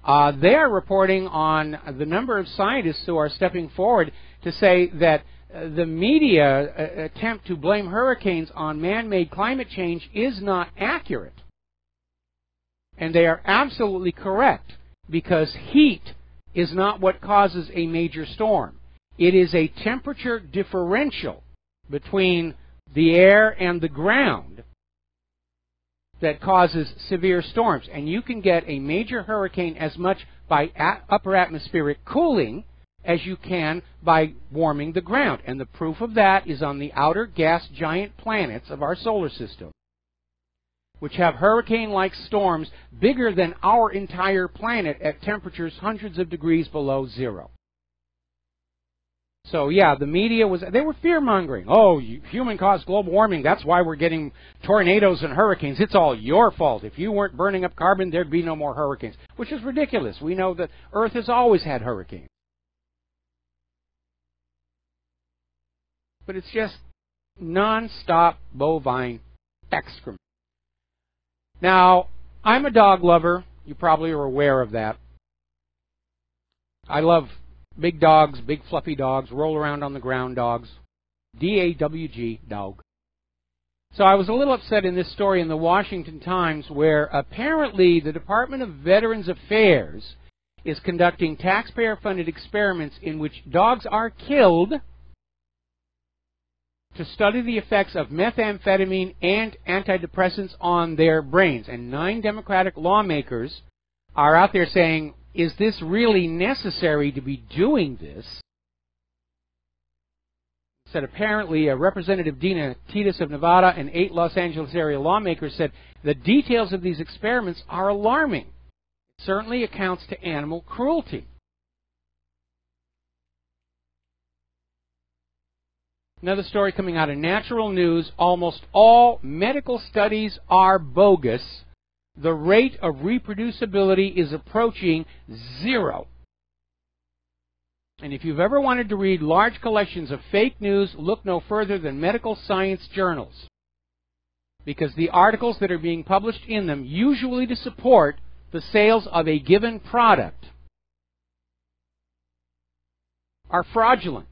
they are reporting on the number of scientists who are stepping forward to say that the media attempt to blame hurricanes on man-made climate change is not accurate. And they are absolutely correct, because heat is not what causes a major storm. It is a temperature differential between the air and the ground that causes severe storms. And you can get a major hurricane as much by upper atmospheric cooling as you can by warming the ground. And the proof of that is on the outer gas giant planets of our solar system, which have hurricane-like storms bigger than our entire planet at temperatures hundreds of degrees below zero. So yeah, the media they were fear-mongering. Oh, human-caused global warming, that's why we're getting tornadoes and hurricanes. It's all your fault. If you weren't burning up carbon, there'd be no more hurricanes, which is ridiculous. We know that Earth has always had hurricanes. But it's just non-stop bovine excrement. Now, I'm a dog lover. You probably are aware of that. I love big dogs, big fluffy dogs, roll around on the ground dogs. D-A-W-G, dog. So I was a little upset in this story in the Washington Times, where apparently the Department of Veterans Affairs is conducting taxpayer-funded experiments in which dogs are killed to study the effects of methamphetamine and antidepressants on their brains. And 9 Democratic lawmakers are out there saying, is this really necessary to be doing this? Said apparently Representative Dina Titus of Nevada and 8 Los Angeles area lawmakers said the details of these experiments are alarming. It certainly accounts to animal cruelty. Another story coming out of Natural News, almost all medical studies are bogus. The rate of reproducibility is approaching 0. And if you've ever wanted to read large collections of fake news, look no further than medical science journals, because the articles that are being published in them, usually to support the sales of a given product, are fraudulent.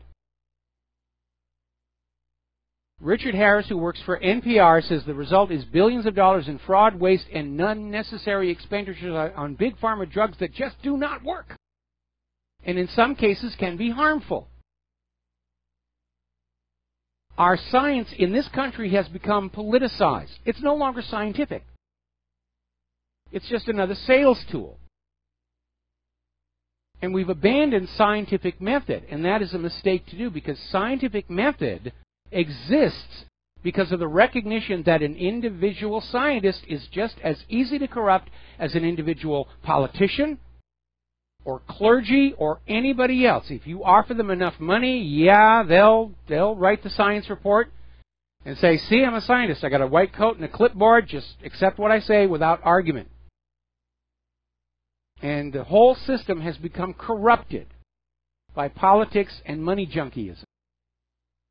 Richard Harris, who works for NPR, says the result is billions of dollars in fraud, waste, and unnecessary expenditures on big pharma drugs that just do not work, and in some cases can be harmful. Our science in this country has become politicized. It's no longer scientific. It's just another sales tool. And we've abandoned scientific method, and that is a mistake to do, because scientific method exists because of the recognition that an individual scientist is just as easy to corrupt as an individual politician or clergy or anybody else. If you offer them enough money, yeah, they'll write the science report and say, see, I'm a scientist. I got a white coat and a clipboard. Just accept what I say without argument. And the whole system has become corrupted by politics and money junkiism.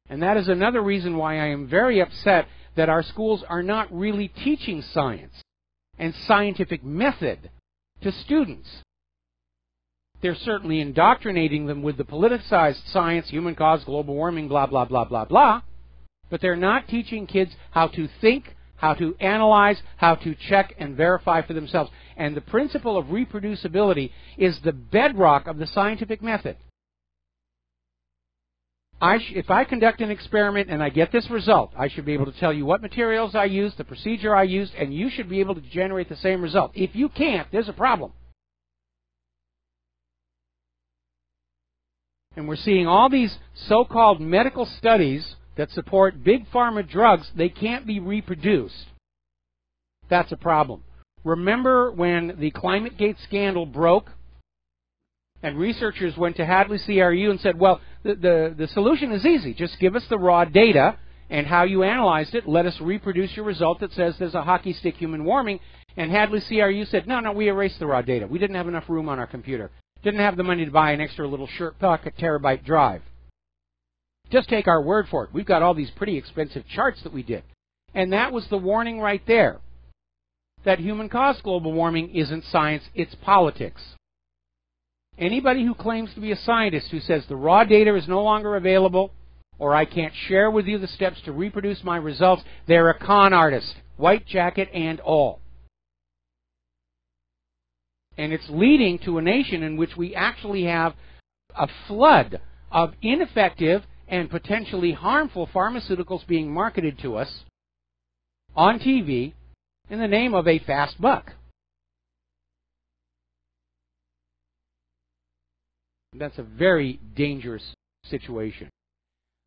And that is another reason why I am very upset that our schools are not really teaching science and scientific method to students. They're certainly indoctrinating them with the politicized science, human cause, global warming, blah, blah, blah, blah, blah. But they're not teaching kids how to think, how to analyze, how to check and verify for themselves. And the principle of reproducibility is the bedrock of the scientific method. If I conduct an experiment and I get this result, I should be able to tell you what materials I used, the procedure I used, and you should be able to generate the same result. If you can't, there's a problem. And we're seeing all these so-called medical studies that support big pharma drugs. They can't be reproduced. That's a problem. Remember when the ClimateGate scandal broke and researchers went to Hadley CRU and said, well, the solution is easy. Just give us the raw data and how you analyzed it. Let us reproduce your result that says there's a hockey stick human warming. And Hadley CRU said, no, we erased the raw data. We didn't have enough room on our computer. Didn't have the money to buy an extra little shirt pocket terabyte drive. Just take our word for it. We've got all these pretty expensive charts that we did. And that was the warning right there. That human-caused global warming isn't science, it's politics. Anybody who claims to be a scientist who says the raw data is no longer available, or I can't share with you the steps to reproduce my results, they're a con artist, white jacket and all. And it's leading to a nation in which we actually have a flood of ineffective and potentially harmful pharmaceuticals being marketed to us on TV in the name of a fast buck. That's a very dangerous situation.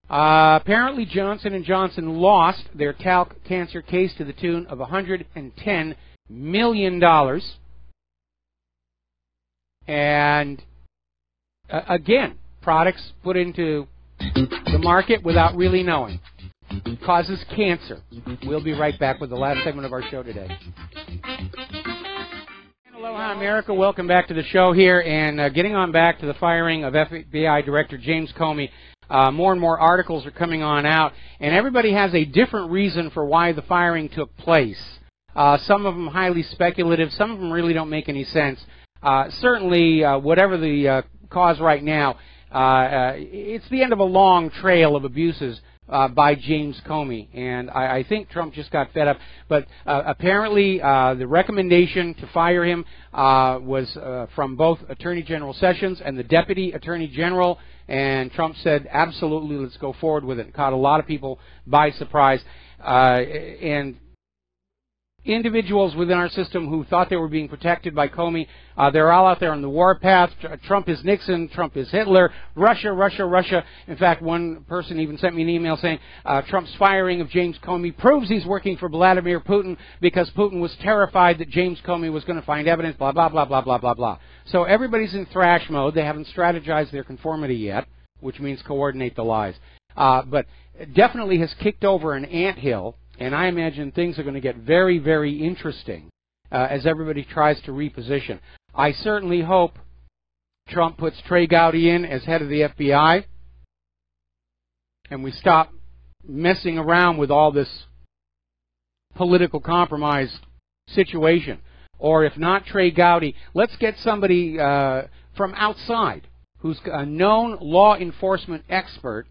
Apparently Johnson & Johnson lost their talc cancer case to the tune of $110 million. And again, products put into the market without really knowing. Causes cancer. We'll be right back with the last segment of our show today. Aloha America, welcome back to the show here, and getting on back to the firing of FBI Director James Comey. More and more articles are coming on out, and everybody has a different reason for why the firing took place. Some of them highly speculative, some of them really don't make any sense. Certainly, whatever the cause right now, it's the end of a long trail of abuses by James Comey, and I think Trump just got fed up. But apparently, the recommendation to fire him was from both Attorney General Sessions and the Deputy Attorney General, and Trump said, absolutely, let's go forward with it. It caught a lot of people by surprise, and individuals within our system who thought they were being protected by Comey, they're all out there on the warpath. Trump is Nixon, Trump is Hitler, Russia, Russia, Russia. In fact, one person even sent me an email saying Trump's firing of James Comey proves he's working for Vladimir Putin because Putin was terrified that James Comey was going to find evidence, blah, blah, blah, blah, blah, blah, blah. So everybody's in thrash mode. They haven't strategized their conformity yet, which means coordinate the lies. But definitely has kicked over an anthill. And I imagine things are going to get very, very interesting as everybody tries to reposition. I certainly hope Trump puts Trey Gowdy in as head of the FBI, and we stop messing around with all this political compromise situation. Or if not Trey Gowdy, let's get somebody from outside who's a known law enforcement expert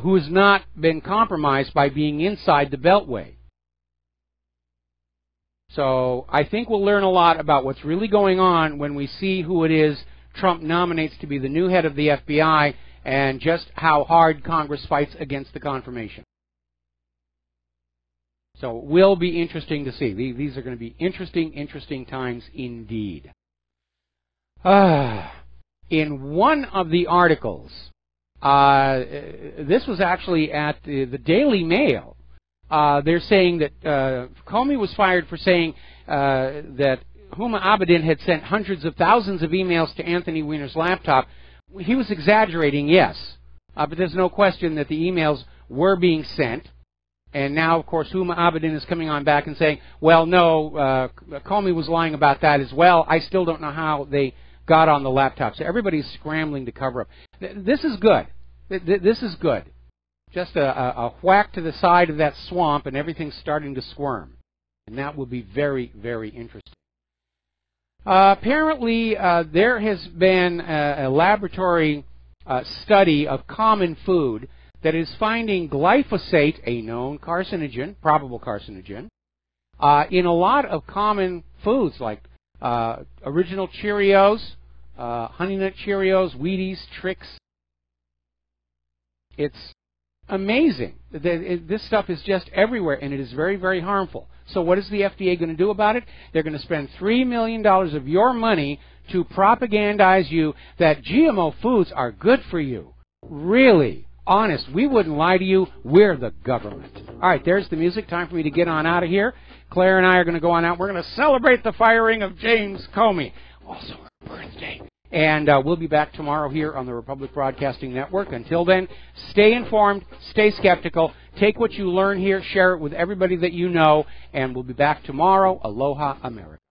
who has not been compromised by being inside the Beltway. So I think we'll learn a lot about what's really going on when we see who it is Trump nominates to be the new head of the FBI and just how hard Congress fights against the confirmation. So it will be interesting to see. These are going to be interesting times indeed. In one of the articles, this was actually at the Daily Mail. They're saying that Comey was fired for saying that Huma Abedin had sent hundreds of thousands of emails to Anthony Weiner's laptop. He was exaggerating, yes, but there's no question that the emails were being sent. And now, of course, Huma Abedin is coming on back and saying, well, no, Comey was lying about that as well. I still don't know how they got on the laptop. So everybody's scrambling to cover up. This is good. This is good. Just a whack to the side of that swamp and everything's starting to squirm. And that will be very, very interesting. Apparently, there has been a laboratory study of common food that is finding glyphosate, a known carcinogen, probable carcinogen, in a lot of common foods like original Cheerios, Honey Nut Cheerios, Wheaties, Trix. It's amazing. This stuff is just everywhere, and it is very, very harmful. So what is the FDA going to do about it? They're going to spend $3 million of your money to propagandize you that GMO foods are good for you. Really? Honest, we wouldn't lie to you. We're the government. All right, there's the music. Time for me to get on out of here. Claire and I are going to go on out. We're going to celebrate the firing of James Comey. Also her birthday. And we'll be back tomorrow here on the Republic Broadcasting Network. Until then, stay informed, stay skeptical, take what you learn here, share it with everybody that you know, and we'll be back tomorrow. Aloha, America.